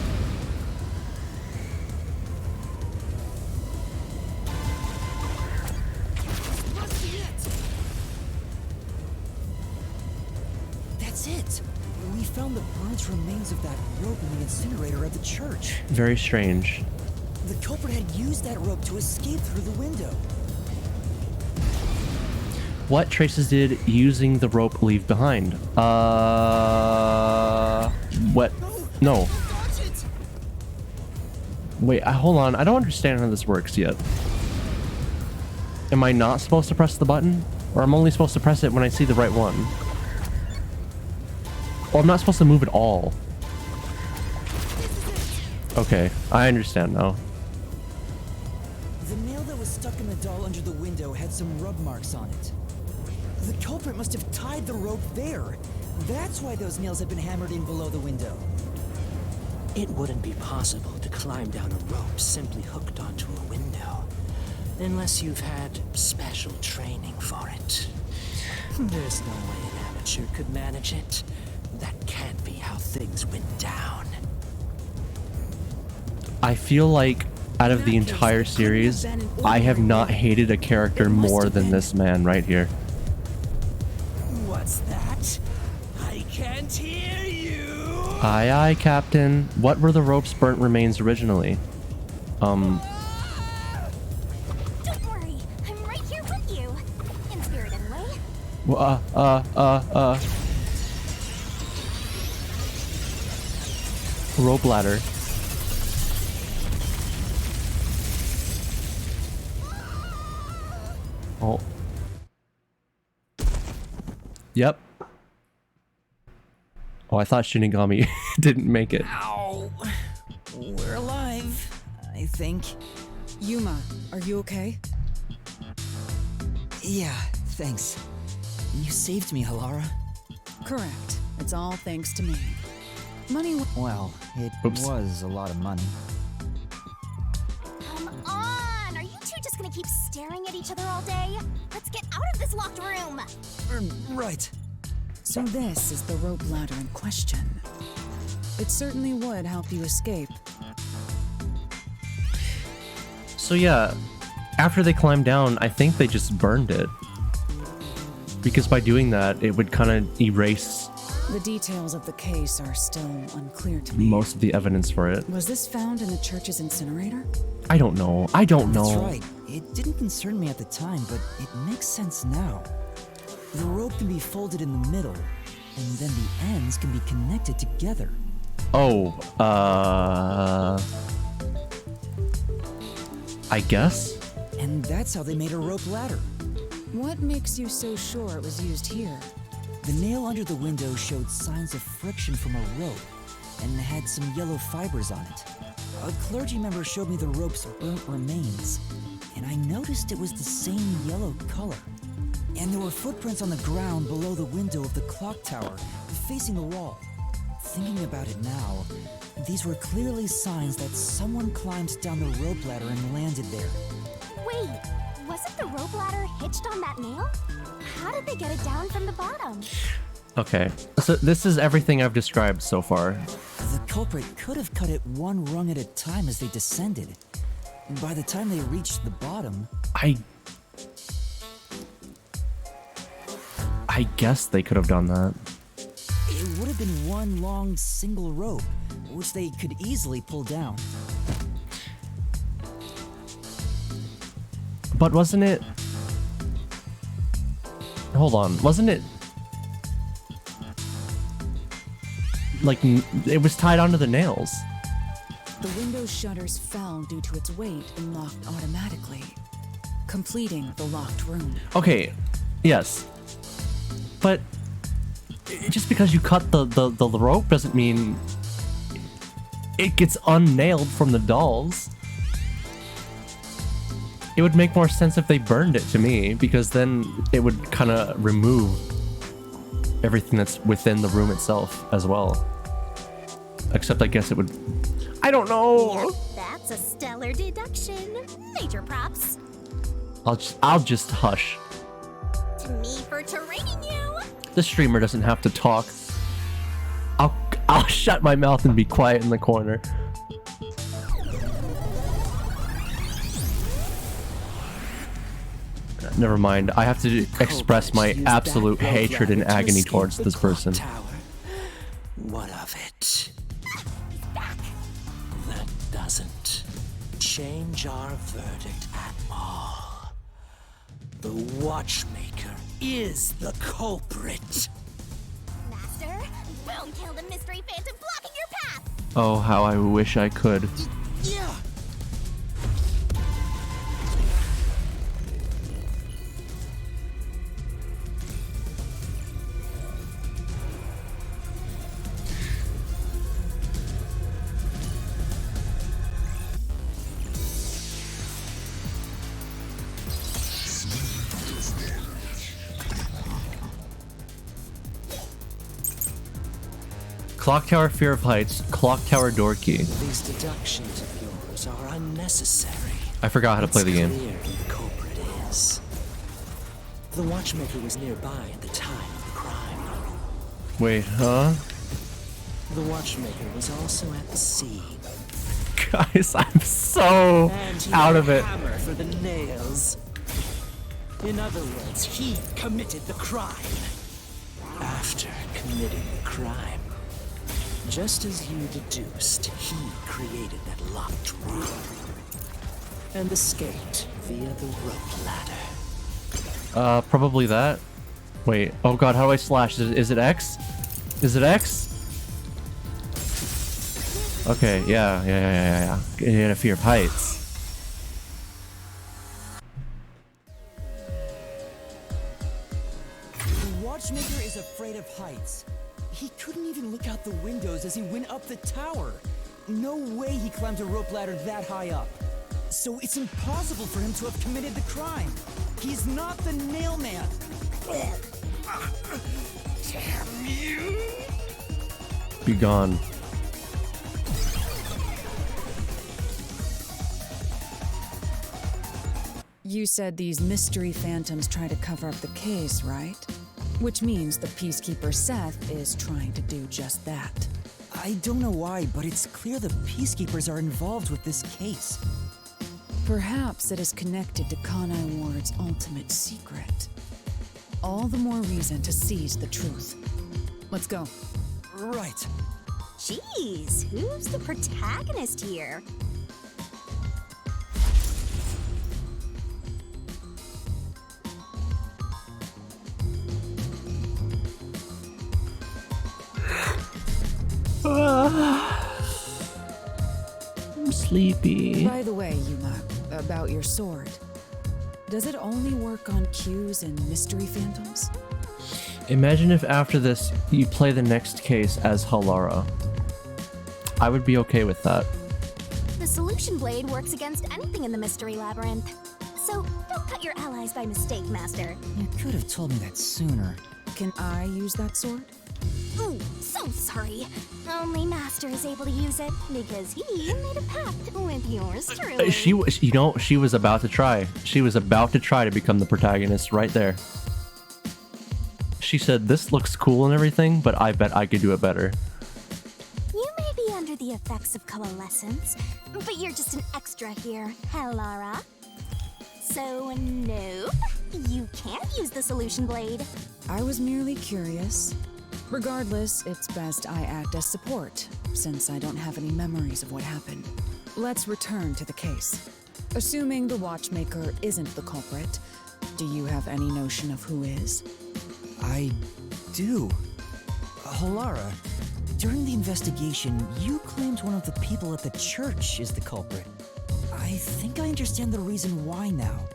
[SPEAKER 6] That's it! We found the bronze remains of that rope in the incinerator at the church.
[SPEAKER 1] Very strange.
[SPEAKER 6] The culprit had used that rope to escape through the window.
[SPEAKER 1] What traces did using the rope leave behind? What? No.
[SPEAKER 6] Dodge it!
[SPEAKER 1] Wait, hold on. I don't understand how this works yet. Am I not supposed to press the button? Or I'm only supposed to press it when I see the right one? Or I'm not supposed to move at all? Okay, I understand now.
[SPEAKER 6] The nail that was stuck in the doll under the window had some rub marks on it. The culprit must have tied the rope there. That's why those nails have been hammered in below the window.
[SPEAKER 10] It wouldn't be possible to climb down a rope simply hooked onto a window, unless you've had special training for it. There's no way an amateur could manage it. That can't be how things went down.
[SPEAKER 1] I feel like out of the entire series, I have not hated a character more than this man right here.
[SPEAKER 10] What's that? I can't hear you.
[SPEAKER 1] Aye, aye, Captain. What were the rope's burnt remains originally?
[SPEAKER 3] Don't worry, I'm right here with you. In spirit, anyway.
[SPEAKER 1] Rope ladder. Oh. Yep. Oh, I thought Shinigami didn't make it.
[SPEAKER 6] Ow! We're alive, I think.
[SPEAKER 4] Yuma, are you okay?
[SPEAKER 2] Yeah, thanks. You saved me, Halara.
[SPEAKER 4] Correct. It's all thanks to me. Money.
[SPEAKER 2] Well, it
[SPEAKER 1] Oops.
[SPEAKER 2] was a lot of money.
[SPEAKER 3] Come on! Are you two just gonna keep staring at each other all day? Let's get out of this locked room!
[SPEAKER 2] Right.
[SPEAKER 4] So this is the rope ladder in question. It certainly would help you escape.
[SPEAKER 1] So yeah, after they climbed down, I think they just burned it. Because by doing that, it would kind of erase
[SPEAKER 4] The details of the case are still unclear to me.
[SPEAKER 1] most of the evidence for it.
[SPEAKER 4] Was this found in the church's incinerator?
[SPEAKER 1] I don't know. I don't know.
[SPEAKER 2] That's right. It didn't concern me at the time, but it makes sense now. The rope can be folded in the middle, and then the ends can be connected together.
[SPEAKER 1] Oh, I guess?
[SPEAKER 2] And that's how they made a rope ladder.
[SPEAKER 4] What makes you so sure it was used here?
[SPEAKER 2] The nail under the window showed signs of friction from a rope, and had some yellow fibers on it. A clergy member showed me the rope's burnt remains, and I noticed it was the same yellow color. And there were footprints on the ground below the window of the clock tower, facing the wall. Thinking about it now, these were clearly signs that someone climbed down the rope ladder and landed there.
[SPEAKER 3] Wait, wasn't the rope ladder hitched on that nail? How did they get it down from the bottom?
[SPEAKER 1] Okay, so this is everything I've described so far.
[SPEAKER 2] The culprit could have cut it one rung at a time as they descended. By the time they reached the bottom,
[SPEAKER 1] I guess they could have done that.
[SPEAKER 2] it would have been one long single rope, which they could easily pull down.
[SPEAKER 1] But wasn't it... Hold on, wasn't it... Like, it was tied onto the nails.
[SPEAKER 4] The window shutters fell due to its weight and locked automatically, completing the locked room.
[SPEAKER 1] Okay, yes. But just because you cut the rope doesn't mean it gets unnailed from the dolls. It would make more sense if they burned it to me, because then it would kind of remove everything that's within the room itself as well. Except I guess it would... I don't know!
[SPEAKER 3] That's a stellar deduction. Major props.
[SPEAKER 1] I'll just hush.
[SPEAKER 3] To me for training you.
[SPEAKER 1] The streamer doesn't have to talk. I'll shut my mouth and be quiet in the corner. Never mind. I have to express my absolute hatred and agony towards this person.
[SPEAKER 10] What of it? That doesn't change our verdict at all. The watchmaker is the culprit.
[SPEAKER 3] Master, boom kill the mystery phantom blocking your path.
[SPEAKER 1] Oh, how I wish I could.
[SPEAKER 2] Yeah!
[SPEAKER 1] Clock Tower Fear of Heights, Clock Tower Door Key.
[SPEAKER 10] These deductions of yours are unnecessary.
[SPEAKER 1] I forgot how to play the game.
[SPEAKER 10] It's clear who the culprit is. The watchmaker was nearby at the time of the crime.
[SPEAKER 1] Wait, huh?
[SPEAKER 10] The watchmaker was also at the scene.
[SPEAKER 1] Guys, I'm so
[SPEAKER 10] And he
[SPEAKER 1] out
[SPEAKER 10] had
[SPEAKER 1] of
[SPEAKER 10] a
[SPEAKER 1] it.
[SPEAKER 10] hammer for the nails. In other words, he committed the crime. After committing the crime, just as you deduced, he created that locked room and escaped via the rope ladder.
[SPEAKER 1] Probably that. Wait. Oh god, how do I slash? Is it X? Is it X? Okay, yeah. He had a fear of heights.
[SPEAKER 6] The watchmaker is afraid of heights. He couldn't even look out the windows as he went up the tower. No way he climbed a rope ladder that high up. So it's impossible for him to have committed the crime. He's not the nail man. Damn you!
[SPEAKER 1] Be gone.
[SPEAKER 4] You said these mystery phantoms try to cover up the case, right? Which means the Peacekeeper Seth is trying to do just that.
[SPEAKER 6] I don't know why, but it's clear the Peacekeepers are involved with this case.
[SPEAKER 4] Perhaps it is connected to Kanai Ward's ultimate secret. All the more reason to seize the truth. Let's go.
[SPEAKER 6] Right.
[SPEAKER 3] Jeez, who's the protagonist here?
[SPEAKER 1] I'm sleepy.
[SPEAKER 4] By the way, Yuma, about your sword. Does it only work on cues and mystery phantoms?
[SPEAKER 1] Imagine if after this you play the next case as Halara. I would be okay with that.
[SPEAKER 3] The solution blade works against anything in the mystery labyrinth. So don't cut your allies by mistake, Master.
[SPEAKER 2] You could have told me that sooner.
[SPEAKER 4] Can I use that sword?
[SPEAKER 3] Ooh, so sorry. Only Master is able to use it because he made a pact with yours truly.
[SPEAKER 1] She was about to try. She was about to try to become the protagonist right there. She said, this looks cool and everything, but I bet I could do it better.
[SPEAKER 3] You may be under the effects of coalescence, but you're just an extra here, Halara. So, nope, you can't use the solution blade.
[SPEAKER 4] I was merely curious. Regardless, it's best I act as support, since I don't have any memories of what happened. Let's return to the case. Assuming the watchmaker isn't the culprit, do you have any notion of who is?
[SPEAKER 6] I do. Halara, during the investigation, you claimed one of the people at the church is the culprit. I think I understand the reason why now.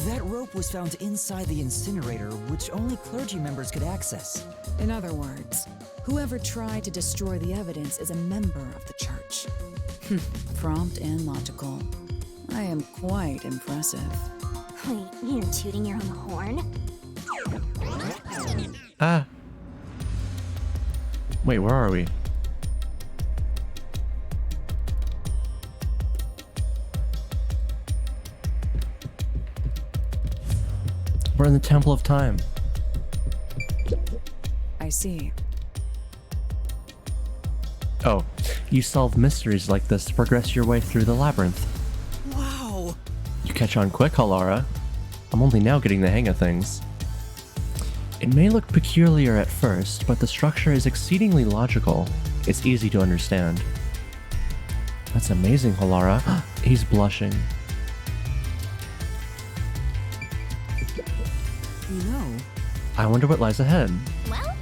[SPEAKER 6] That rope was found inside the incinerator, which only clergy members could access.
[SPEAKER 4] In other words, whoever tried to destroy the evidence is a member of the church. Prompt and logical. I am quite impressive.
[SPEAKER 3] Wait, you're tooting your own horn?
[SPEAKER 1] Ah. Wait, where are we? We're in the Temple of Time.
[SPEAKER 4] I see.
[SPEAKER 1] Oh, you solve mysteries like this to progress your way through the labyrinth.
[SPEAKER 6] Wow!
[SPEAKER 1] You catch on quick, Halara. I'm only now getting the hang of things. It may look peculiar at first, but the structure is exceedingly logical. It's easy to understand. That's amazing, Halara. He's blushing.
[SPEAKER 6] You know,
[SPEAKER 1] I wonder what lies ahead.
[SPEAKER 3] Well,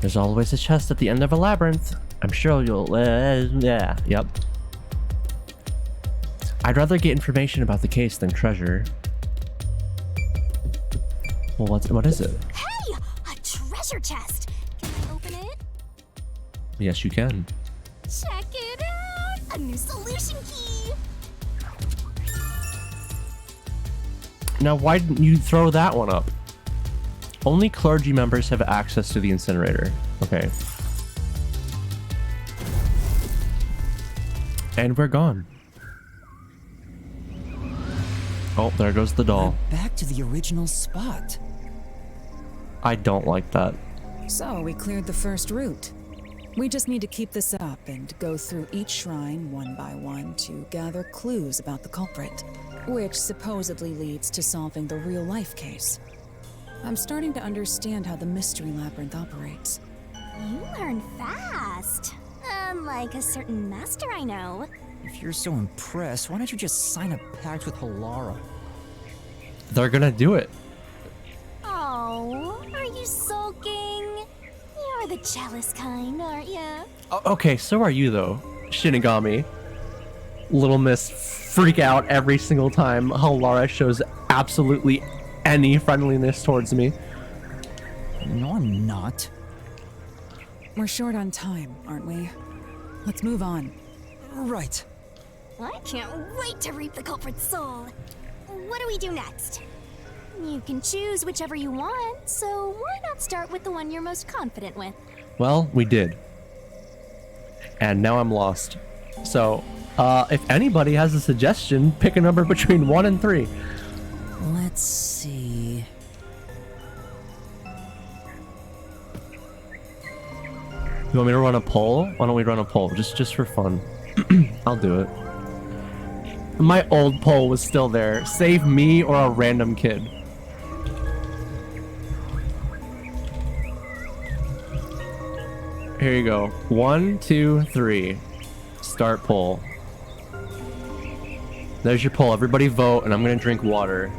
[SPEAKER 1] There's always a chest at the end of a labyrinth. I'm sure you'll... yeah, yep. I'd rather get information about the case than treasure. Well, what is it?
[SPEAKER 3] hey! A treasure chest! Can I open it?
[SPEAKER 1] Yes, you can.
[SPEAKER 3] Check it out! A new solution key!
[SPEAKER 1] Now, why didn't you throw that one up? Only clergy members have access to the incinerator. Okay. And we're gone. Oh, there goes the doll.
[SPEAKER 6] back to the original spot.
[SPEAKER 1] I don't like that.
[SPEAKER 4] So, we cleared the first route. We just need to keep this up and go through each shrine one by one to gather clues about the culprit, which supposedly leads to solving the real-life case. I'm starting to understand how the mystery labyrinth operates.
[SPEAKER 3] You learn fast. Unlike a certain master I know.
[SPEAKER 6] If you're so impressed, why don't you just sign a pact with Halara?
[SPEAKER 1] They're gonna do it.
[SPEAKER 3] Oh, are you sulking? You're the jealous kind, aren't you?
[SPEAKER 1] Okay, so are you though, Shinigami. Little Miss freak out every single time Halara shows absolutely any friendliness towards me.
[SPEAKER 6] No, I'm not.
[SPEAKER 4] We're short on time, aren't we? Let's move on.
[SPEAKER 6] Right.
[SPEAKER 3] I can't wait to reap the culprit's soul. What do we do next? You can choose whichever you want, so why not start with the one you're most confident with?
[SPEAKER 1] Well, we did. And now I'm lost. So, if anybody has a suggestion, pick a number between 1 and 3.
[SPEAKER 6] Let's see.
[SPEAKER 1] You want me to run a poll? Why don't we run a poll? Just for fun. I'll do it. My old poll was still there. Save me or a random kid. Here you go. 1, 2, 3. Start poll. There's your poll. Everybody vote, and I'm gonna drink water.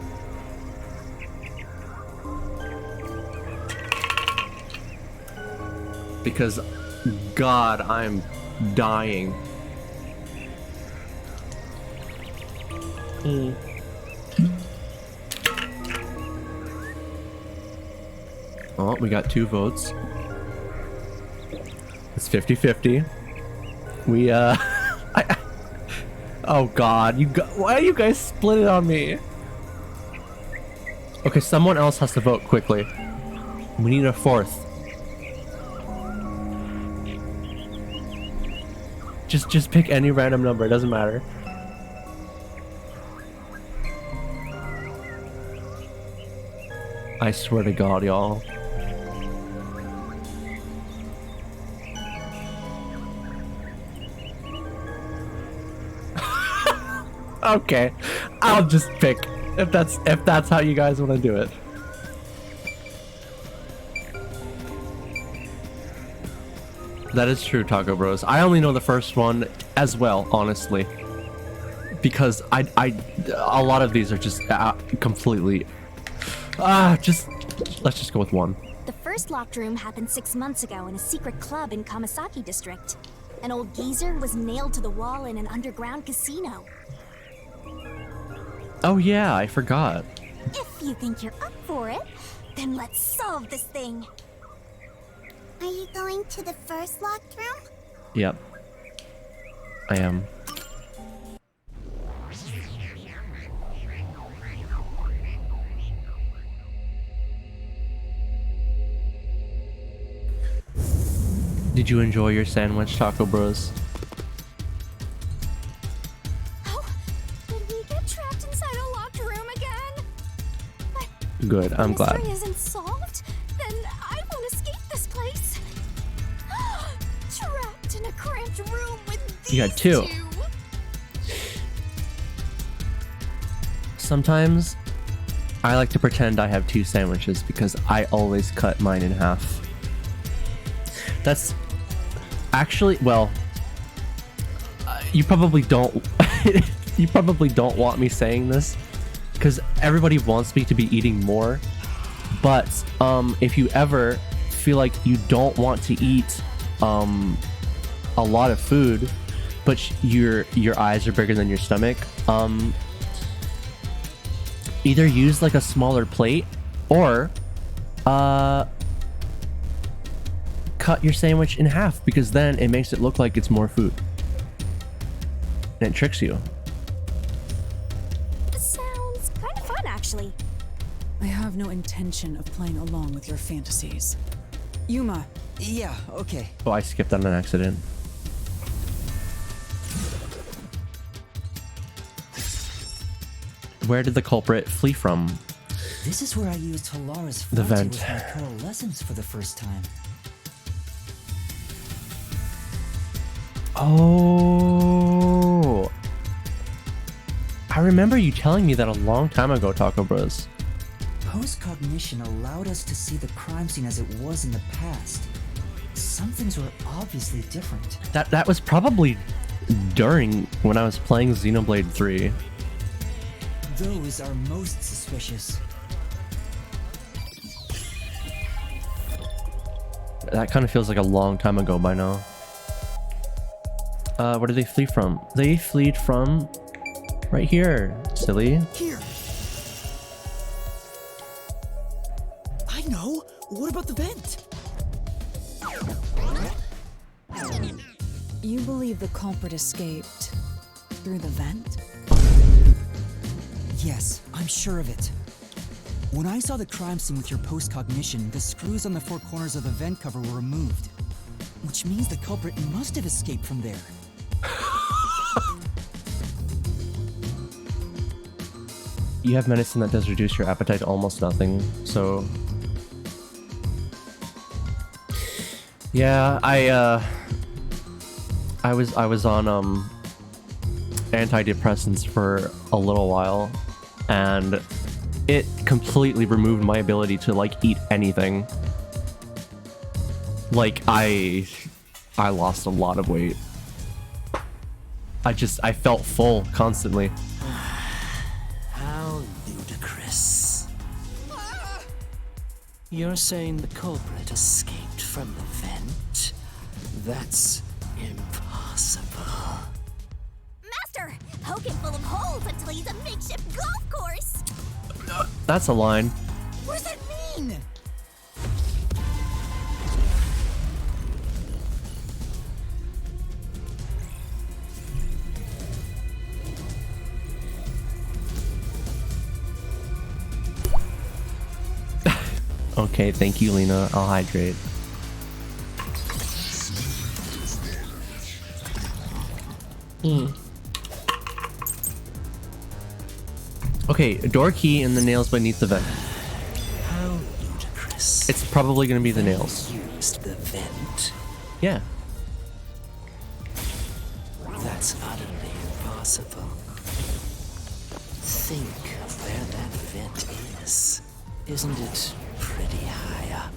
[SPEAKER 1] Because, God, I'm dying. Oh, we got 2 votes. It's 50-50. We, oh God, why you guys split it on me? Okay, someone else has to vote quickly. We need a 4th. Just pick any random number, it doesn't matter. I swear to God, y'all. Okay, I'll just pick if that's how you guys want to do it. That is true, Taco Bros. I only know the first one as well, honestly, because a lot of these are just completely let's just go with 1.
[SPEAKER 3] The first locked room happened 6 months ago in a secret club in Kamasaki district. An old geezer was nailed to the wall in an underground casino.
[SPEAKER 1] Oh yeah, I forgot.
[SPEAKER 3] If you think you're up for it, then let's solve this thing. Are you going to the first locked room?
[SPEAKER 1] Yep. I am. Did you enjoy your sandwich, Taco Bros?
[SPEAKER 3] Oh, did we get trapped inside a locked room again? But
[SPEAKER 1] Good, I'm glad.
[SPEAKER 3] the mystery isn't solved? Then I won't escape this place. Trapped in a cramped room with these
[SPEAKER 1] You had 2. Sometimes I like to pretend I have 2 sandwiches because I always cut mine in half. That's actually, well, you probably don't you probably don't want me saying this because everybody wants me to be eating more, but if you ever feel like you don't want to eat a lot of food but your eyes are bigger than your stomach, either use like a smaller plate or cut your sandwich in half, because then it makes it look like it's more food and it tricks you.
[SPEAKER 3] Sounds kind of fun, actually.
[SPEAKER 4] I have no intention of playing along with your fantasies. Yuma.
[SPEAKER 6] Yeah, okay.
[SPEAKER 1] Oh, I skipped on an accident. Where did the culprit flee from?
[SPEAKER 2] This is where I used Halara's
[SPEAKER 1] The
[SPEAKER 2] forte
[SPEAKER 1] vent.
[SPEAKER 2] with my pearl lessons for the first time.
[SPEAKER 1] Oh. I remember you telling me that a long time ago, Taco Bros.
[SPEAKER 2] Post-cognition allowed us to see the crime scene as it was in the past. Some things were obviously different.
[SPEAKER 1] That was probably during when I was playing Xenoblade 3.
[SPEAKER 2] Those are most suspicious.
[SPEAKER 1] That kind of feels like a long time ago by now. Where did they flee from? They fled from right here, silly.
[SPEAKER 6] Here. I know. What about the vent?
[SPEAKER 4] You believe the culprit escaped through the vent?
[SPEAKER 2] Yes, I'm sure of it. When I saw the crime scene with your post-cognition, the screws on the four corners of the vent cover were removed. Which means the culprit must have escaped from there.
[SPEAKER 1] You have medicine that does reduce your appetite to almost nothing, so... Yeah, I was on antidepressants for a little while, and it completely removed my ability to like eat anything. Like I lost a lot of weight. I felt full constantly.
[SPEAKER 10] How ludicrous. You're saying the culprit escaped from the vent? That's impossible.
[SPEAKER 3] Master, poke him full of holes until he's a makeshift golf course.
[SPEAKER 1] That's a line.
[SPEAKER 2] What does that mean?
[SPEAKER 1] Okay, thank you, Lena. I'll hydrate. Okay, door key and the nails beneath the vent.
[SPEAKER 10] How ludicrous.
[SPEAKER 1] It's probably gonna be the nails.
[SPEAKER 10] Used the vent.
[SPEAKER 1] Yeah.
[SPEAKER 10] That's utterly impossible. Think of where that vent is. Isn't it pretty high up?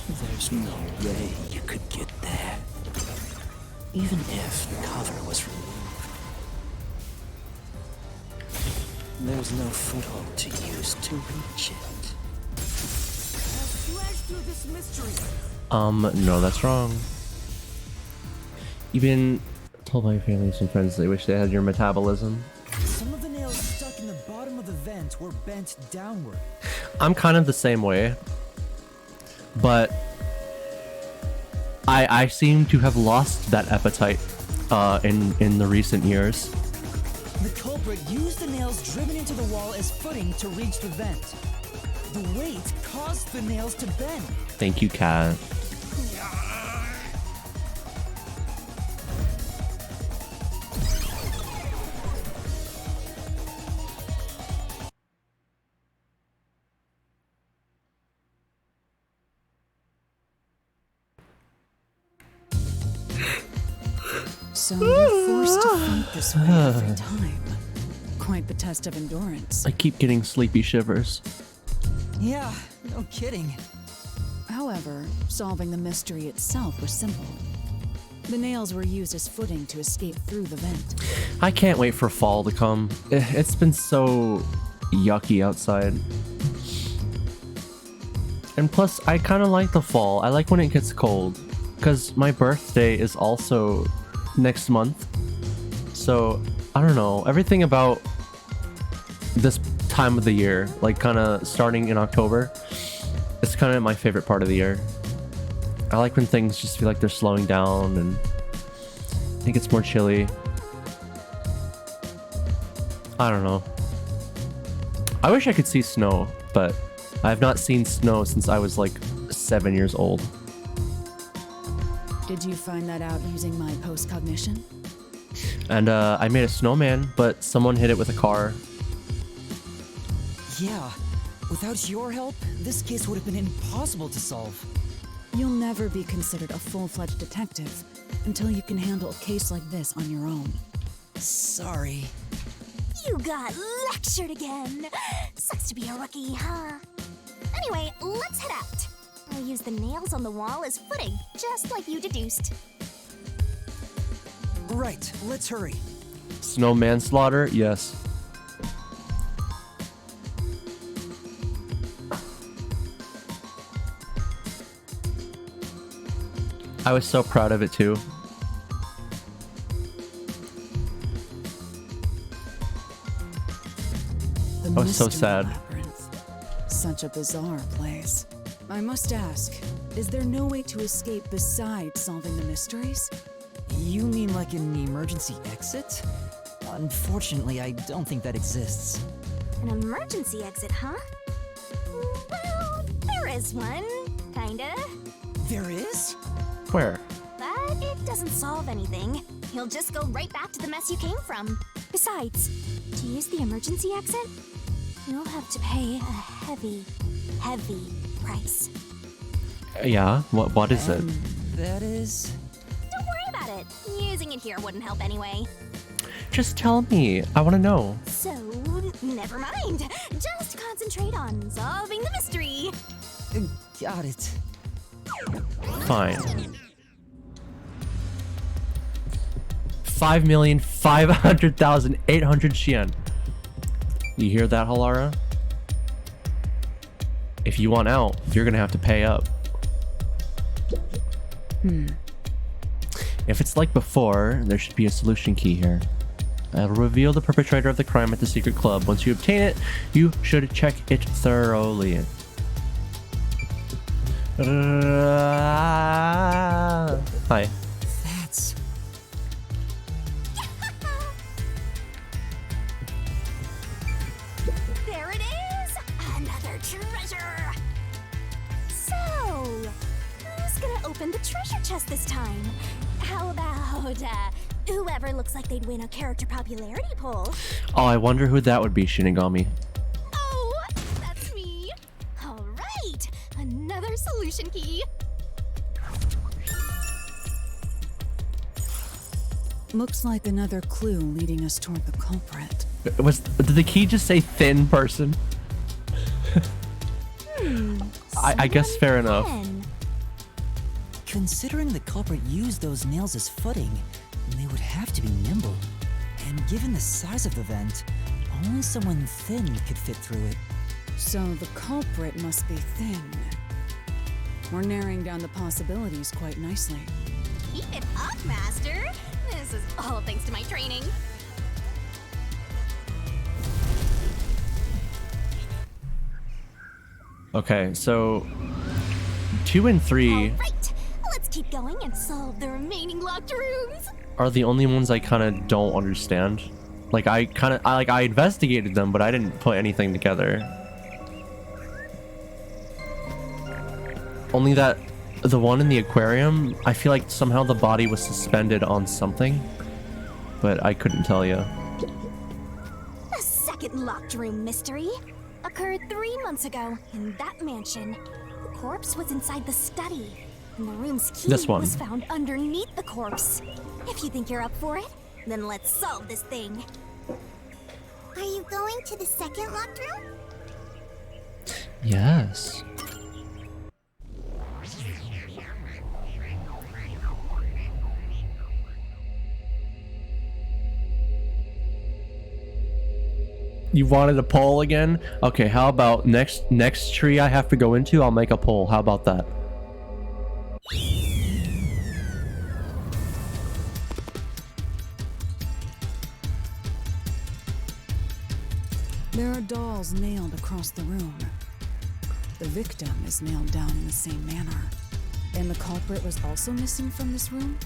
[SPEAKER 10] There's no way you could get there. Even if the cover was removed. There's no foothold to use to reach it.
[SPEAKER 1] No, that's wrong. You've been told by your family and friends they wish they had your metabolism.
[SPEAKER 2] Some of the nails stuck in the bottom of the vent were bent downward.
[SPEAKER 1] I'm kind of the same way, but I seem to have lost that appetite in the recent years.
[SPEAKER 2] The culprit used the nails driven into the wall as footing to reach the vent. The weight caused the nails to bend.
[SPEAKER 1] Thank you, Kat.
[SPEAKER 4] So you're forced to fight this way every time. Quite the test of endurance.
[SPEAKER 1] I keep getting sleepy shivers.
[SPEAKER 2] Yeah, no kidding.
[SPEAKER 4] However, solving the mystery itself was simple. The nails were used as footing to escape through the vent.
[SPEAKER 1] I can't wait for fall to come. It's been so yucky outside. And plus, I kind of like the fall. I like when it gets cold. Because my birthday is also next month. So, I don't know. Everything about this time of the year, like kind of starting in October, it's kind of my favorite part of the year. I like when things just feel like they're slowing down and I think it's more chilly. I don't know. I wish I could see snow, but I have not seen snow since I was like 7 years old.
[SPEAKER 4] Did you find that out using my post-cognition?
[SPEAKER 1] And I made a snowman, but someone hit it with a car.
[SPEAKER 2] Yeah, without your help, this case would have been impossible to solve.
[SPEAKER 4] You'll never be considered a full-fledged detective, until you can handle a case like this on your own.
[SPEAKER 2] Sorry.
[SPEAKER 3] You got lectured again. Sucks to be a rookie, huh? Anyway, let's head out. I'll use the nails on the wall as footing, just like you deduced.
[SPEAKER 6] Right, let's hurry.
[SPEAKER 1] Snow manslaughter? Yes. I was so proud of it too.
[SPEAKER 4] The
[SPEAKER 1] I was so
[SPEAKER 4] Mystery
[SPEAKER 1] sad.
[SPEAKER 4] Labyrinth. Such a bizarre place. I must ask, is there no way to escape besides solving the mysteries?
[SPEAKER 2] You mean like an emergency exit? Unfortunately, I don't think that exists.
[SPEAKER 3] An emergency exit, huh? Well, there is one, kinda.
[SPEAKER 2] There is?
[SPEAKER 1] Where?
[SPEAKER 3] But it doesn't solve anything. You'll just go right back to the mess you came from. Besides, to use the emergency exit, you'll have to pay a heavy, heavy price.
[SPEAKER 1] Yeah, what is it?
[SPEAKER 2] That is...
[SPEAKER 3] Don't worry about it. Using it here wouldn't help anyway.
[SPEAKER 1] Just tell me. I want to know.
[SPEAKER 3] So, never mind. Just concentrate on solving the mystery.
[SPEAKER 2] Got it.
[SPEAKER 1] Fine. 5,500,800 Xian. You hear that, Halara? If you want out, you're gonna have to pay up. If it's like before, there should be a solution key here. It'll reveal the perpetrator of the crime at the secret club. Once you obtain it, you should check it thoroughly. Hi.
[SPEAKER 2] That's...
[SPEAKER 3] There it is! Another treasure! So, who's gonna open the treasure chest this time? How about, whoever looks like they'd win a character popularity poll?
[SPEAKER 1] Oh, I wonder who that would be, Shinigami.
[SPEAKER 3] Oh, that's me! Alright, another solution key.
[SPEAKER 4] Looks like another clue leading us toward the culprit.
[SPEAKER 1] Did the key just say thin person? I guess fair enough.
[SPEAKER 3] Then.
[SPEAKER 2] Considering the culprit used those nails as footing, they would have to be nimble. And given the size of the vent, only someone thin could fit through it.
[SPEAKER 4] So the culprit must be thin. We're narrowing down the possibilities quite nicely.
[SPEAKER 3] Keep it up, Master! This is all thanks to my training.
[SPEAKER 1] Okay, so 2 and 3
[SPEAKER 3] Alright, let's keep going and solve the remaining locked rooms.
[SPEAKER 1] are the only ones I kind of don't understand. Like I investigated them, but I didn't put anything together. Only that the one in the aquarium, I feel like somehow the body was suspended on something, but I couldn't tell you.
[SPEAKER 3] The second locked room mystery occurred 3 months ago in that mansion. The corpse was inside the study, and the room's key
[SPEAKER 1] This one.
[SPEAKER 3] was found underneath the corpse. If you think you're up for it, then let's solve this thing. Are you going to the second locked room?
[SPEAKER 1] Yes. You wanted a poll again? Okay, how about next tree I have to go into, I'll make a poll. How about that?
[SPEAKER 4] There are dolls nailed across the room. The victim is nailed down in the same manner. And the culprit was also missing from this room?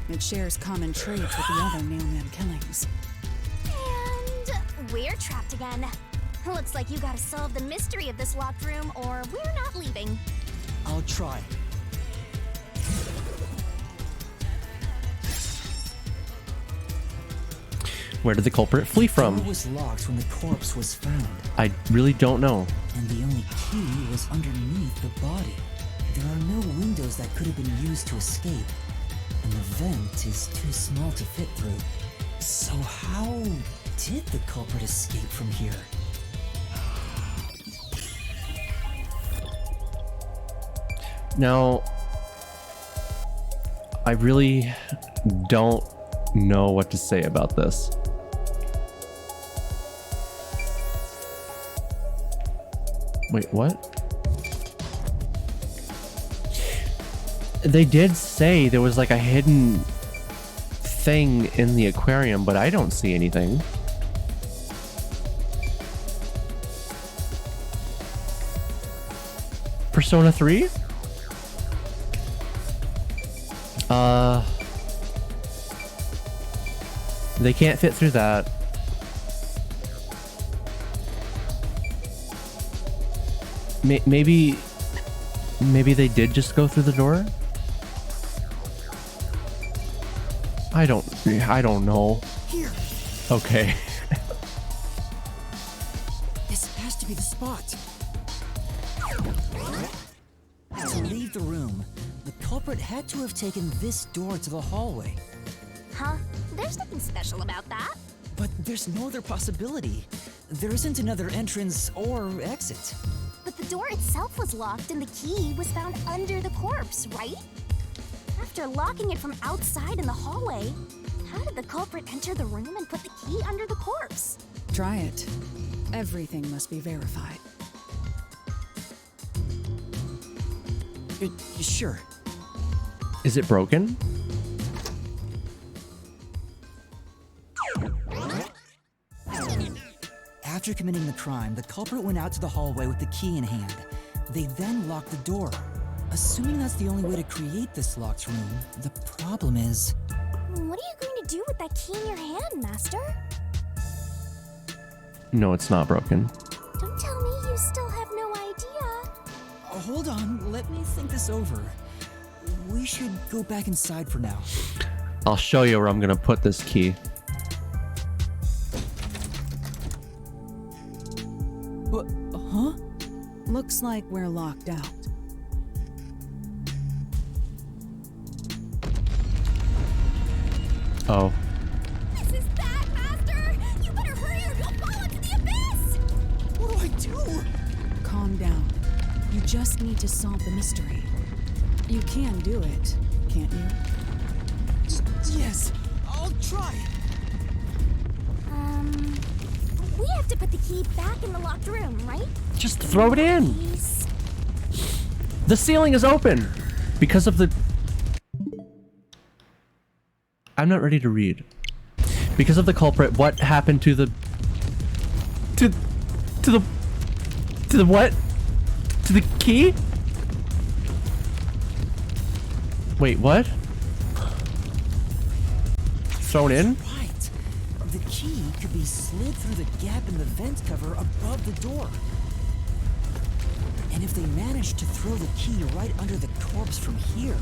[SPEAKER 4] It shares common traits with the other nailman killings.
[SPEAKER 3] And we're trapped again. Looks like you gotta solve the mystery of this locked room or we're not leaving.
[SPEAKER 2] I'll try.
[SPEAKER 1] Where did the culprit flee
[SPEAKER 2] The
[SPEAKER 1] from?
[SPEAKER 2] door was locked when the corpse was found,
[SPEAKER 1] I really don't know.
[SPEAKER 2] and the only key was underneath the body. There are no windows that could have been used to escape. and the vent is too small to fit through. So how did the culprit escape from here?
[SPEAKER 1] Now, I really don't know what to say about this. Wait, what? They did say there was like a hidden thing in the aquarium, but I don't see anything. Persona 3? They can't fit through that. Maybe they did just go through the door? I don't know.
[SPEAKER 6] Here,
[SPEAKER 1] Okay.
[SPEAKER 6] this has to be the spot. To leave the room, the culprit had to have taken this door to the hallway.
[SPEAKER 3] Huh? There's nothing special about that.
[SPEAKER 6] But there's no other possibility. There isn't another entrance or exit.
[SPEAKER 3] But the door itself was locked and the key was found under the corpse, right? After locking it from outside in the hallway, how did the culprit enter the room and put the key under the corpse?
[SPEAKER 4] Try it. Everything must be verified.
[SPEAKER 6] Sure.
[SPEAKER 1] Is it broken?
[SPEAKER 6] After committing the crime, the culprit went out to the hallway with the key in hand. They then locked the door. Assuming that's the only way to create this locked room, the problem is...
[SPEAKER 3] What are you going to do with that key in your hand, Master?
[SPEAKER 1] No, it's not broken.
[SPEAKER 3] Don't tell me you still have no idea.
[SPEAKER 6] Hold on, let me think this over. We should go back inside for now.
[SPEAKER 1] I'll show you where I'm gonna put this key.
[SPEAKER 6] Huh?
[SPEAKER 4] Looks like we're locked out.
[SPEAKER 1] Oh.
[SPEAKER 3] This is bad, Master! You better hurry or you'll fall into the abyss!
[SPEAKER 6] What do I do?
[SPEAKER 4] Calm down. You just need to solve the mystery. You can do it, can't you?
[SPEAKER 6] Yes, I'll try.
[SPEAKER 3] We have to put the key back in the locked room, right?
[SPEAKER 1] Just throw it in.
[SPEAKER 3] Please.
[SPEAKER 1] The ceiling is open because of the... I'm not ready to read. Because of the culprit, what happened to the... To the what? To the key? Wait, what? Thrown in?
[SPEAKER 6] Right. The key could be slid through the gap in the vent cover above the door. And if they managed to throw the key right under the corpse from here...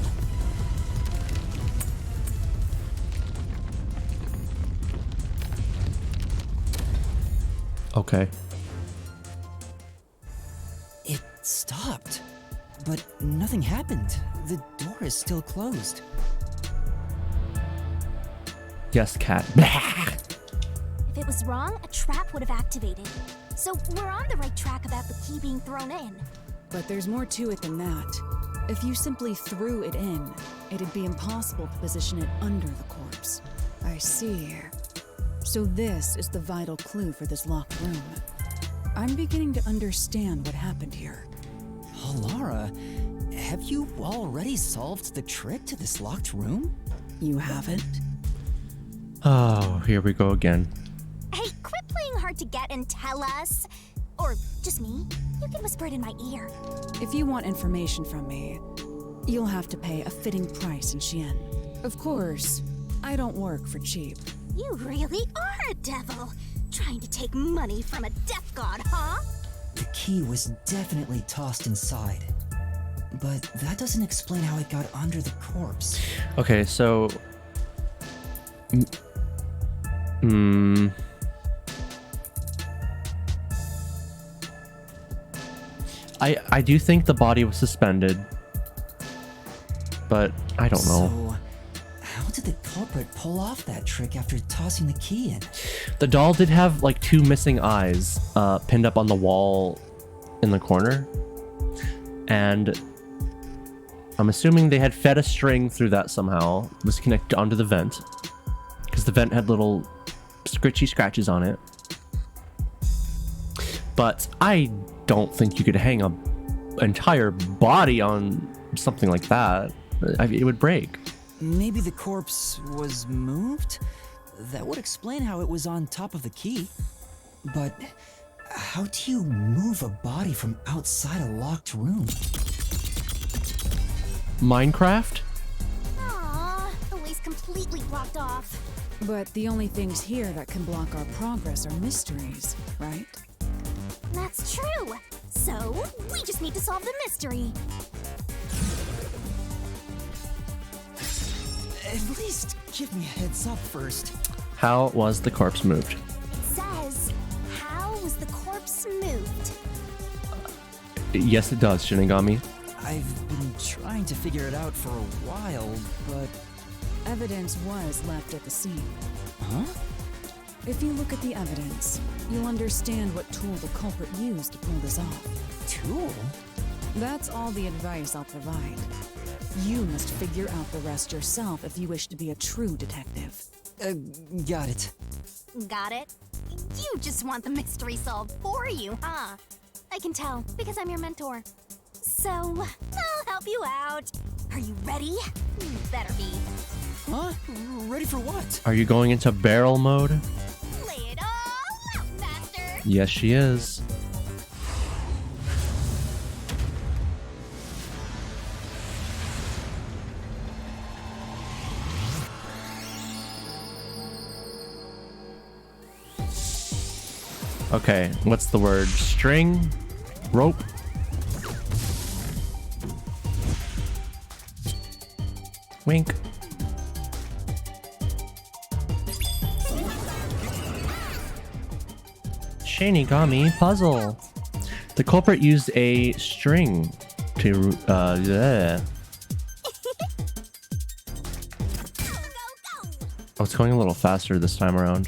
[SPEAKER 1] Okay.
[SPEAKER 6] It stopped. But nothing happened. The door is still closed.
[SPEAKER 1] Yes, cat.
[SPEAKER 3] If it was wrong, a trap would have activated. So we're on the right track about the key being thrown in.
[SPEAKER 4] But there's more to it than that. If you simply threw it in, it'd be impossible to position it under the corpse. I see. So this is the vital clue for this locked room. I'm beginning to understand what happened here.
[SPEAKER 6] Oh, Lara, have you already solved the trick to this locked room?
[SPEAKER 4] You haven't?
[SPEAKER 1] Oh, here we go again.
[SPEAKER 3] Hey, quit playing hard to get and tell us. Or just me. You can whisper it in my ear.
[SPEAKER 4] If you want information from me, you'll have to pay a fitting price in Xian. Of course, I don't work for cheap.
[SPEAKER 3] You really are a devil. Trying to take money from a death god, huh?
[SPEAKER 2] The key was definitely tossed inside. But that doesn't explain how it got under the corpse.
[SPEAKER 1] Okay, so... I do think the body was suspended, but I don't know.
[SPEAKER 6] So,
[SPEAKER 2] culprit pull off that trick after tossing the key in?
[SPEAKER 1] The doll did have like 2 missing eyes pinned up on the wall in the corner. And I'm assuming they had fed a string through that somehow. It was connected onto the vent. Because the vent had little scritchy scratches on it. But I don't think you could hang an entire body on something like that. It would break.
[SPEAKER 2] Maybe the corpse was moved? That would explain how it was on top of the key. But how do you move a body from outside a locked room?
[SPEAKER 1] Minecraft?
[SPEAKER 3] Aww, the way's completely blocked off.
[SPEAKER 4] But the only things here that can block our progress are mysteries, right?
[SPEAKER 3] That's true. So, we just need to solve the mystery.
[SPEAKER 2] At least give me a heads up first.
[SPEAKER 1] How was the corpse moved?
[SPEAKER 3] It says, how was the corpse moved?
[SPEAKER 1] Yes, it does, Shinigami.
[SPEAKER 2] I've been trying to figure it out for a while, but...
[SPEAKER 4] Evidence was left at the scene.
[SPEAKER 2] Huh?
[SPEAKER 4] If you look at the evidence, you'll understand what tool the culprit used to pull this off.
[SPEAKER 2] Tool?
[SPEAKER 4] That's all the advice I'll provide. You must figure out the rest yourself if you wish to be a true detective.
[SPEAKER 2] Got it.
[SPEAKER 3] Got it? You just want the mystery solved for you, huh? I can tell, because I'm your mentor. So, I'll help you out. Are you ready? You better be.
[SPEAKER 2] Huh? Ready for what?
[SPEAKER 1] Are you going into barrel mode?
[SPEAKER 3] Lay it all out, Master!
[SPEAKER 1] Yes, she is. Okay, what's the word? String? Rope? Wink. Shinigami puzzle. The culprit used a string to yeah. Oh, it's going a little faster this time around.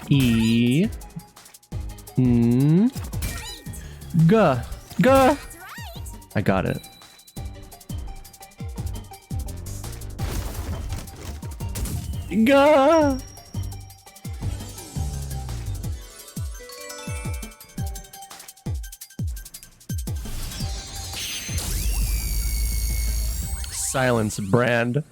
[SPEAKER 1] E. Gah. Gah. I got it. Gah. Silence, Brand.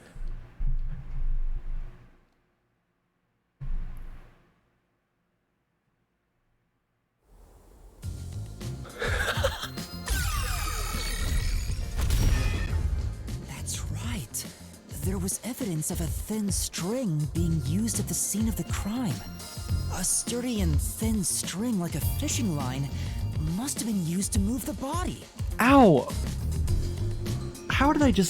[SPEAKER 2] Evidence of a thin string being used at the scene of the crime. A sturdy and thin string like a fishing line must have been used to move the body.
[SPEAKER 1] Ow! How did I do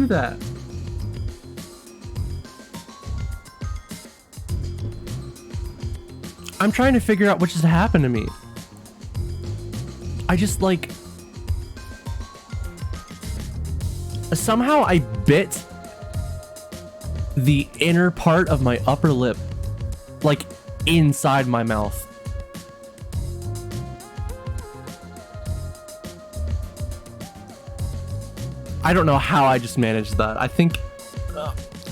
[SPEAKER 1] that? I'm trying to figure out what just happened to me. I just like... Somehow I bit the inner part of my upper lip, like inside my mouth. I don't know how I just managed that. I think,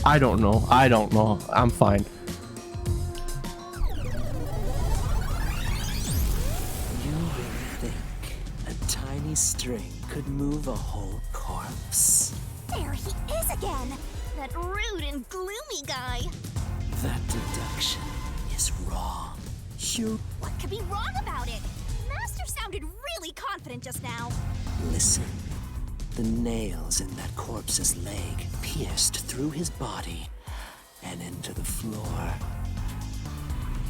[SPEAKER 1] I don't know. I'm fine.
[SPEAKER 10] You really think a tiny string could move a whole corpse?
[SPEAKER 3] There he is again! That rude and gloomy guy!
[SPEAKER 10] That deduction is wrong.
[SPEAKER 3] What could be wrong about it? Master sounded really confident just now.
[SPEAKER 10] Listen. The nails in that corpse's leg pierced through his body and into the floor.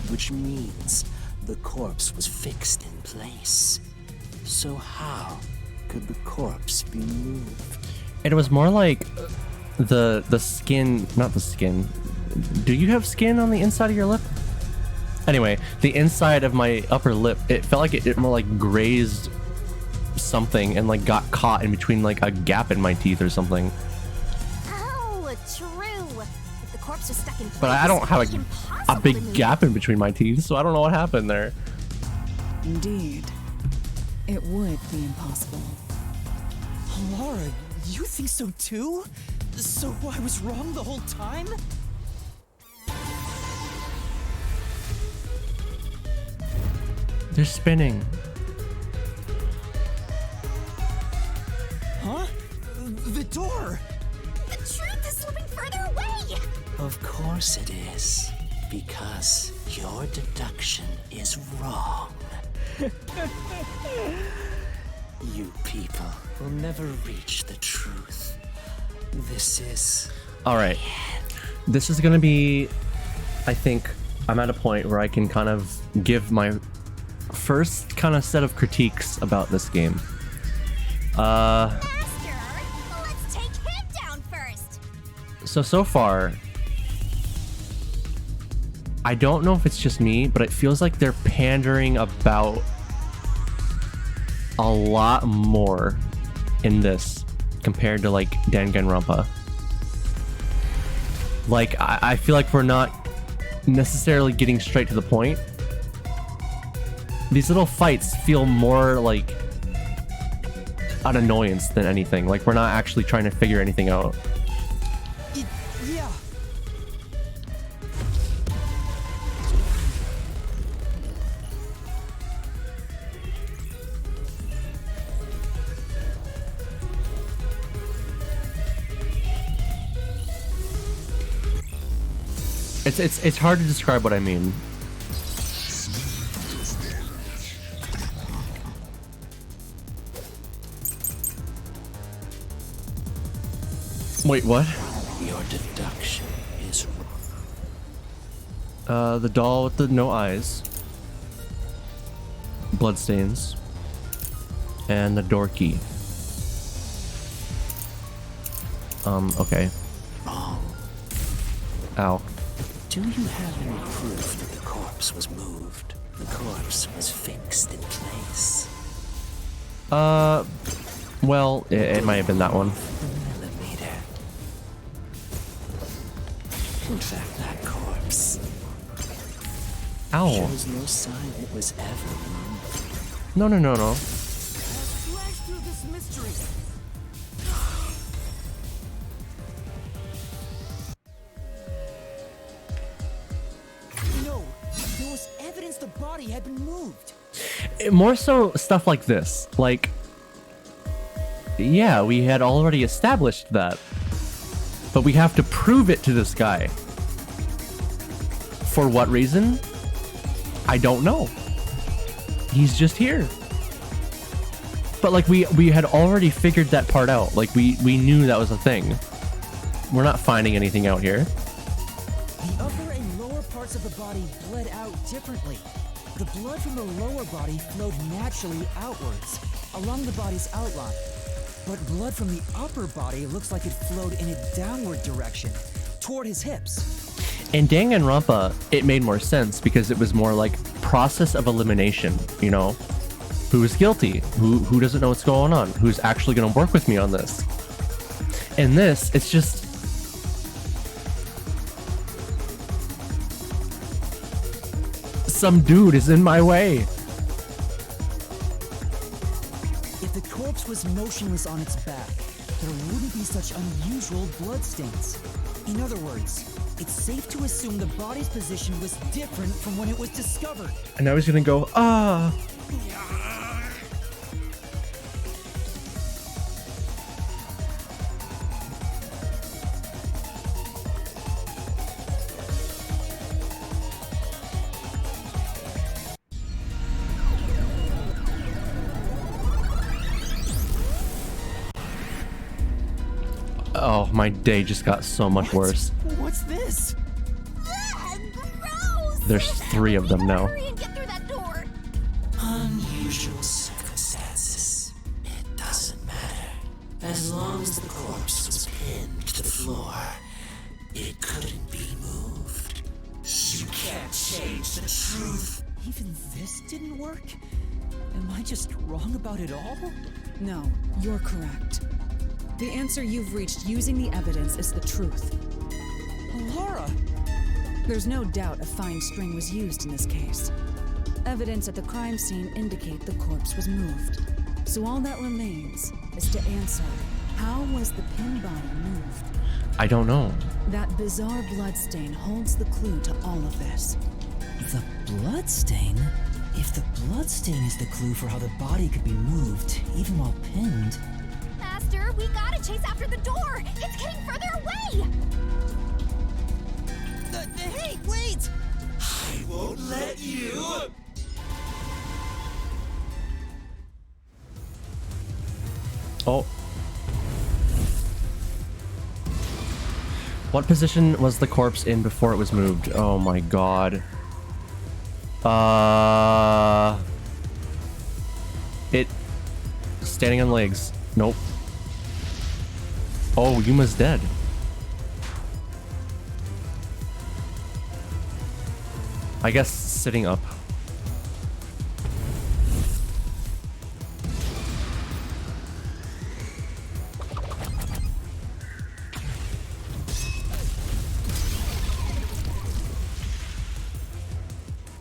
[SPEAKER 10] Which means the corpse was fixed in place. So how could the corpse be moved?
[SPEAKER 1] It was more like the skin, not the skin. Do you have skin on the inside of your lip? Anyway, the inside of my upper lip, it felt like it more like grazed something and like got caught in between like a gap in my teeth or something.
[SPEAKER 3] Oh, true. If the corpse was stuck in place,
[SPEAKER 1] But I don't have
[SPEAKER 3] it'd be
[SPEAKER 1] a
[SPEAKER 3] impossible to
[SPEAKER 1] big
[SPEAKER 3] move.
[SPEAKER 1] gap in between my teeth, so I don't know what happened there.
[SPEAKER 4] Indeed. It would be impossible.
[SPEAKER 6] Laura, you think so too? So I was wrong the whole time?
[SPEAKER 1] They're spinning.
[SPEAKER 6] Huh? The door!
[SPEAKER 3] The truth is slipping further away.
[SPEAKER 10] Of course it is. Because your deduction is wrong. You people will never reach the truth. This is...
[SPEAKER 1] All right. This is going to be, I think I'm at a point where I can kind of give my first kind of set of critiques about this game.
[SPEAKER 3] Master, let's take him down first.
[SPEAKER 1] So far, I don't know if it's just me, but it feels like they're pandering about a lot more in this compared to like Danganronpa. Like, I feel like we're not necessarily getting straight to the point. These little fights feel more like an annoyance than anything. Like, we're not actually trying to figure anything out.
[SPEAKER 6] Yeah.
[SPEAKER 1] It's hard to describe what I mean. Wait, what?
[SPEAKER 10] Your deduction is wrong.
[SPEAKER 1] The doll with the no eyes, bloodstains, and the door key. Okay.
[SPEAKER 10] Wrong.
[SPEAKER 1] Ow.
[SPEAKER 10] Do you have any proof that the corpse was moved? The corpse was fixed in place.
[SPEAKER 1] Well, it might have been that one.
[SPEAKER 10] Millimeter. In fact, that corpse
[SPEAKER 1] Ow.
[SPEAKER 10] shows no sign it was ever moved.
[SPEAKER 1] No.
[SPEAKER 6] Flash through this mystery. No, there was evidence the body had been moved.
[SPEAKER 1] More so stuff like this. Like, yeah, we had already established that. But we have to prove it to this guy. For what reason? I don't know. He's just here. But like we had already figured that part out. Like we knew that was a thing. We're not finding anything out here.
[SPEAKER 6] The upper and lower parts of the body bled out differently. The blood from the lower body flowed naturally outwards, along the body's outline. But blood from the upper body looks like it flowed in a downward direction, toward his hips.
[SPEAKER 1] In Danganronpa, it made more sense because it was more like process of elimination, you know? Who is guilty? Who doesn't know what's going on? Who's actually going to work with me on this? In this, it's just... some dude is in my way.
[SPEAKER 6] If the corpse was motionless on its back, there wouldn't be such unusual bloodstains. In other words, it's safe to assume the body's position was different from when it was discovered.
[SPEAKER 1] And I was going to go, ah. Oh, my day just got so much worse.
[SPEAKER 6] What's this?
[SPEAKER 3] Ugh, gross!
[SPEAKER 1] There's 3 of them now.
[SPEAKER 3] Hurry and get through that door.
[SPEAKER 10] Unusual circumstances. It doesn't matter. As long as the corpse was pinned to the floor, it couldn't be moved. You can't change the truth.
[SPEAKER 6] Even this didn't work? Am I just wrong about it all?
[SPEAKER 4] No, you're correct. The answer you've reached using the evidence is the truth.
[SPEAKER 6] Laura!
[SPEAKER 4] There's no doubt a fine string was used in this case. Evidence at the crime scene indicate the corpse was moved. So all that remains is to answer, how was the pin body moved?
[SPEAKER 1] I don't know.
[SPEAKER 4] That bizarre bloodstain holds the clue to all of this.
[SPEAKER 2] The bloodstain? If the bloodstain is the clue for how the body could be moved, even while pinned...
[SPEAKER 3] Master, we gotta chase after the door! It's getting further away!
[SPEAKER 6] Hey, wait!
[SPEAKER 10] I won't let you.
[SPEAKER 1] Oh. What position was the corpse in before it was moved? Oh my god. It... Standing on legs. Nope. Oh, Yuma's dead. I guess sitting up.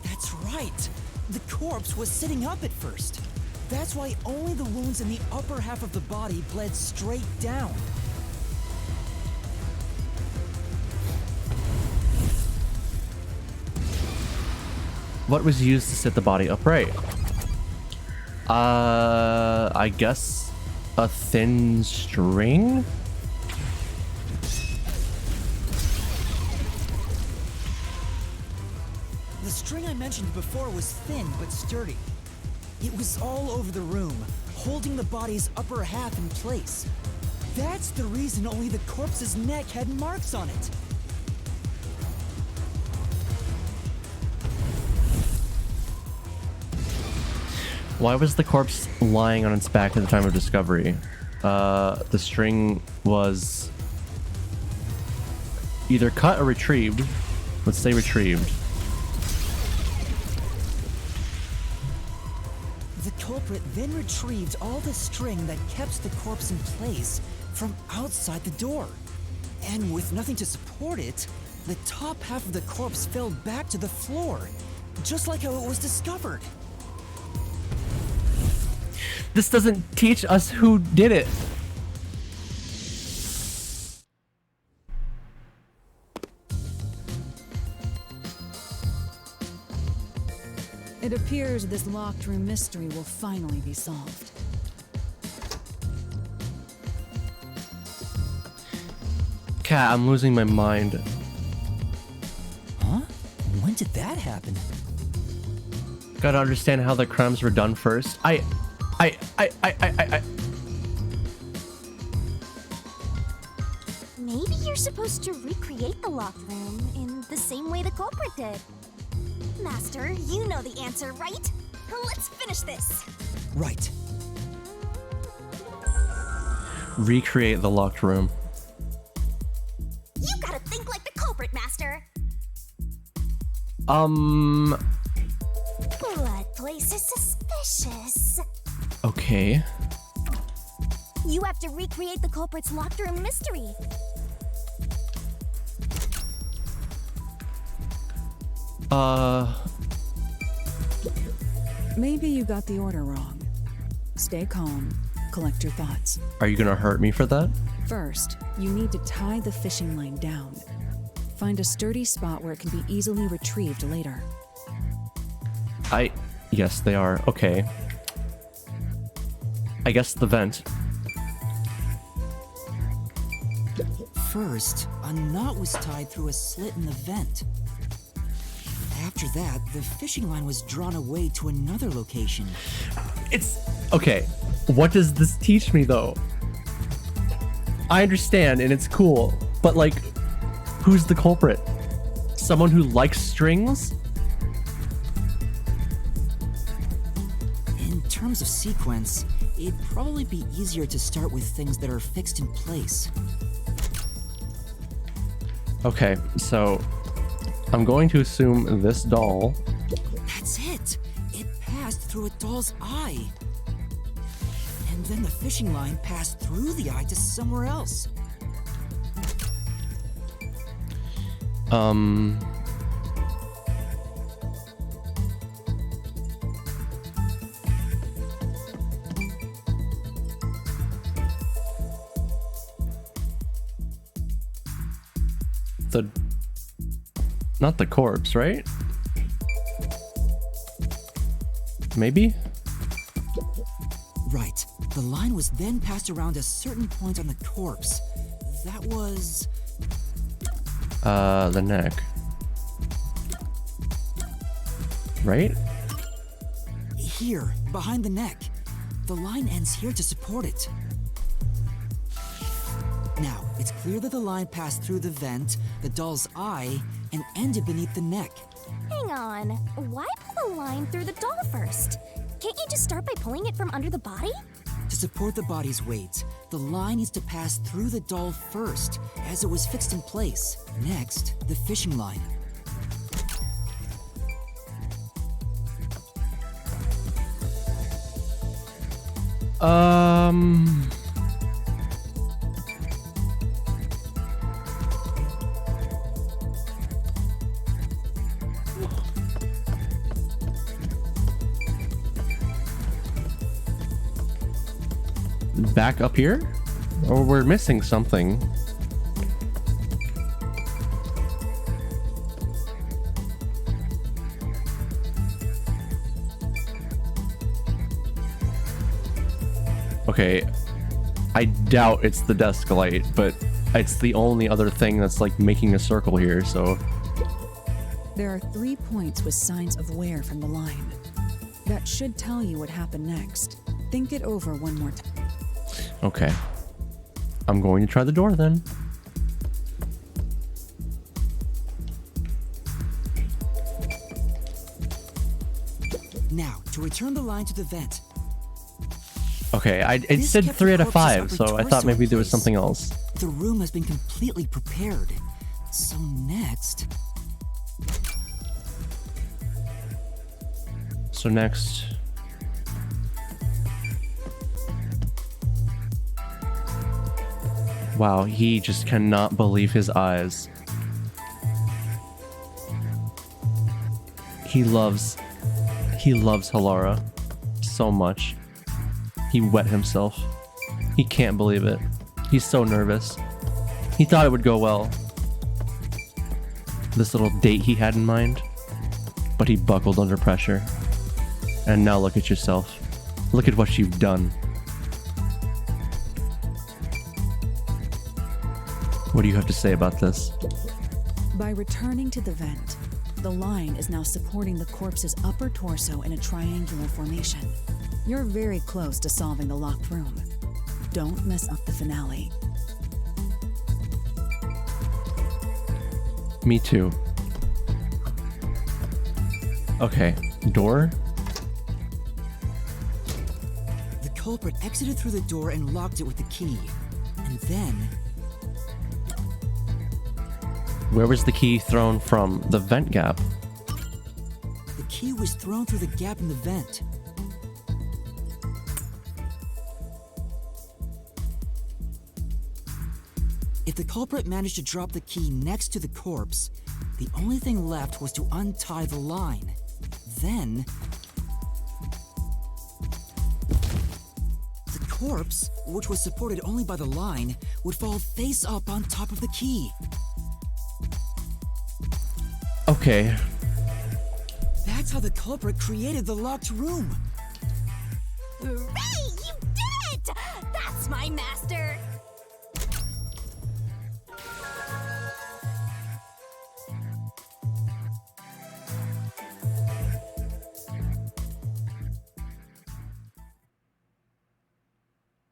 [SPEAKER 6] That's right! The corpse was sitting up at first. That's why only the wounds in the upper half of the body bled straight down.
[SPEAKER 1] What was used to sit the body upright? I guess a thin string?
[SPEAKER 6] The string I mentioned before was thin but sturdy. It was all over the room, holding the body's upper half in place. That's the reason only the corpse's neck had marks on it.
[SPEAKER 1] Why was the corpse lying on its back at the time of discovery? The string was either cut or retrieved. Let's say retrieved.
[SPEAKER 6] The culprit then retrieved all the string that kept the corpse in place from outside the door. And with nothing to support it, the top half of the corpse fell back to the floor, just like how it was discovered.
[SPEAKER 1] This doesn't teach us who did it.
[SPEAKER 4] It appears this locked room mystery will finally be solved.
[SPEAKER 1] Cat, I'm losing my mind.
[SPEAKER 2] Huh? When did that happen?
[SPEAKER 1] Gotta understand how the crimes were done first. I...
[SPEAKER 3] Maybe you're supposed to recreate the locked room in the same way the culprit did. Master, you know the answer, right? Let's finish this.
[SPEAKER 6] Right.
[SPEAKER 1] Recreate the locked room.
[SPEAKER 3] You gotta think like the culprit, Master.
[SPEAKER 1] Blood
[SPEAKER 3] Place is suspicious.
[SPEAKER 1] Okay.
[SPEAKER 3] You have to recreate the culprit's locked room mystery.
[SPEAKER 4] Maybe you got the order wrong. Stay calm. Collect your thoughts.
[SPEAKER 1] Are you gonna hurt me for that?
[SPEAKER 4] First, you need to tie the fishing line down. Find a sturdy spot where it can be easily retrieved later.
[SPEAKER 1] Yes, they are. Okay. I guess the vent.
[SPEAKER 2] First, a knot was tied through a slit in the vent. After that, the fishing line was drawn away to another location.
[SPEAKER 1] It's... Okay. What does this teach me, though? I understand, and it's cool. But, like, who's the culprit? Someone who likes strings?
[SPEAKER 2] In terms of sequence, It'd probably be easier to start with things that are fixed in place.
[SPEAKER 1] Okay, so I'm going to assume this doll.
[SPEAKER 2] That's it! It passed through a doll's eye. And then the fishing line passed through the eye to somewhere else.
[SPEAKER 1] Not the corpse, right? Maybe?
[SPEAKER 2] Right. The line was then passed around a certain point on the corpse. That was...
[SPEAKER 1] The neck. Right?
[SPEAKER 2] Here, behind the neck. The line ends here to support it. Now, it's clear that the line passed through the vent, the doll's eye, and ended beneath the neck.
[SPEAKER 3] Hang on. Why pull the line through the doll first? Can't you just start by pulling it from under the body?
[SPEAKER 2] To support the body's weight, the line needs to pass through the doll first, as it was fixed in place. Next, the fishing line.
[SPEAKER 1] Back up here? Or we're missing something. Okay, I doubt it's the desk light, but it's the only other thing that's like making a circle here, so...
[SPEAKER 4] There are 3 points with signs of wear from the line. That should tell you what happened next. Think it over one more time.
[SPEAKER 1] Okay. I'm going to try the door then.
[SPEAKER 2] Now, to return the line to the vent.
[SPEAKER 1] Okay, it
[SPEAKER 2] This
[SPEAKER 1] said
[SPEAKER 2] kept
[SPEAKER 1] 3
[SPEAKER 2] the
[SPEAKER 1] out of
[SPEAKER 2] corpse's
[SPEAKER 1] 5,
[SPEAKER 2] upper
[SPEAKER 1] so I
[SPEAKER 2] torso
[SPEAKER 1] thought maybe
[SPEAKER 2] in
[SPEAKER 1] there was
[SPEAKER 2] place.
[SPEAKER 1] something else.
[SPEAKER 2] The room has been completely prepared. So next...
[SPEAKER 1] So next... Wow, he just cannot believe his eyes. He loves Halara so much. He wet himself. He can't believe it. He's so nervous. He thought it would go well. This little date he had in mind. But he buckled under pressure. And now look at yourself. Look at what you've done. What do you have to say about this?
[SPEAKER 4] By returning to the vent, the line is now supporting the corpse's upper torso in a triangular formation. You're very close to solving the locked room. Don't mess up the finale.
[SPEAKER 1] Me too. Okay, door?
[SPEAKER 2] The culprit exited through the door and locked it with the key. And then...
[SPEAKER 1] Where was the key thrown from? The vent gap?
[SPEAKER 2] the key was thrown through the gap in the vent. If the culprit managed to drop the key next to the corpse, the only thing left was to untie the line. Then... the corpse, which was supported only by the line, would fall face up on top of the key.
[SPEAKER 1] Okay.
[SPEAKER 2] That's how the culprit created the locked room.
[SPEAKER 3] Hooray! You did it! That's my master!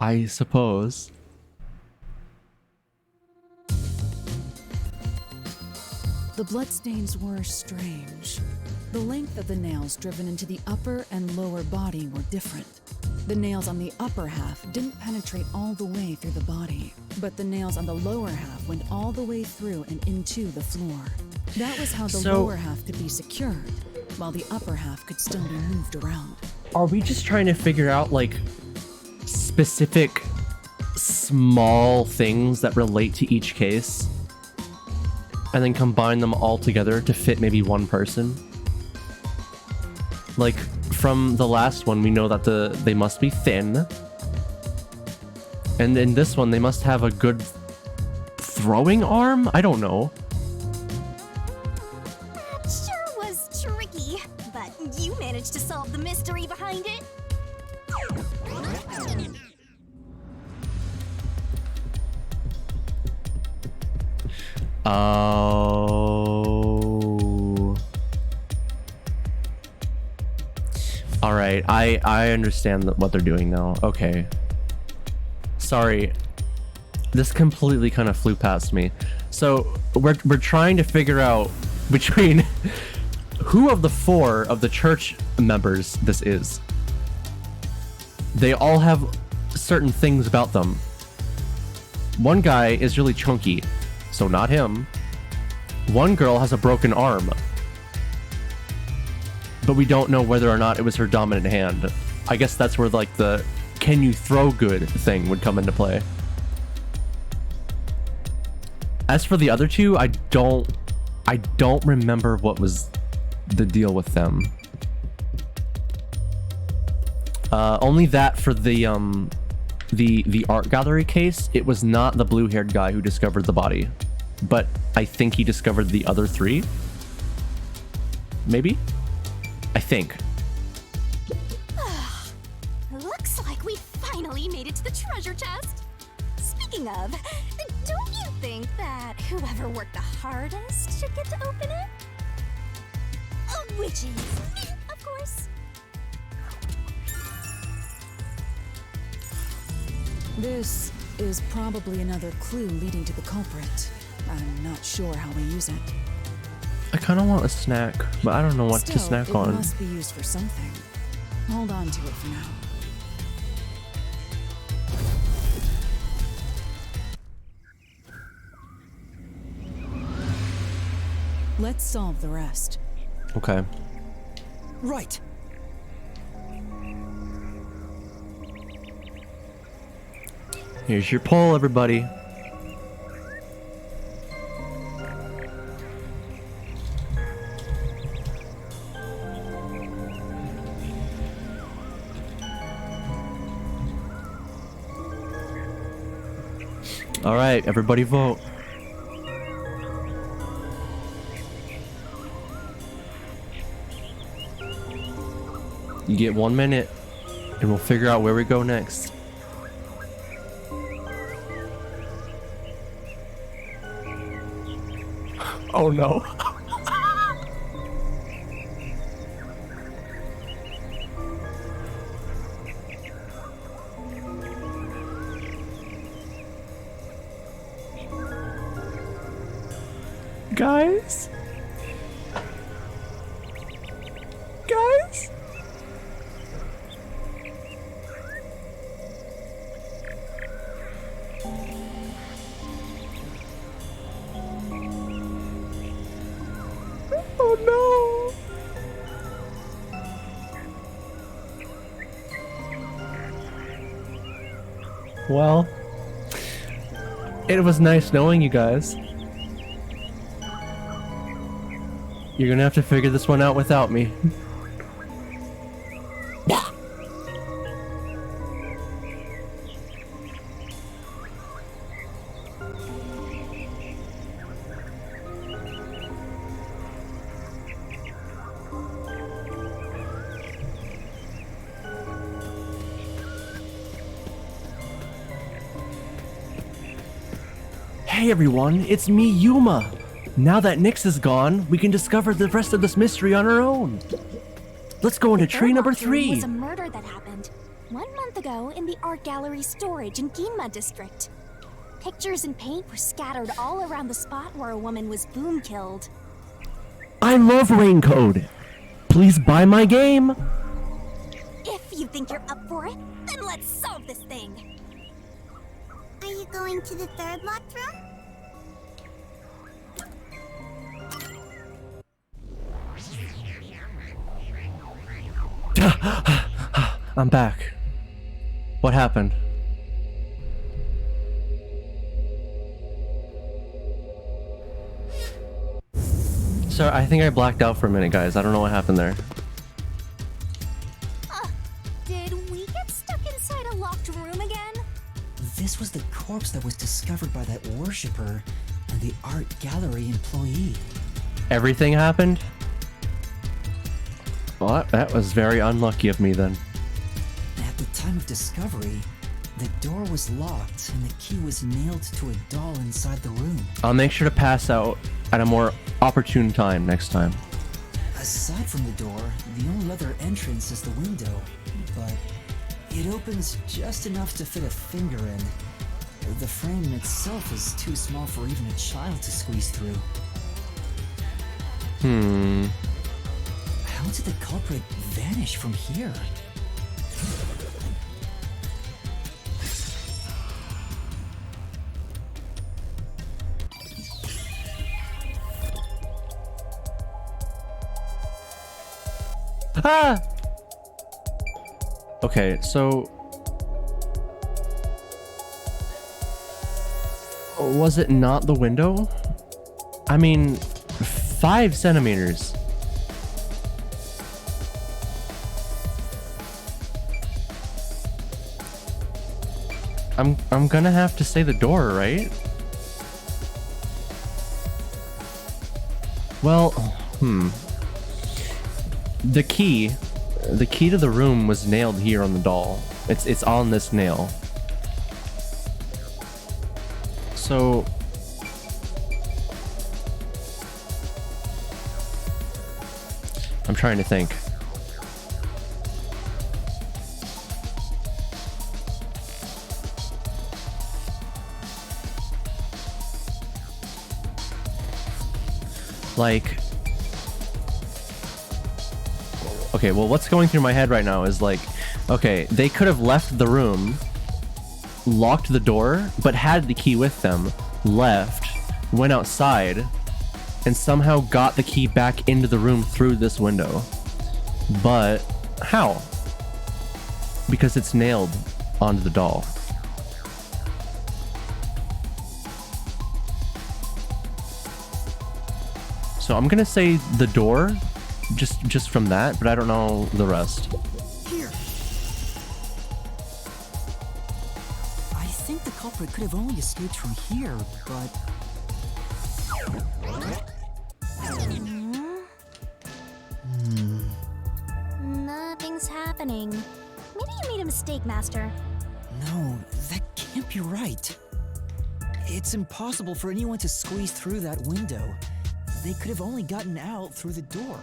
[SPEAKER 1] I suppose.
[SPEAKER 4] The bloodstains were strange. The length of the nails driven into the upper and lower body were different. The nails on the upper half didn't penetrate all the way through the body, but the nails on the lower half went all the way through and into the floor. That was how the lower half could be secured, while the upper half could still be moved around.
[SPEAKER 1] Are we just trying to figure out, like, specific small things that relate to each case? And then combine them all together to fit maybe one person? Like, from the last one, we know that they must be thin. And in this one, they must have a good throwing arm? I don't know.
[SPEAKER 3] That sure was tricky, but you managed to solve the mystery behind it.
[SPEAKER 1] Oh. All right, I understand what they're doing now. Okay. Sorry. This completely kind of flew past me. So, we're trying to figure out between who of the 4 of the church members this is. They all have certain things about them. One guy is really chunky, so not him. One girl has a broken arm, but we don't know whether or not it was her dominant hand. I guess that's where, like, the can you throw good thing would come into play. As for the other 2, I don't remember what was the deal with them. Only that for the art gallery case, it was not the blue-haired guy who discovered the body, but I think he discovered the other 3. Maybe? I think.
[SPEAKER 3] Looks like we finally made it to the treasure chest. Speaking of, don't you think that whoever worked the hardest should get to open it? Which is me, of course.
[SPEAKER 4] This is probably another clue leading to the culprit. I'm not sure how we use it.
[SPEAKER 1] I kind of want a snack, but I don't know what
[SPEAKER 4] Still,
[SPEAKER 1] to snack
[SPEAKER 4] it
[SPEAKER 1] on.
[SPEAKER 4] must be used for something. Hold on to it for now. Let's solve the rest.
[SPEAKER 1] Okay.
[SPEAKER 6] Right.
[SPEAKER 1] Here's your poll, everybody. All right, everybody vote. You get 1 minute, and we'll figure out where we go next. Oh no. Guys? Guys? Oh no! Well, it was nice knowing you guys. You're gonna have to figure this one out without me. Hey everyone, it's me, Yuma. Now that Nyx is gone, we can discover the rest of this mystery on our own. Let's go into tree number 3.
[SPEAKER 3] Was a murder that happened 1 month ago in the art gallery storage in Ginma district. Pictures and paint were scattered all around the spot where a woman was boom killed.
[SPEAKER 1] I love Rain Code. Please buy my game.
[SPEAKER 3] If If you think you're up for it, then let's solve this thing. Are you going to the third locked room?
[SPEAKER 1] I'm back. What happened? Sorry, I think I blacked out for a minute, guys. I don't know what happened there.
[SPEAKER 3] Did we get stuck inside a locked room again?
[SPEAKER 2] This was the corpse that was discovered by that worshipper and the art gallery employee.
[SPEAKER 1] Everything happened? Well, that was very unlucky of me then.
[SPEAKER 2] At the time of discovery, the door was locked and the key was nailed to a doll inside the room.
[SPEAKER 1] I'll make sure to pass out at a more opportune time next time.
[SPEAKER 2] Aside from the door, the only other entrance is the window, but it opens just enough to fit a finger in. The frame itself is too small for even a child to squeeze through. How did the culprit vanish from here?
[SPEAKER 1] Ah! Okay, so... was it not the window? I mean, 5 centimeters. I'm gonna have to say the door, right? Well, The key to the room was nailed here on the doll. It's on this nail. So I'm trying to think. Like, okay, well, what's going through my head right now is like, okay, they could have left the room, locked the door, but had the key with them, left, went outside, and somehow got the key back into the room through this window. But how? Because it's nailed onto the doll. So I'm gonna say the door, just from that, but I don't know the rest.
[SPEAKER 2] Here. I think the culprit could have only escaped from here, but...
[SPEAKER 3] Nothing's happening. Maybe you made a mistake, Master.
[SPEAKER 2] No, that can't be right. It's impossible for anyone to squeeze through that window. They could have only gotten out through the door.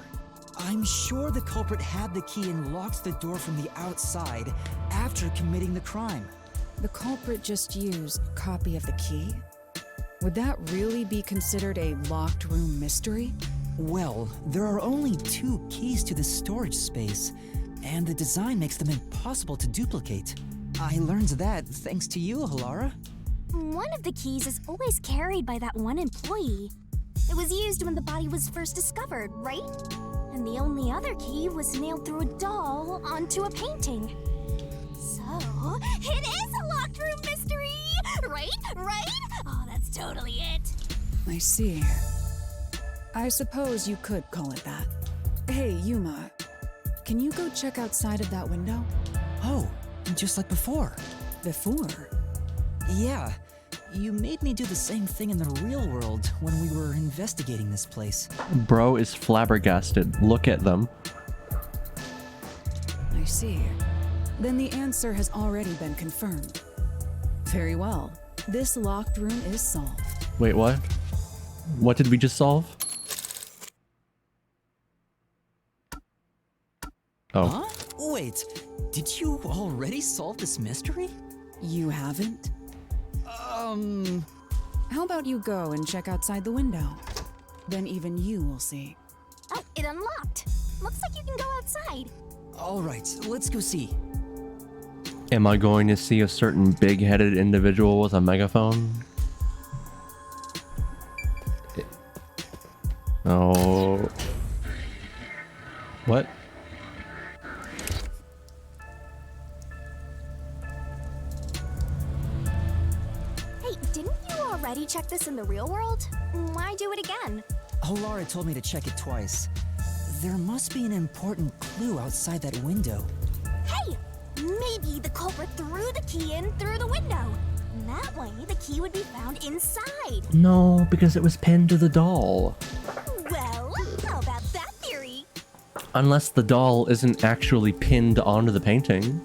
[SPEAKER 2] I'm sure the culprit had the key and locked the door from the outside after committing the crime.
[SPEAKER 4] The culprit just used a copy of the key? Would that really be considered a locked room mystery?
[SPEAKER 2] Well, there are only 2 keys to the storage space, and the design makes them impossible to duplicate. I learned that thanks to you, Halara.
[SPEAKER 3] One of the keys is always carried by that one employee. It was used when the body was first discovered, right? And the only other key was nailed through a doll onto a painting. So, it is a locked room mystery! Right? Right? Oh, that's totally it.
[SPEAKER 4] I see. I suppose you could call it that. Hey, Yuma, can you go check outside of that window?
[SPEAKER 2] Oh, just like before.
[SPEAKER 4] Before?
[SPEAKER 2] Yeah. You made me do the same thing in the real world when we were investigating this place.
[SPEAKER 1] Bro is flabbergasted. Look at them.
[SPEAKER 4] I see. Then the answer has already been confirmed. Very well. This locked room is solved.
[SPEAKER 1] Wait, what? What did we just solve? Oh.
[SPEAKER 2] Huh? Wait, did you already solve this mystery?
[SPEAKER 4] You haven't? How about you go and check outside the window? Then even you will see.
[SPEAKER 3] Oh, it unlocked. Looks like you can go outside.
[SPEAKER 6] Alright, let's go see.
[SPEAKER 1] Am I going to see a certain big-headed individual with a megaphone? Oh. What?
[SPEAKER 3] Hey, didn't you already check this in the real world? Why do it again?
[SPEAKER 6] Laura told me to check it twice. There must be an important clue outside that window.
[SPEAKER 3] Hey! Maybe the culprit threw the key in through the window. That way, the key would be found inside.
[SPEAKER 1] No, because it was pinned to the doll.
[SPEAKER 3] Well, how about that theory?
[SPEAKER 1] Unless the doll isn't actually pinned onto the painting.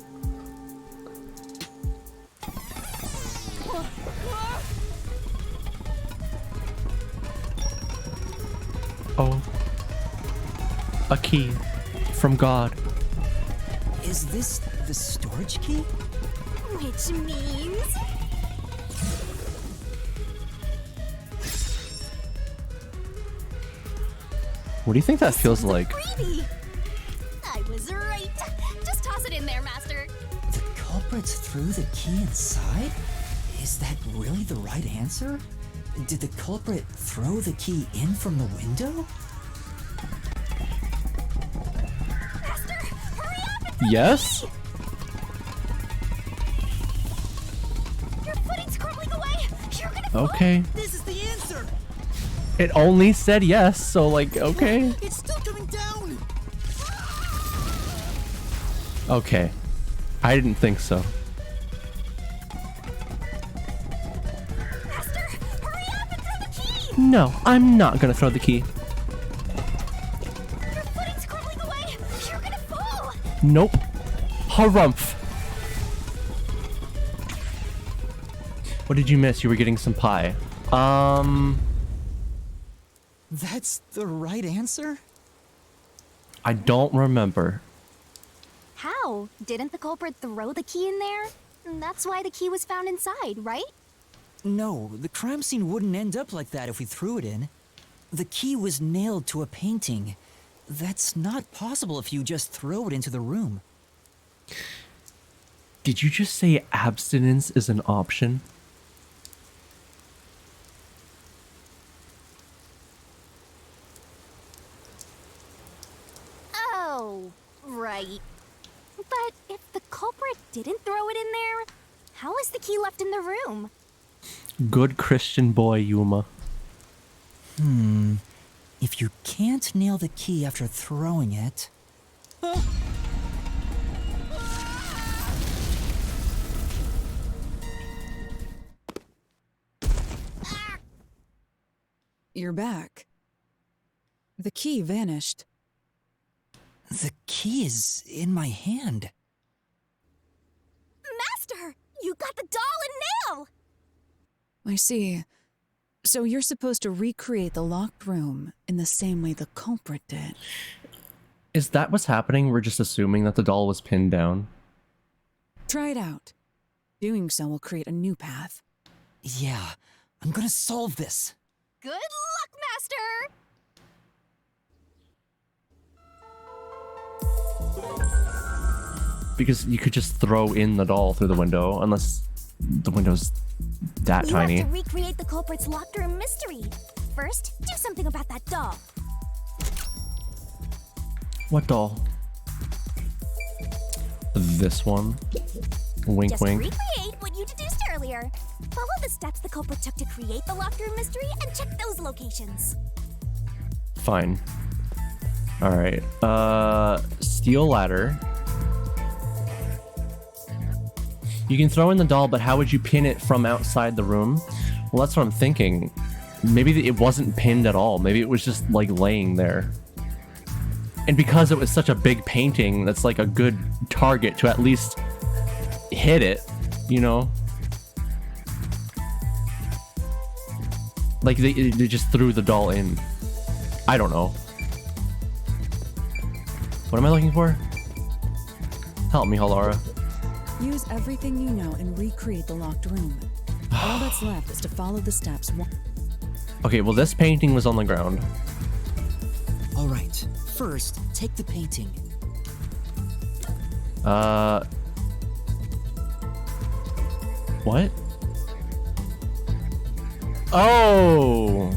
[SPEAKER 1] Oh. A key from God.
[SPEAKER 6] Is this the storage key?
[SPEAKER 3] Which means...
[SPEAKER 1] What do you think that feels like?
[SPEAKER 3] Freebie! I was right. Just toss it in there, Master.
[SPEAKER 6] The culprit threw the key inside? Is that really the right answer? Did the culprit throw the key in from the window?
[SPEAKER 3] Master, hurry up and throw
[SPEAKER 1] Yes?
[SPEAKER 3] the key! Your footing's crumbling away. You're gonna fall.
[SPEAKER 1] Okay.
[SPEAKER 6] This is the answer!
[SPEAKER 1] It only said yes, so like, okay.
[SPEAKER 6] It's still coming down!
[SPEAKER 1] Okay. I didn't think so.
[SPEAKER 3] Master, hurry up and throw the key!
[SPEAKER 1] No, I'm not gonna throw the key.
[SPEAKER 3] Your footing's crumbling away. You're gonna fall.
[SPEAKER 1] Nope. Harumph. What did you miss? You were getting some pie.
[SPEAKER 6] That's the right answer?
[SPEAKER 1] I don't remember.
[SPEAKER 3] How? Didn't the culprit throw the key in there? That's why the key was found inside, right?
[SPEAKER 6] No, the crime scene wouldn't end up like that if we threw it in. The key was nailed to a painting. That's not possible if you just throw it into the room.
[SPEAKER 1] Did you just say abstinence is an option?
[SPEAKER 3] Oh, right. But if the culprit didn't throw it in there, how is the key left in the room?
[SPEAKER 1] Good Christian boy, Yuma.
[SPEAKER 6] If you can't nail the key after throwing it...
[SPEAKER 4] You're back. The key vanished.
[SPEAKER 6] The key is in my hand.
[SPEAKER 3] Master, you got the doll and nail!
[SPEAKER 4] I see. So you're supposed to recreate the locked room in the same way the culprit did.
[SPEAKER 1] Is that what's happening? We're just assuming that the doll was pinned down.
[SPEAKER 4] Try it out. Doing so will create a new path.
[SPEAKER 6] Yeah, I'm gonna solve this.
[SPEAKER 3] Good luck, Master!
[SPEAKER 1] Because you could just throw in the doll through the window, unless the window's that tiny.
[SPEAKER 3] You have to recreate the culprit's locked room mystery. First, do something about that doll.
[SPEAKER 1] What doll? This one. Wink,
[SPEAKER 3] Just
[SPEAKER 1] wink.
[SPEAKER 3] recreate what you deduced earlier. Follow the steps the culprit took to create the locked room mystery and check those locations.
[SPEAKER 1] Fine. Alright. Steel ladder. You can throw in the doll, but how would you pin it from outside the room? Well, that's what I'm thinking. Maybe it wasn't pinned at all. Maybe it was just, like, laying there. And because it was such a big painting, that's, like, a good target to at least hit it, you know? Like, they just threw the doll in. I don't know. What am I looking for? Help me, Halara.
[SPEAKER 4] Use everything you know and recreate the locked room. All that's left is to follow the steps.
[SPEAKER 1] Okay, well, this painting was on the ground.
[SPEAKER 6] Alright, first, take the painting.
[SPEAKER 1] What? Oh!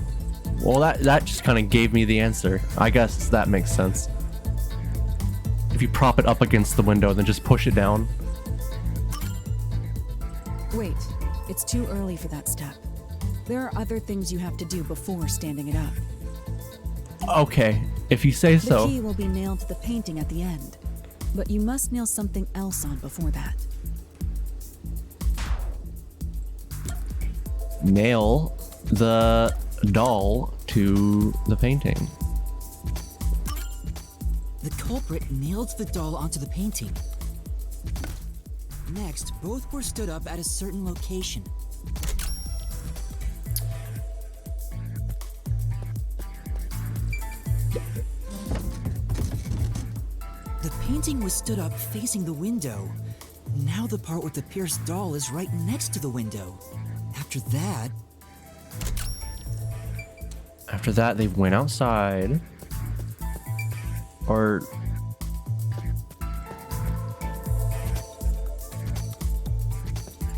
[SPEAKER 1] Well, that just kind of gave me the answer. I guess that makes sense. If you prop it up against the window, then just push it down.
[SPEAKER 4] Wait, it's too early for that step. There are other things you have to do before standing it up.
[SPEAKER 1] Okay, if you say so.
[SPEAKER 4] The key will be nailed to the painting at the end, but you must nail something else on before that.
[SPEAKER 1] Nail the doll to the painting.
[SPEAKER 6] The culprit nailed the doll onto the painting. Next, both were stood up at a certain location. The painting was stood up facing the window. Now the part with the pierced doll is right next to the window. After that,
[SPEAKER 1] They went outside. Or...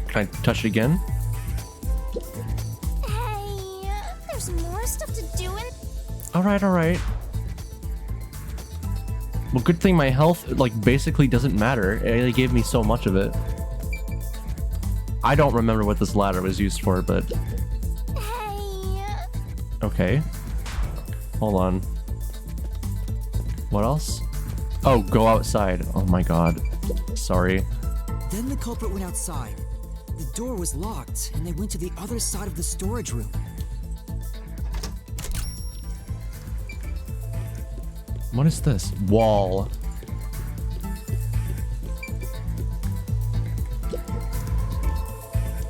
[SPEAKER 1] Can I touch it again?
[SPEAKER 3] Hey, there's more stuff to do in...
[SPEAKER 1] Alright. Well, good thing my health, like, basically doesn't matter. They gave me so much of it. I don't remember what this ladder was used for, but...
[SPEAKER 3] Hey...
[SPEAKER 1] Okay. Hold on. What else? Oh, go outside. Oh my god. Sorry.
[SPEAKER 6] Then the culprit went outside. The door was locked, and they went to the other side of the storage room.
[SPEAKER 1] What is this? Wall.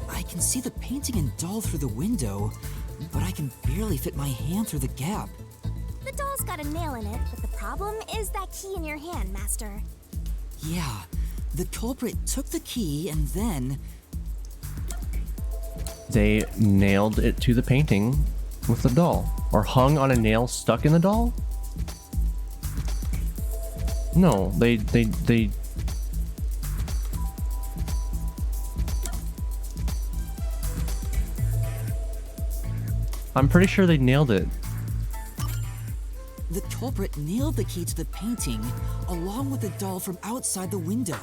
[SPEAKER 6] I can see the painting and doll through the window, but I can barely fit my hand through the gap.
[SPEAKER 3] The doll's got a nail in it, but the problem is that key in your hand, Master.
[SPEAKER 6] Yeah, the culprit took the key and then...
[SPEAKER 1] They nailed it to the painting with the doll. Or hung on a nail stuck in the doll? No, they... I'm pretty sure they nailed it.
[SPEAKER 6] The culprit nailed the key to the painting, along with the doll from outside the window.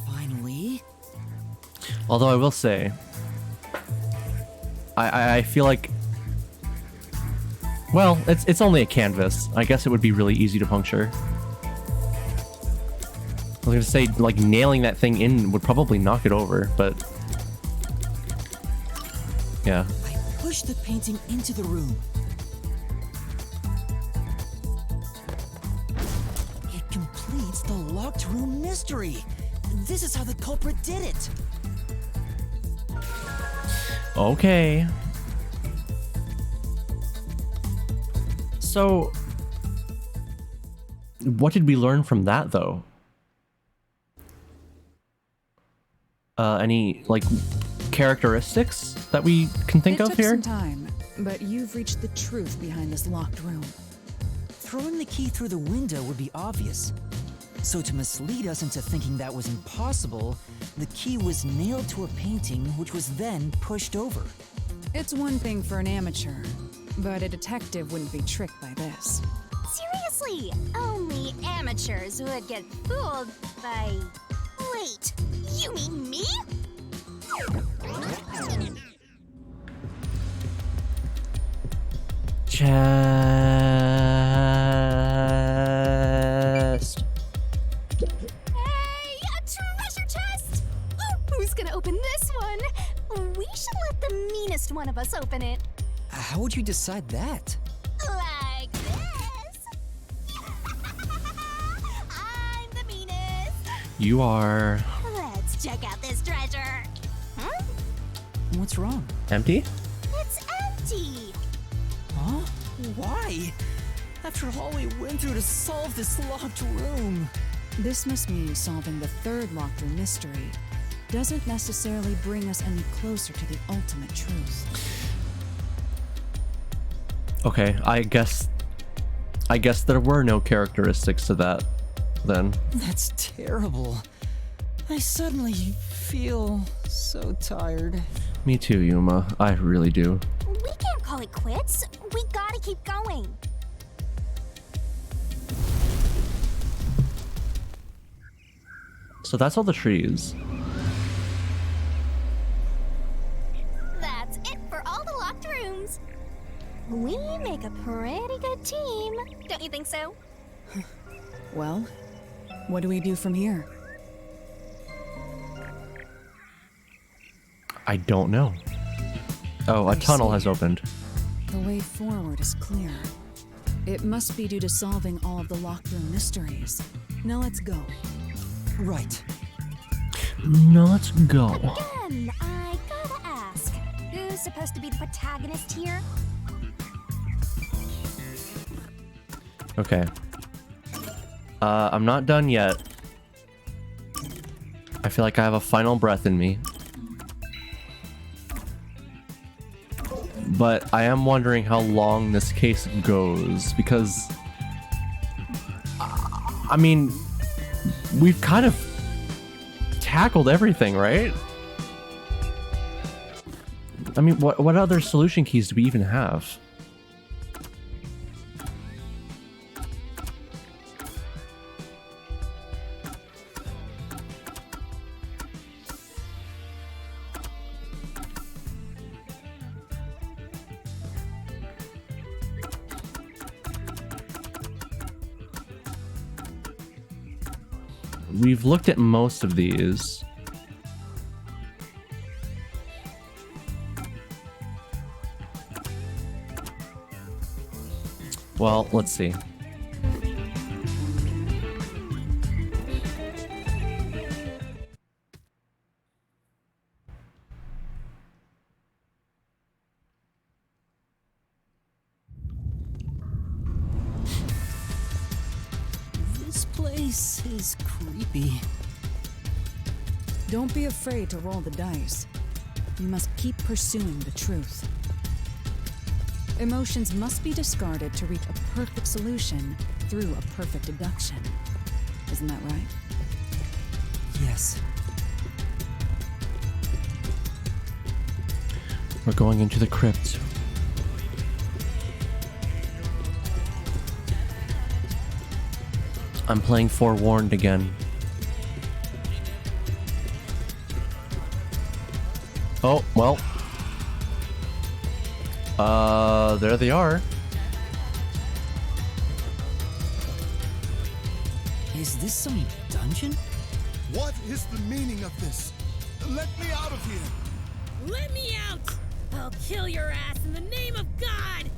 [SPEAKER 6] Finally...
[SPEAKER 1] Although I will say, I feel like, well, it's only a canvas. I guess it would be really easy to puncture. I was gonna say, like, nailing that thing in would probably knock it over, but yeah.
[SPEAKER 6] I pushed the painting into the room. It completes the locked room mystery. This is how the culprit did it.
[SPEAKER 1] Okay. So, what did we learn from that, though? Any, like, characteristics that we can think of here?
[SPEAKER 4] It took some time, but you've reached the truth behind this locked room.
[SPEAKER 6] Throwing the key through the window would be obvious. So to mislead us into thinking that was impossible, the key was nailed to a painting which was then pushed over.
[SPEAKER 4] It's one thing for an amateur, but a detective wouldn't be tricked by this.
[SPEAKER 3] Seriously, only amateurs would get fooled by... Wait, you mean me?
[SPEAKER 1] Chest.
[SPEAKER 3] Hey, a treasure chest! Who's gonna open this one? We should let the meanest one of us open it.
[SPEAKER 6] How would you decide that?
[SPEAKER 3] Like this. I'm the meanest.
[SPEAKER 1] You are...
[SPEAKER 3] Let's check out this treasure. Huh?
[SPEAKER 6] What's wrong?
[SPEAKER 1] empty?
[SPEAKER 3] It's empty.
[SPEAKER 6] Huh? Why? After all we went through to solve this locked room.
[SPEAKER 4] This must mean solving the third locked room mystery doesn't necessarily bring us any closer to the ultimate truth.
[SPEAKER 1] Okay, I guess there were no characteristics to that then.
[SPEAKER 6] That's terrible. I suddenly feel so tired.
[SPEAKER 1] Me too, Yuma. I really do.
[SPEAKER 3] We can't call it quits. We gotta keep going.
[SPEAKER 1] So that's all the trees.
[SPEAKER 3] That's it for all the locked rooms. We make a pretty good team. Don't you think so?
[SPEAKER 4] Well, what do we do from here?
[SPEAKER 1] I don't know. Oh, a tunnel has opened.
[SPEAKER 4] The way forward is clear. It must be due to solving all of the locked room mysteries. Now let's go.
[SPEAKER 6] Right.
[SPEAKER 1] Now let's go.
[SPEAKER 3] Again, I gotta ask, who's supposed to be the protagonist here?
[SPEAKER 1] Okay. I'm not done yet. I feel like I have a final breath in me. But I am wondering how long this case goes, because I mean, we've kind of tackled everything, right? I mean, what other solution keys do we even have? We've looked at most of these. Well, let's see.
[SPEAKER 6] This place is creepy.
[SPEAKER 4] Don't be afraid to roll the dice. You must keep pursuing the truth. Emotions must be discarded to reach a perfect solution through a perfect deduction. Isn't that right?
[SPEAKER 6] Yes.
[SPEAKER 1] We're going into the crypt. I'm playing Forewarned again. Oh, well. There they are.
[SPEAKER 6] Is this some dungeon?
[SPEAKER 5] What is the meaning of this? Let me out of here!
[SPEAKER 9] Let me out! I'll kill your ass in the name of God!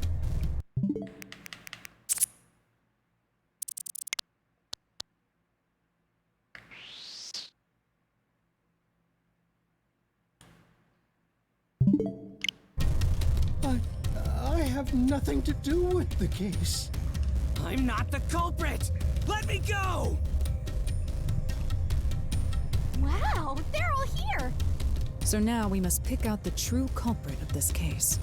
[SPEAKER 11] I have nothing to do with the case.
[SPEAKER 6] I'm not the culprit! Let me go!
[SPEAKER 3] Wow, they're all here.
[SPEAKER 4] So now we must pick out the true culprit of this case.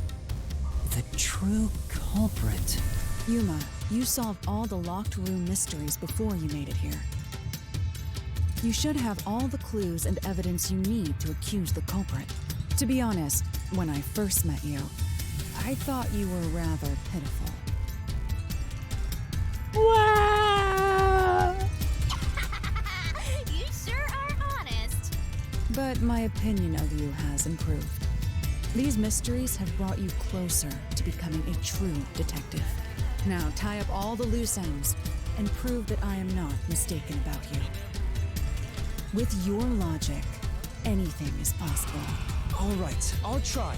[SPEAKER 6] The true culprit.
[SPEAKER 4] Yuma, you solved all the locked room mysteries before you made it here. You should have all the clues and evidence you need to accuse the culprit. To be honest, when I first met you, I thought you were rather pitiful.
[SPEAKER 3] Wow! You sure are honest.
[SPEAKER 4] But my opinion of you has improved. These mysteries have brought you closer to becoming a true detective. Now tie up all the loose ends and prove that I am not mistaken about you. With your logic, anything is possible.
[SPEAKER 6] All right, I'll try.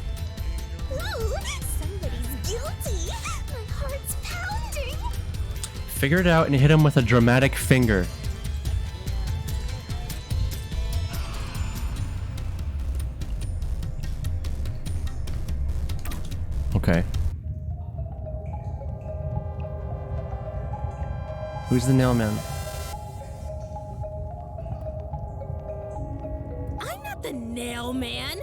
[SPEAKER 3] Ooh, somebody's guilty. My heart's pounding.
[SPEAKER 1] Figure it out and hit him with a dramatic finger. Okay. Who's the nail man?
[SPEAKER 9] I'm not the nail man.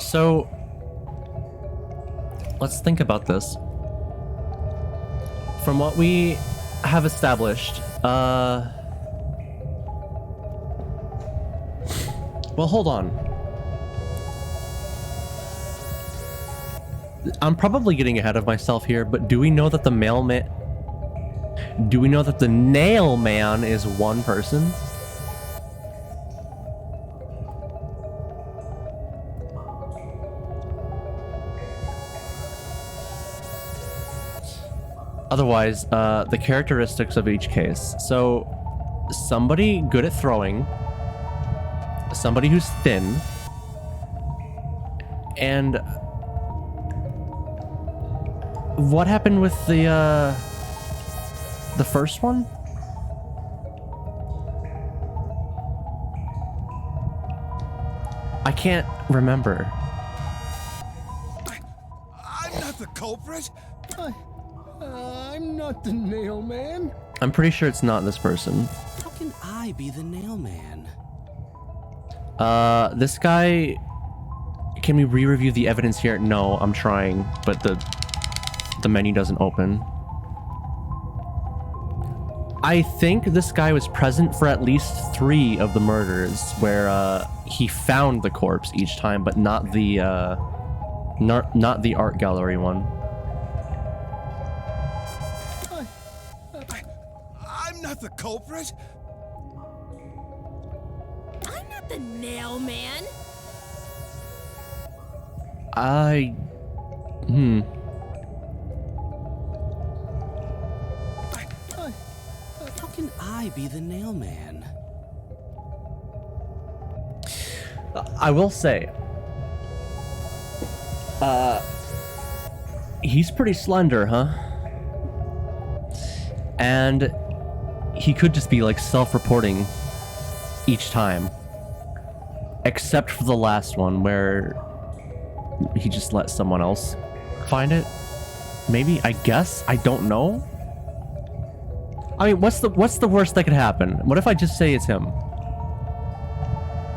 [SPEAKER 1] So, let's think about this. from what we have established, well, hold on. I'm probably getting ahead of myself here, but do we know that the mailman... Do we know that the nail man is one person? Otherwise, the characteristics of each case. So, somebody good at throwing, somebody who's thin, and what happened with the first one? I can't remember.
[SPEAKER 5] I'm not the culprit.
[SPEAKER 11] I'm not the nail man.
[SPEAKER 1] I'm pretty sure it's not this person.
[SPEAKER 10] How can I be the nail man?
[SPEAKER 1] This guy... Can we re-review the evidence here? No, I'm trying, but the menu doesn't open. I think this guy was present for at least 3 of the murders where he found the corpse each time, but not the not the art gallery one.
[SPEAKER 5] I'm not the culprit.
[SPEAKER 9] I'm not the nail man.
[SPEAKER 1] How
[SPEAKER 10] can I be the nail man?
[SPEAKER 1] I will say, he's pretty slender, huh? And he could just be like self-reporting each time, except for the last one where he just let someone else find it. Maybe, I guess, I don't know. I mean, what's the worst that could happen? What if I just say it's him?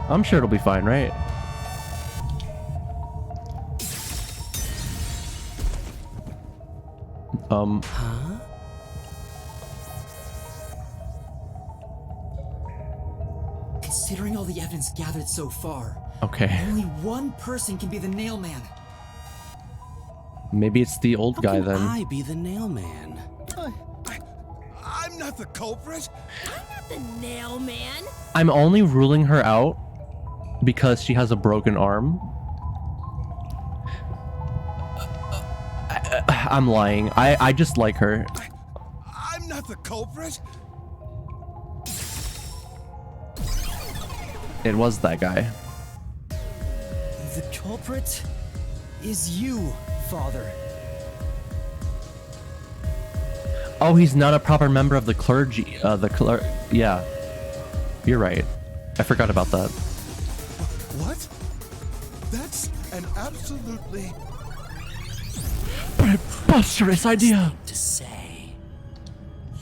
[SPEAKER 1] I'm sure it'll be fine, right?
[SPEAKER 10] Huh?
[SPEAKER 2] Considering all the evidence gathered so far,
[SPEAKER 1] Okay.
[SPEAKER 2] only one person can be the nail man.
[SPEAKER 1] Maybe it's the old guy
[SPEAKER 10] How can
[SPEAKER 1] then.
[SPEAKER 10] I be the nail man?
[SPEAKER 5] I'm not the culprit.
[SPEAKER 9] I'm not the nail man.
[SPEAKER 1] I'm only ruling her out because she has a broken arm. I'm lying. I just like her.
[SPEAKER 5] I'm not the culprit.
[SPEAKER 1] It was that guy.
[SPEAKER 6] The culprit is you, Father.
[SPEAKER 1] Oh, he's not a proper member of the clergy. Yeah. You're right. I forgot about that.
[SPEAKER 5] What? That's an absolutely
[SPEAKER 1] preposterous idea.
[SPEAKER 10] To say,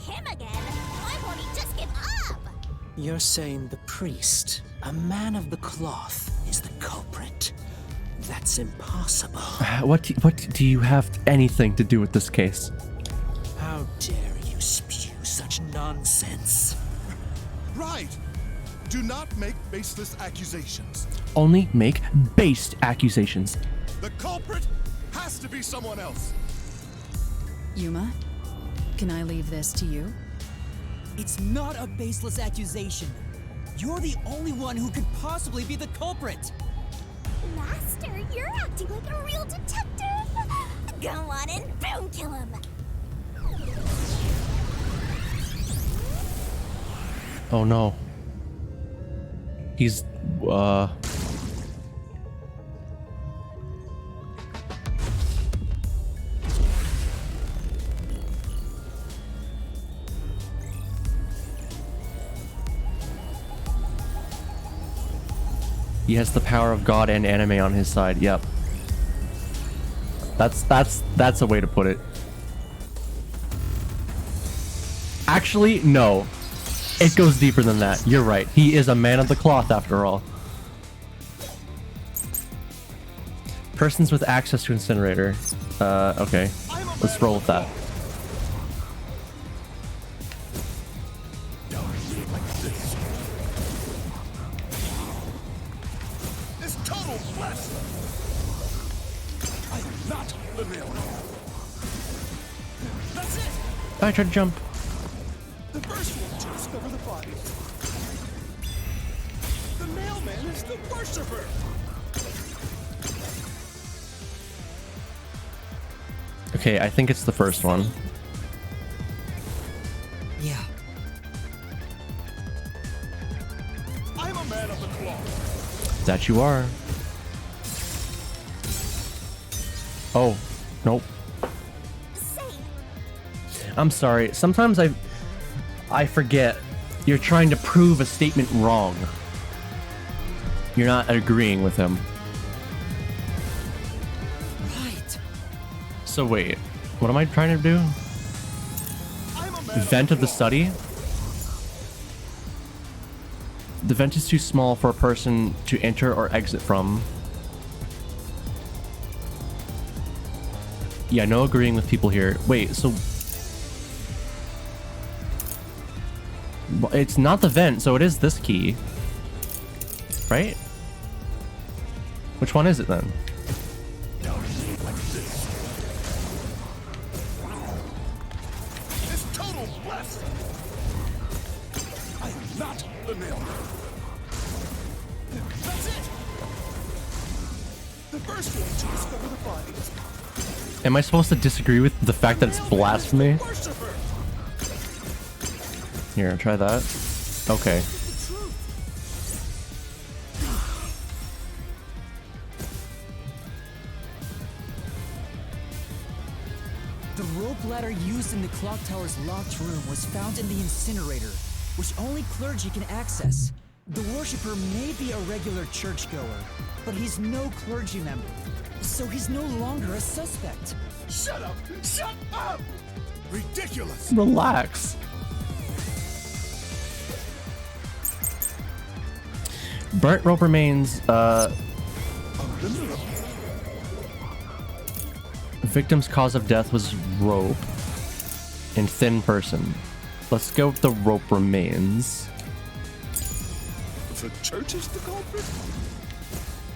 [SPEAKER 3] Him again? Why won't he just give up?
[SPEAKER 10] you're saying the priest, a man of the cloth, is the culprit. That's impossible.
[SPEAKER 1] What do you have anything to do with this case?
[SPEAKER 10] How dare you spew such nonsense?
[SPEAKER 5] right. Do not make baseless accusations.
[SPEAKER 1] Only make based accusations.
[SPEAKER 5] The culprit has to be someone else.
[SPEAKER 4] Yuma, can I leave this to you?
[SPEAKER 6] It's not a baseless accusation. You're the only one who could possibly be the culprit.
[SPEAKER 3] Master, you're acting like a real detective. Go on and boom kill him.
[SPEAKER 1] Oh no. He's He has the power of God and anime on his side. Yep. That's a way to put it. Actually, no. It goes deeper than that. You're right. He is a man of the cloth after all. Persons with access to incinerator. Okay. Let's roll with that.
[SPEAKER 8] total blessed! I am not the mailman. That's it!
[SPEAKER 1] I tried to jump.
[SPEAKER 8] The first one to discover the bodies. The mailman is the worshiper!
[SPEAKER 1] Okay, I think it's the first one.
[SPEAKER 6] Yeah.
[SPEAKER 8] I'm a man of the cloth.
[SPEAKER 1] That you are. Oh, nope. I'm sorry. Sometimes I forget. You're trying to prove a statement wrong. You're not agreeing with him.
[SPEAKER 6] Right.
[SPEAKER 1] So wait, what am I trying to do? Vent of the study? The vent is too small for a person to enter or exit from. Yeah, no agreeing with people here. Wait, so... It's not the vent, so it is this key. Right? Which one is it then?
[SPEAKER 8] It's total blessed! I am not the mailman. That's it! The first one to discover the bodies.
[SPEAKER 1] Am I supposed to disagree with the fact that it's blasphemy?
[SPEAKER 8] Worshiper!
[SPEAKER 1] Here, try that. Okay.
[SPEAKER 6] The rope ladder used in the clock tower's locked room was found in the incinerator, which only clergy can access. The worshipper may be a regular churchgoer, but he's no clergy member, so he's no longer a suspect.
[SPEAKER 8] Shut up! Shut up! Ridiculous!
[SPEAKER 1] Relax. Burnt rope remains, victim's cause of death was rope and thin person. Let's go with the rope remains.
[SPEAKER 8] The church is the culprit?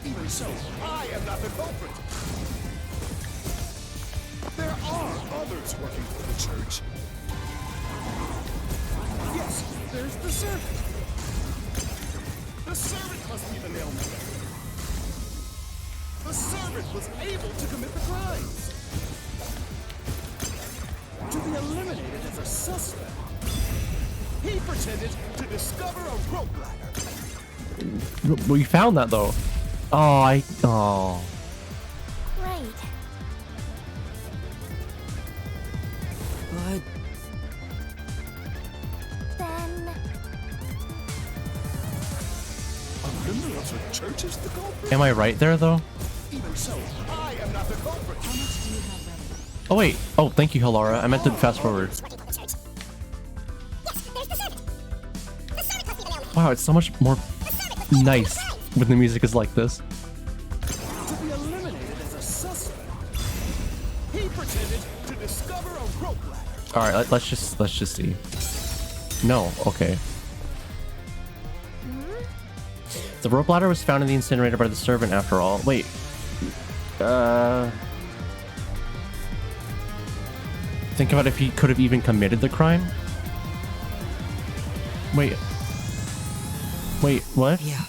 [SPEAKER 8] Even so, I am not the culprit. There are others working for the church. Yes, there's the servant. The servant must be the nailman. The servant was able to commit the crimes. To be eliminated as a suspect, he pretended to discover a rope ladder.
[SPEAKER 1] We found that though. Oh.
[SPEAKER 3] Right.
[SPEAKER 6] But
[SPEAKER 3] Then
[SPEAKER 8] A member of the church is the culprit?
[SPEAKER 1] Am I right there though?
[SPEAKER 8] Even so, I am not the culprit.
[SPEAKER 1] Oh wait. Oh, thank you, Hilara. I meant to fast forward. Wow, it's so much more nice when the music is like this.
[SPEAKER 8] To be eliminated as a suspect, he pretended to discover a rope ladder.
[SPEAKER 1] All right, let's just see. No, okay. The rope ladder was found in the incinerator by the servant after all. Wait. Think about if he could have even committed the crime. Wait, what?
[SPEAKER 6] yeah.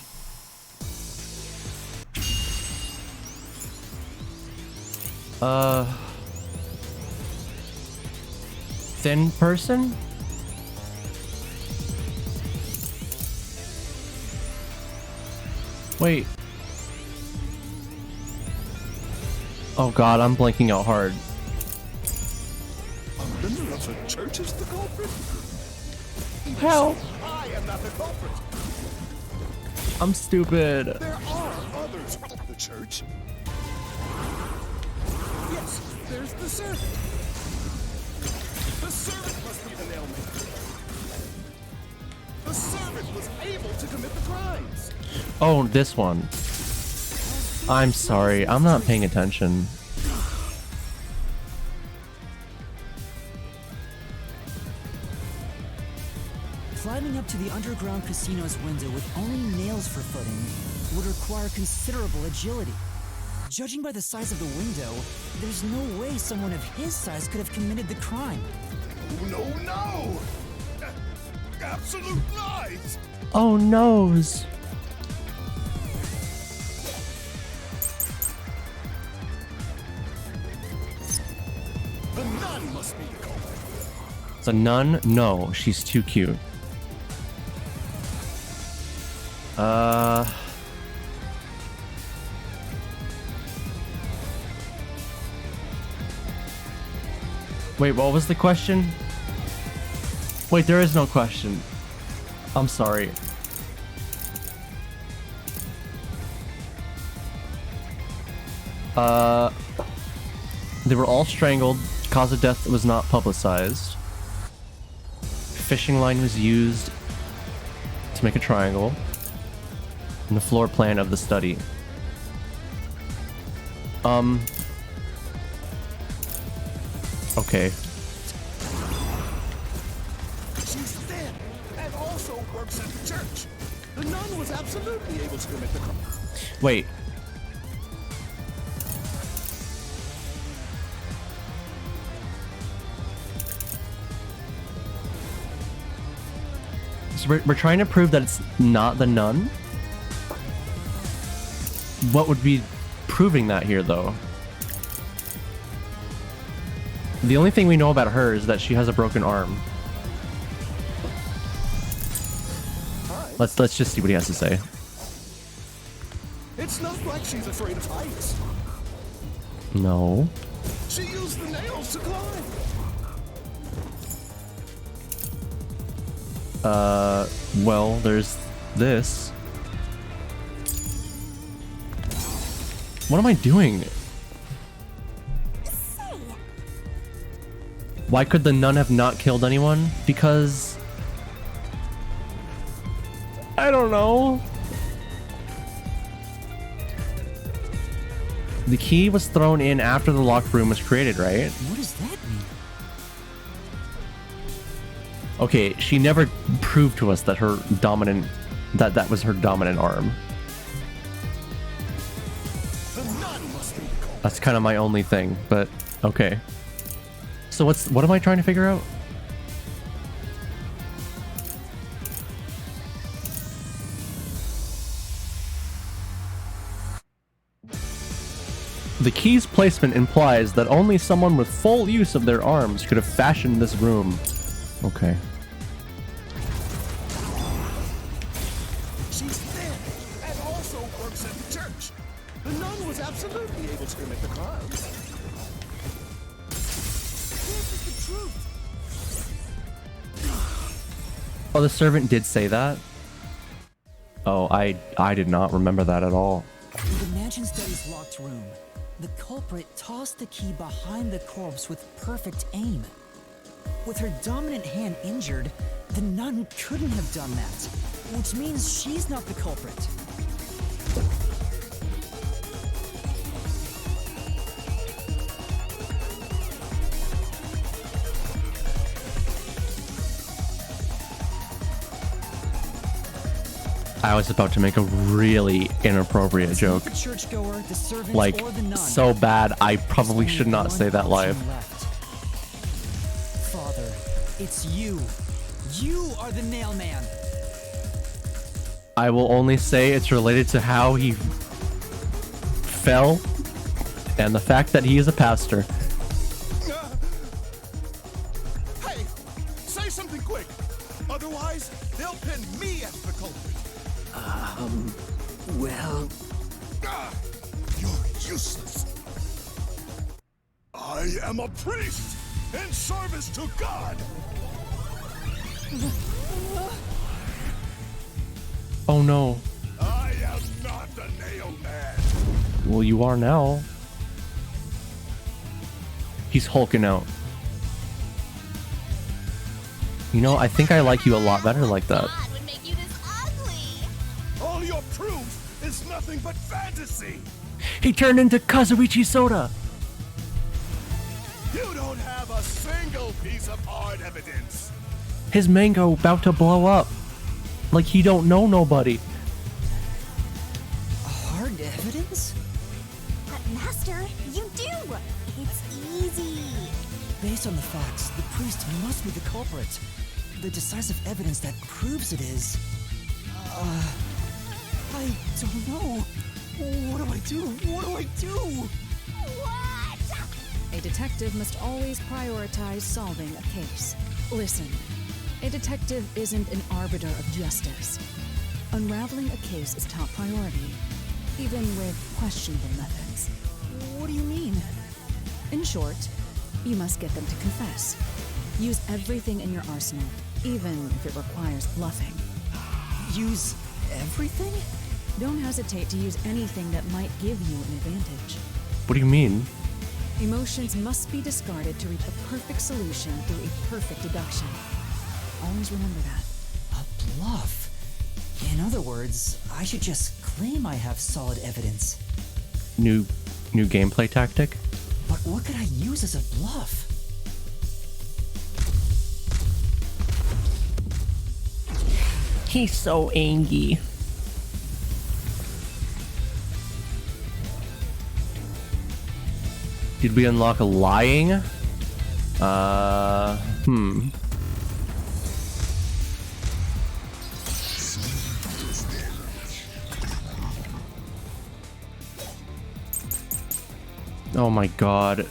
[SPEAKER 1] Thin person? Wait. Oh god, I'm blanking out hard.
[SPEAKER 8] A member of the church is the culprit?
[SPEAKER 1] Help!
[SPEAKER 8] I am not the culprit.
[SPEAKER 1] I'm stupid.
[SPEAKER 8] There are others in the church. Yes, there's the servant. The servant must be the nailmaker. The servant was able to commit the crimes.
[SPEAKER 1] Oh, this one. I'm sorry, I'm not paying attention.
[SPEAKER 6] Climbing up to the underground casino's window with only nails for footing would require considerable agility. Judging by the size of the window, there's no way someone of his size could have committed the crime.
[SPEAKER 11] No! Absolute lies!
[SPEAKER 1] Oh noes.
[SPEAKER 11] The nun must be the culprit.
[SPEAKER 1] The nun? No, she's too cute. Wait, what was the question? Wait, there is no question. I'm sorry. They were all strangled. Cause of death was not publicized. Fishing line was used to make a triangle. And the floor plan of the study. Okay.
[SPEAKER 11] She's dead, and also works at the church. The nun was absolutely able to commit the crime.
[SPEAKER 1] Wait. So we're trying to prove that it's not the nun? What would be proving that here, though? The only thing we know about her is that she has a broken arm. Let's just see what he has to say.
[SPEAKER 11] It's not like she's afraid of heights.
[SPEAKER 1] No.
[SPEAKER 11] She used the nails to climb.
[SPEAKER 1] Well, there's this. What am I doing? Why could the nun have not killed anyone? Because... I don't know. The key was thrown in after the locked room was created, right?
[SPEAKER 6] What does that mean?
[SPEAKER 1] Okay, she never proved to us that her dominant... that was her dominant arm. That's kind of my only thing, but okay. So what am I trying to figure out? The key's placement implies that only someone with full use of their arms could have fashioned this room. Okay.
[SPEAKER 11] She's dead, and also works at the church. The nun was absolutely able to commit the crime. This is the truth.
[SPEAKER 1] Oh, the servant did say that? Oh, I did not remember that at all.
[SPEAKER 6] In the mansion study's locked room, the culprit tossed the key behind the corpse with perfect aim. With her dominant hand injured, the nun couldn't have done that, which means she's not the culprit.
[SPEAKER 1] I was about to make a really inappropriate joke.
[SPEAKER 6] The churchgoer, the servant,
[SPEAKER 1] Like,
[SPEAKER 6] or the nun,
[SPEAKER 1] so bad, I probably should not say that live.
[SPEAKER 6] Father, it's you. You are the nail man.
[SPEAKER 1] I will only say it's related to how he fell and the fact that he is a pastor.
[SPEAKER 11] Hey, say something quick. Otherwise, they'll pin me as the culprit.
[SPEAKER 10] Well...
[SPEAKER 11] You're useless. I am a priest in service to God.
[SPEAKER 1] Oh no.
[SPEAKER 11] I am not the nail man.
[SPEAKER 1] Well, you are now. He's hulking out. You know, I think I like you a lot better like that.
[SPEAKER 3] God would make you this ugly.
[SPEAKER 11] All your proof is nothing but fantasy.
[SPEAKER 1] He turned into Kazuichi Soda.
[SPEAKER 11] You don't have a single piece of hard evidence.
[SPEAKER 1] His mango about to blow up. Like he don't know nobody.
[SPEAKER 6] hard evidence?
[SPEAKER 3] But Master, you do! It's easy.
[SPEAKER 6] Based on the facts, the priest must be the culprit. The decisive evidence that proves it is... I don't know. What do I do? What do I do?
[SPEAKER 3] What?
[SPEAKER 4] A detective must always prioritize solving a case. Listen, a detective isn't an arbiter of justice. Unraveling a case is top priority, even with questionable methods.
[SPEAKER 6] What do you mean?
[SPEAKER 4] In short, you must get them to confess. Use everything in your arsenal, even if it requires bluffing.
[SPEAKER 6] Use everything?
[SPEAKER 4] Don't hesitate to use anything that might give you an advantage.
[SPEAKER 1] What do you mean?
[SPEAKER 4] Emotions must be discarded to reach a perfect solution through a perfect deduction. Always remember that.
[SPEAKER 6] A bluff? In other words, I should just claim I have solid evidence.
[SPEAKER 1] New gameplay tactic?
[SPEAKER 6] But what could I use as a bluff?
[SPEAKER 1] He's so angry. Did we unlock lying? Oh my god.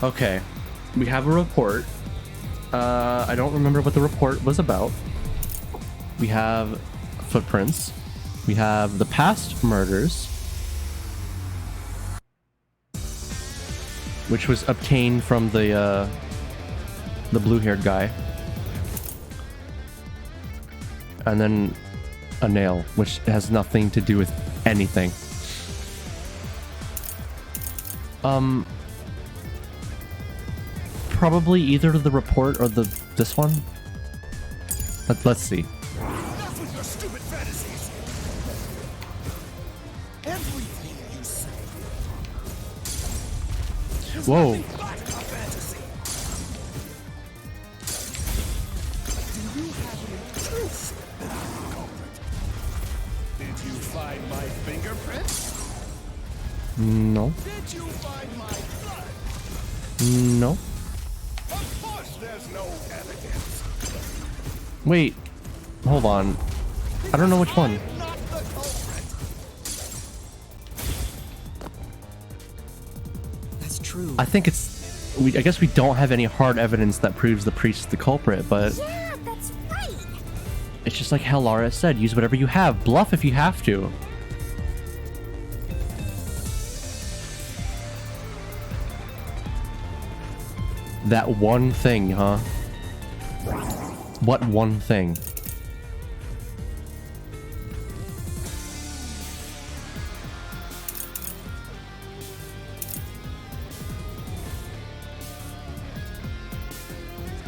[SPEAKER 1] Okay. We have a report. I don't remember what the report was about. We have footprints. We have the past murders, which was obtained from the blue-haired guy. And then a nail, which has nothing to do with anything. Probably either the report or this one. Let's see.
[SPEAKER 11] Enough with your stupid fantasies. Everything you say is
[SPEAKER 1] Whoa.
[SPEAKER 11] nothing but a fantasy. Do you have any proof that I'm the culprit? Did you find my fingerprints?
[SPEAKER 1] No.
[SPEAKER 11] Did you find my blood?
[SPEAKER 1] No.
[SPEAKER 11] Of course there's no evidence.
[SPEAKER 1] Wait. Hold on. I don't know which one.
[SPEAKER 11] I'm not the culprit.
[SPEAKER 6] That's true.
[SPEAKER 1] I think it's... I guess we don't have any hard evidence that proves the priest is the culprit, but...
[SPEAKER 3] Yeah, that's right.
[SPEAKER 1] It's just like how Lara said, use whatever you have. Bluff if you have to. That one thing, huh? What one thing?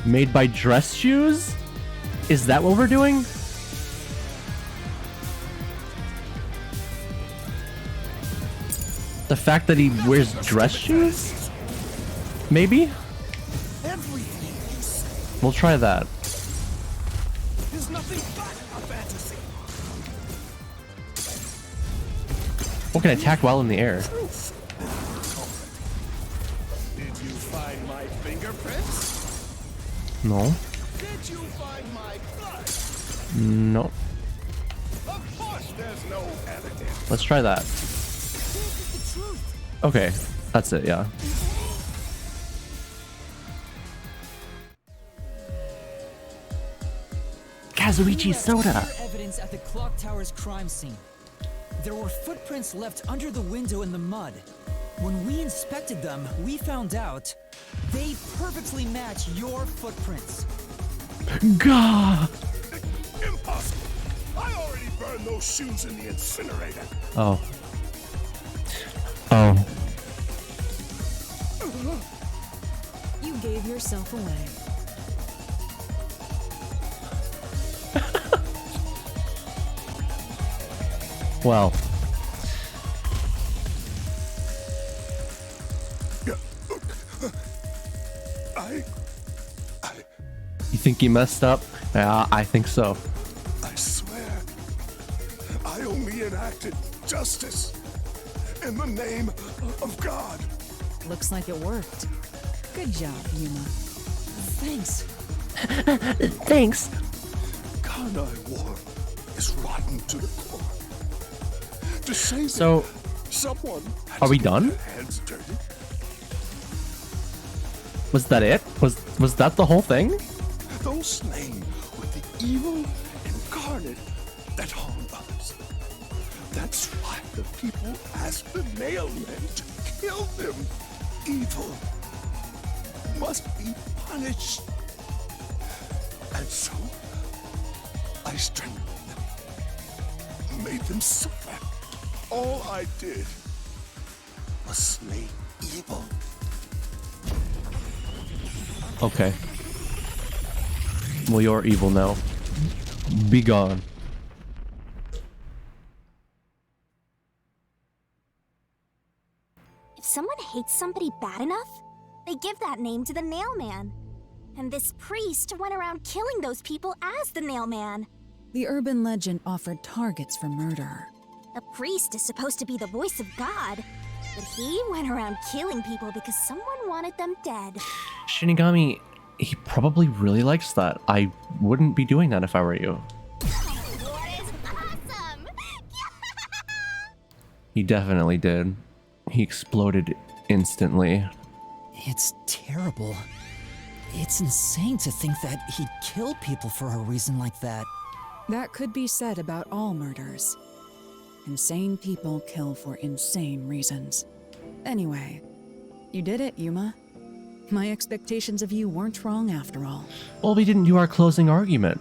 [SPEAKER 1] Made by dress shoes? Is that what we're doing? The fact that he wears dress shoes? Maybe?
[SPEAKER 11] Everything you say
[SPEAKER 1] We'll try that.
[SPEAKER 11] is nothing but a fantasy.
[SPEAKER 1] One can attack while in the air.
[SPEAKER 11] Proof that I'm the culprit. Did you find my fingerprints?
[SPEAKER 1] No.
[SPEAKER 11] Did you find my blood?
[SPEAKER 1] No.
[SPEAKER 11] Of course there's no evidence.
[SPEAKER 1] Let's try that.
[SPEAKER 11] This is the truth.
[SPEAKER 1] Okay. That's it, yeah. Kazuichi soda.
[SPEAKER 6] Clear evidence at the clock tower's crime scene. There were footprints left under the window in the mud. When we inspected them, we found out they perfectly match your footprints.
[SPEAKER 1] Gah!
[SPEAKER 11] Impossible. I already burned those shoes in the incinerator.
[SPEAKER 1] Oh. Oh.
[SPEAKER 4] You gave yourself away.
[SPEAKER 1] Well.
[SPEAKER 11] I
[SPEAKER 1] You think you messed up? Yeah, I think so.
[SPEAKER 11] swear I only enacted justice in the name of God.
[SPEAKER 4] Looks like it worked. Good job, Yuma.
[SPEAKER 6] Thanks.
[SPEAKER 1] Thanks.
[SPEAKER 11] Kanai War is rotten to the core. To save
[SPEAKER 1] So,
[SPEAKER 11] it, someone had
[SPEAKER 1] are
[SPEAKER 11] to
[SPEAKER 1] we
[SPEAKER 11] get
[SPEAKER 1] done?
[SPEAKER 11] their hands dirty.
[SPEAKER 1] Was that it? Was that the whole thing?
[SPEAKER 11] Those slain with the evil incarnate that harm others. That's why the people asked the nailmen to kill them. Evil must be punished. And so, I strangled them, made them suffer. All I did was slay evil.
[SPEAKER 1] Okay. Well, you're evil now. Be gone.
[SPEAKER 3] If someone hates somebody bad enough, they give that name to the Nailman. And this priest went around killing those people as the Nailman.
[SPEAKER 4] The urban legend offered targets for murder.
[SPEAKER 3] A priest is supposed to be the voice of God, but he went around killing people because someone wanted them dead.
[SPEAKER 1] Shinigami, he probably really likes that. I wouldn't be doing that if I were you.
[SPEAKER 3] That is awesome!
[SPEAKER 1] He definitely did. He exploded instantly.
[SPEAKER 6] It's terrible. It's insane to think that he'd kill people for a reason like that.
[SPEAKER 4] That could be said about all murders. Insane people kill for insane reasons. Anyway, you did it, Yuma. My expectations of you weren't wrong after all.
[SPEAKER 1] Well, we didn't do our closing argument.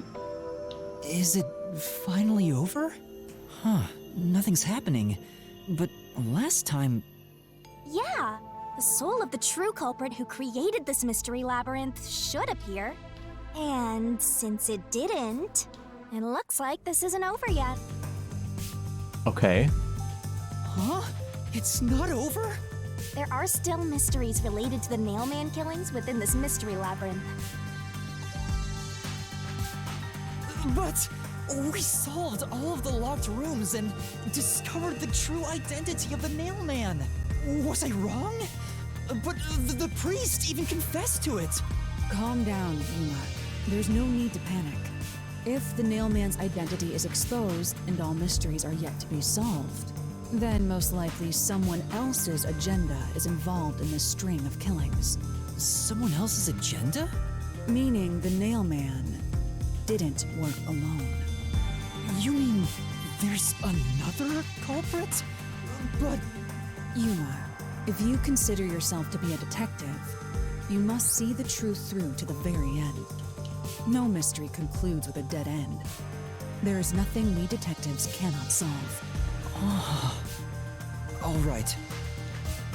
[SPEAKER 6] Is it finally over? Huh, nothing's happening. But last time...
[SPEAKER 3] Yeah, the soul of the true culprit who created this mystery labyrinth should appear. And since it didn't, it looks like this isn't over yet.
[SPEAKER 1] Okay.
[SPEAKER 6] Huh? It's not over?
[SPEAKER 3] There are still mysteries related to the Nailman killings within this mystery labyrinth.
[SPEAKER 6] But we solved all of the locked rooms and discovered the true identity of the Nailman. Was I wrong? But the priest even confessed to it.
[SPEAKER 4] Calm down, Yuma. There's no need to panic. If the Nailman's identity is exposed and all mysteries are yet to be solved, then most likely someone else's agenda is involved in this string of killings.
[SPEAKER 6] Someone else's agenda?
[SPEAKER 4] Meaning the Nailman didn't work alone.
[SPEAKER 6] You mean there's another culprit? But...
[SPEAKER 4] Yuma, if you consider yourself to be a detective, you must see the truth through to the very end. No mystery concludes with a dead end. There is nothing we detectives cannot solve.
[SPEAKER 6] All right.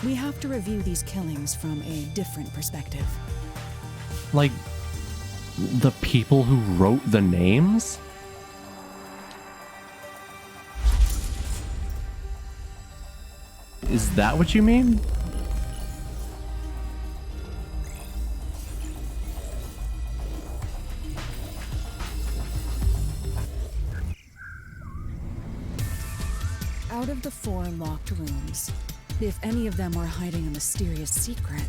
[SPEAKER 4] We have to review these killings from a different perspective.
[SPEAKER 1] Like, the people who wrote the names? Is that what you mean?
[SPEAKER 4] Out of the 4 locked rooms, if any of them were hiding a mysterious secret...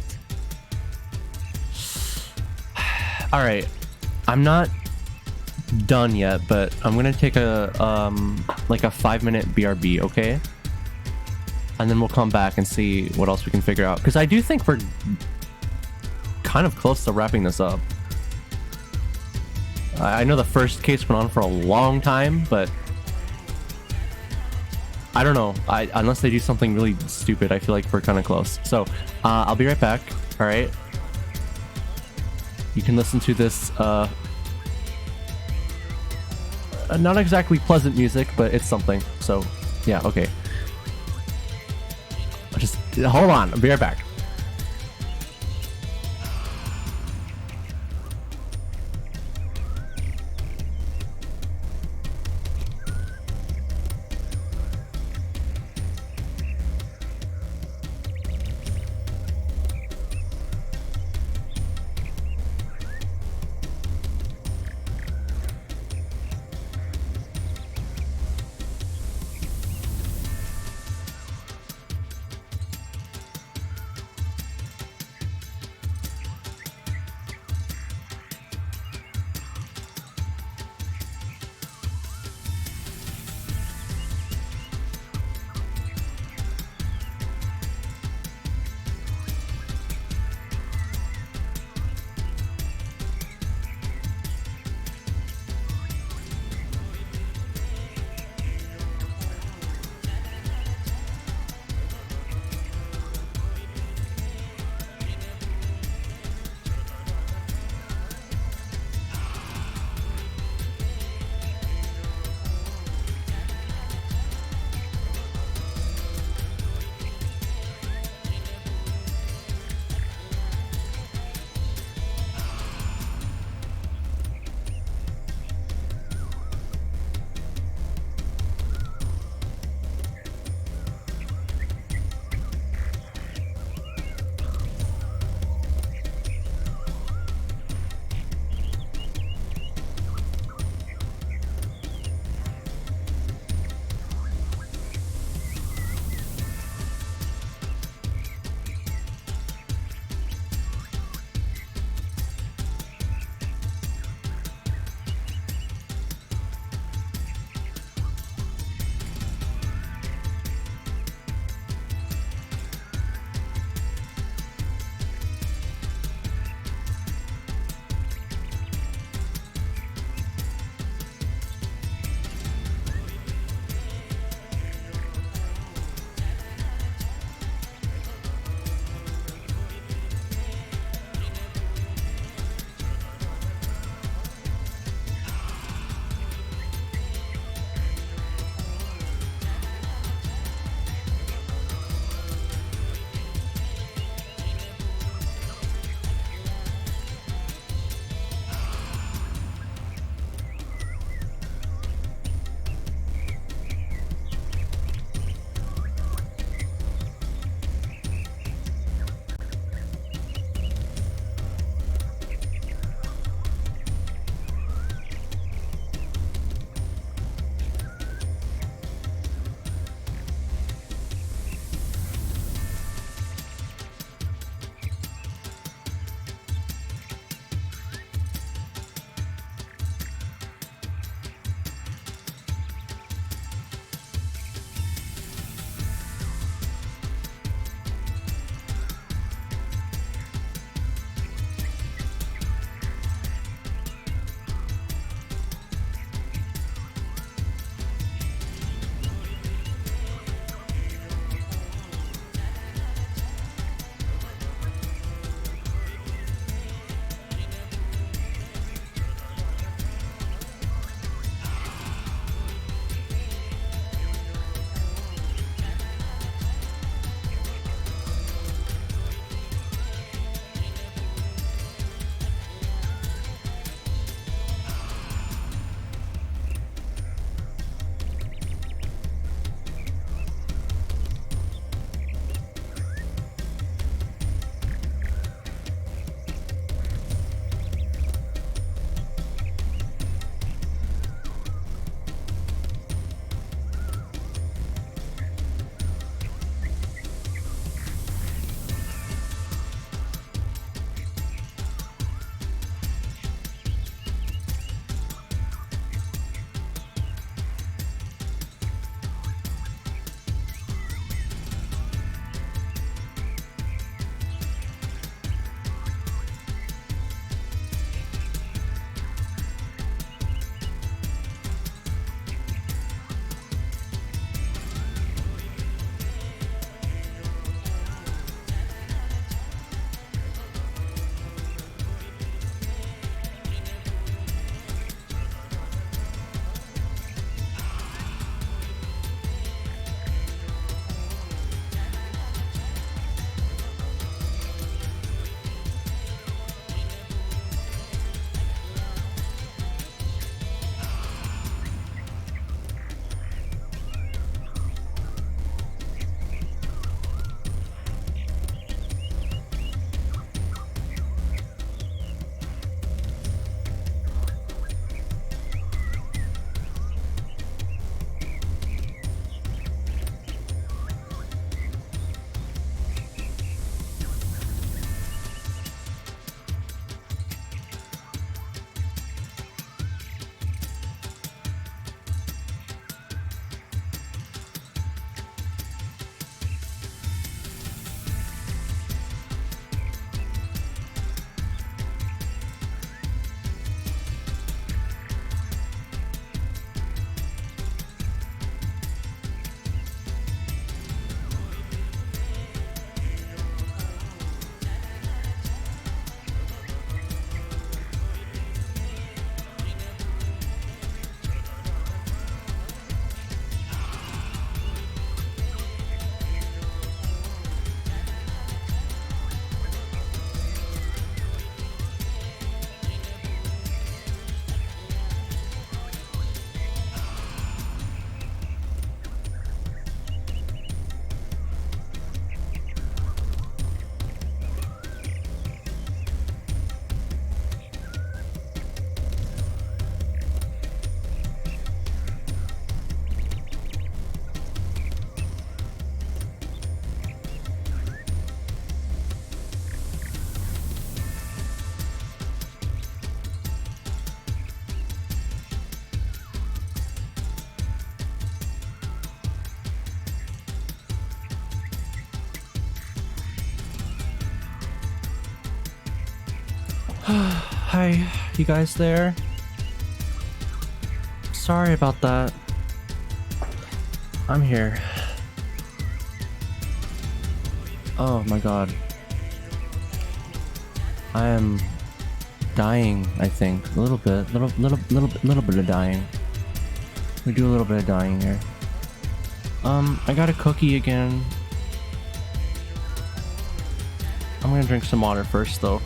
[SPEAKER 1] Alright, I'm not done yet, but I'm gonna take a, like a 5-minute BRB, okay? And then we'll come back and see what else we can figure out. Because I do think we're kind of close to wrapping this up. I know the first case went on for a long time, but... I don't know. Unless they do something really stupid, I feel like we're kind of close. So, I'll be right back. All right. You can listen to this, not exactly pleasant music, but it's something. So, yeah, okay. Just hold on. I'll be right back. Hi, you guys there? Sorry about that. I'm here. Oh my god. I am dying, I think. A little bit. Little bit of dying. We do a little bit of dying here. I got a cookie again. I'm gonna drink some water first though.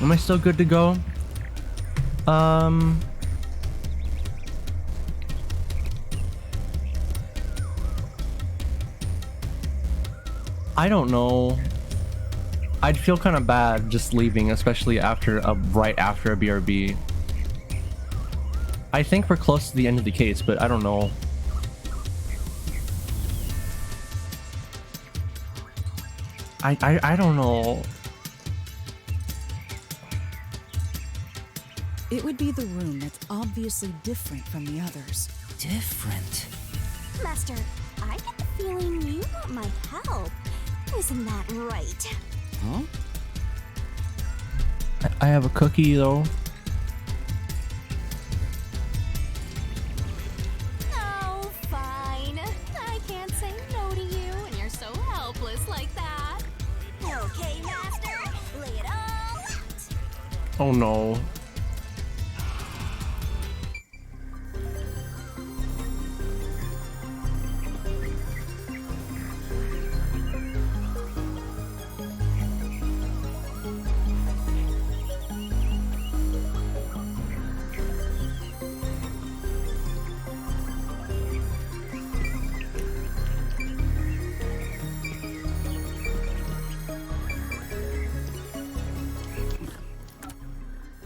[SPEAKER 1] Am I still good to go? I don't know. I'd feel kind of bad just leaving, especially right after a BRB. I think we're close to the end of the case, but I don't know. I don't know.
[SPEAKER 4] It would be the room that's obviously different from the others.
[SPEAKER 2] Different?
[SPEAKER 3] Master, I get the feeling you want my help. Isn't that right?
[SPEAKER 2] Huh?
[SPEAKER 1] I have a cookie though.
[SPEAKER 3] Oh, fine. I can't say no to you when you're so helpless like that. Okay, Master, lay it all out.
[SPEAKER 1] Oh no.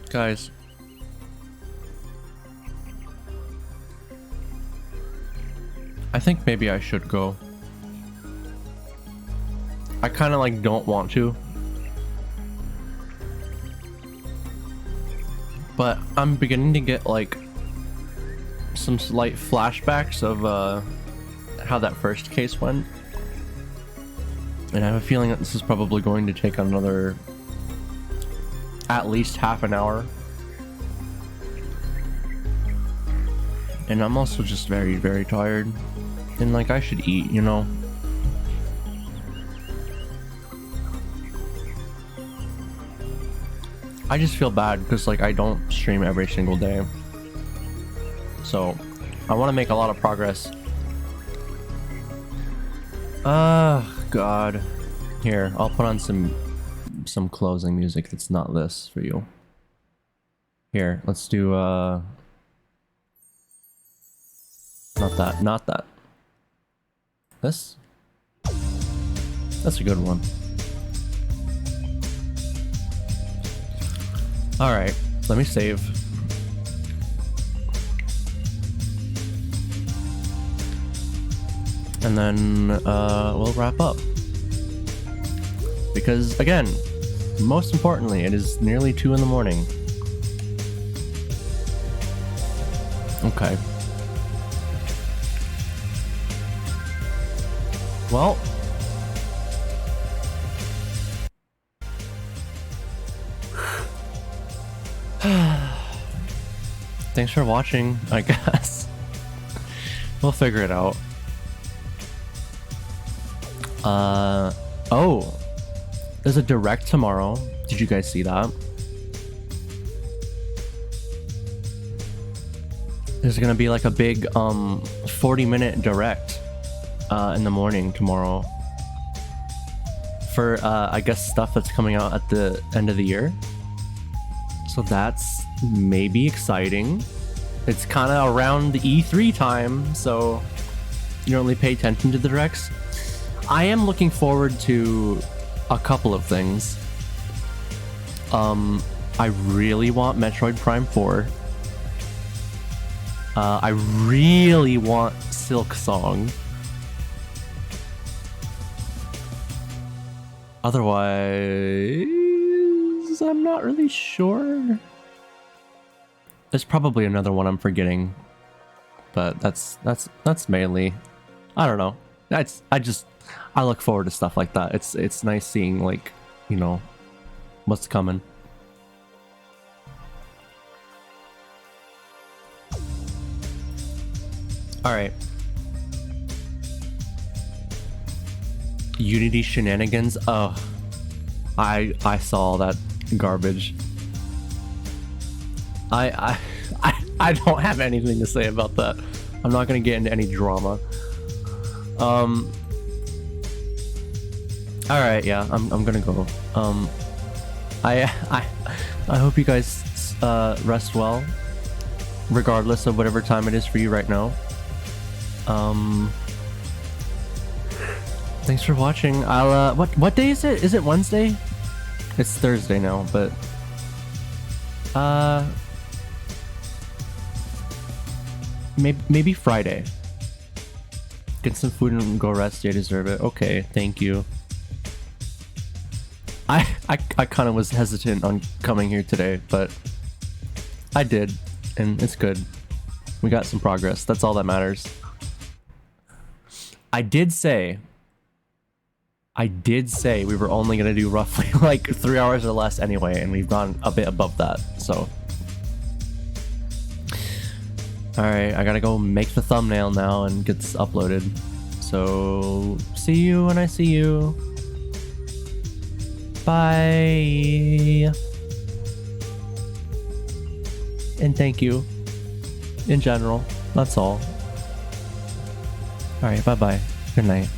[SPEAKER 1] Guys, I think maybe I should go. I kind of like don't want to, but I'm beginning to get like some slight flashbacks of how that first case went, and I have a feeling that this is probably going to take another at least half an hour. And I'm also just very, very tired. And like, I should eat, you know? I just feel bad because like I don't stream every single day. So I want to make a lot of progress. God. Here, I'll put on some closing music that's not this for you. Here, let's do not that. This? That's a good one. Alright, let me save. And then we'll wrap up. Because again, most importantly, it is nearly 2 in the morning. Okay. Well. Thanks for watching, I guess. We'll figure it out. Oh. There's a direct tomorrow. Did you guys see that? There's gonna be like a big 40-minute direct in the morning tomorrow for I guess stuff that's coming out at the end of the year. So that's maybe exciting. It's kind of around the E3 time, so you don't really pay attention to the directs. I am looking forward to a couple of things. I really want Metroid Prime 4. I really want Silk Song. Otherwise, I'm not really sure. There's probably another one I'm forgetting, but that's mainly, I don't know. I look forward to stuff like that. It's nice seeing, like, you know, what's coming. All right. Unity shenanigans. Oh, I saw that garbage. I don't have anything to say about that. I'm not gonna get into any drama. All right, yeah, I'm gonna go. I hope you guys rest well, regardless of whatever time it is for you right now. Thanks for watching. I'll what day is it? Is it Wednesday? It's Thursday now, but maybe Friday. Get some food and go rest. You deserve it. Okay, thank you. I kind of was hesitant on coming here today, but I did, and it's good. We got some progress. That's all that matters. I did say we were only gonna do roughly like 3 hours or less anyway, and we've gone a bit above that, so. Alright, I gotta go make the thumbnail now and get this uploaded. So, see you when I see you. Bye. And thank you. In general, that's all. Alright, bye-bye. Good night.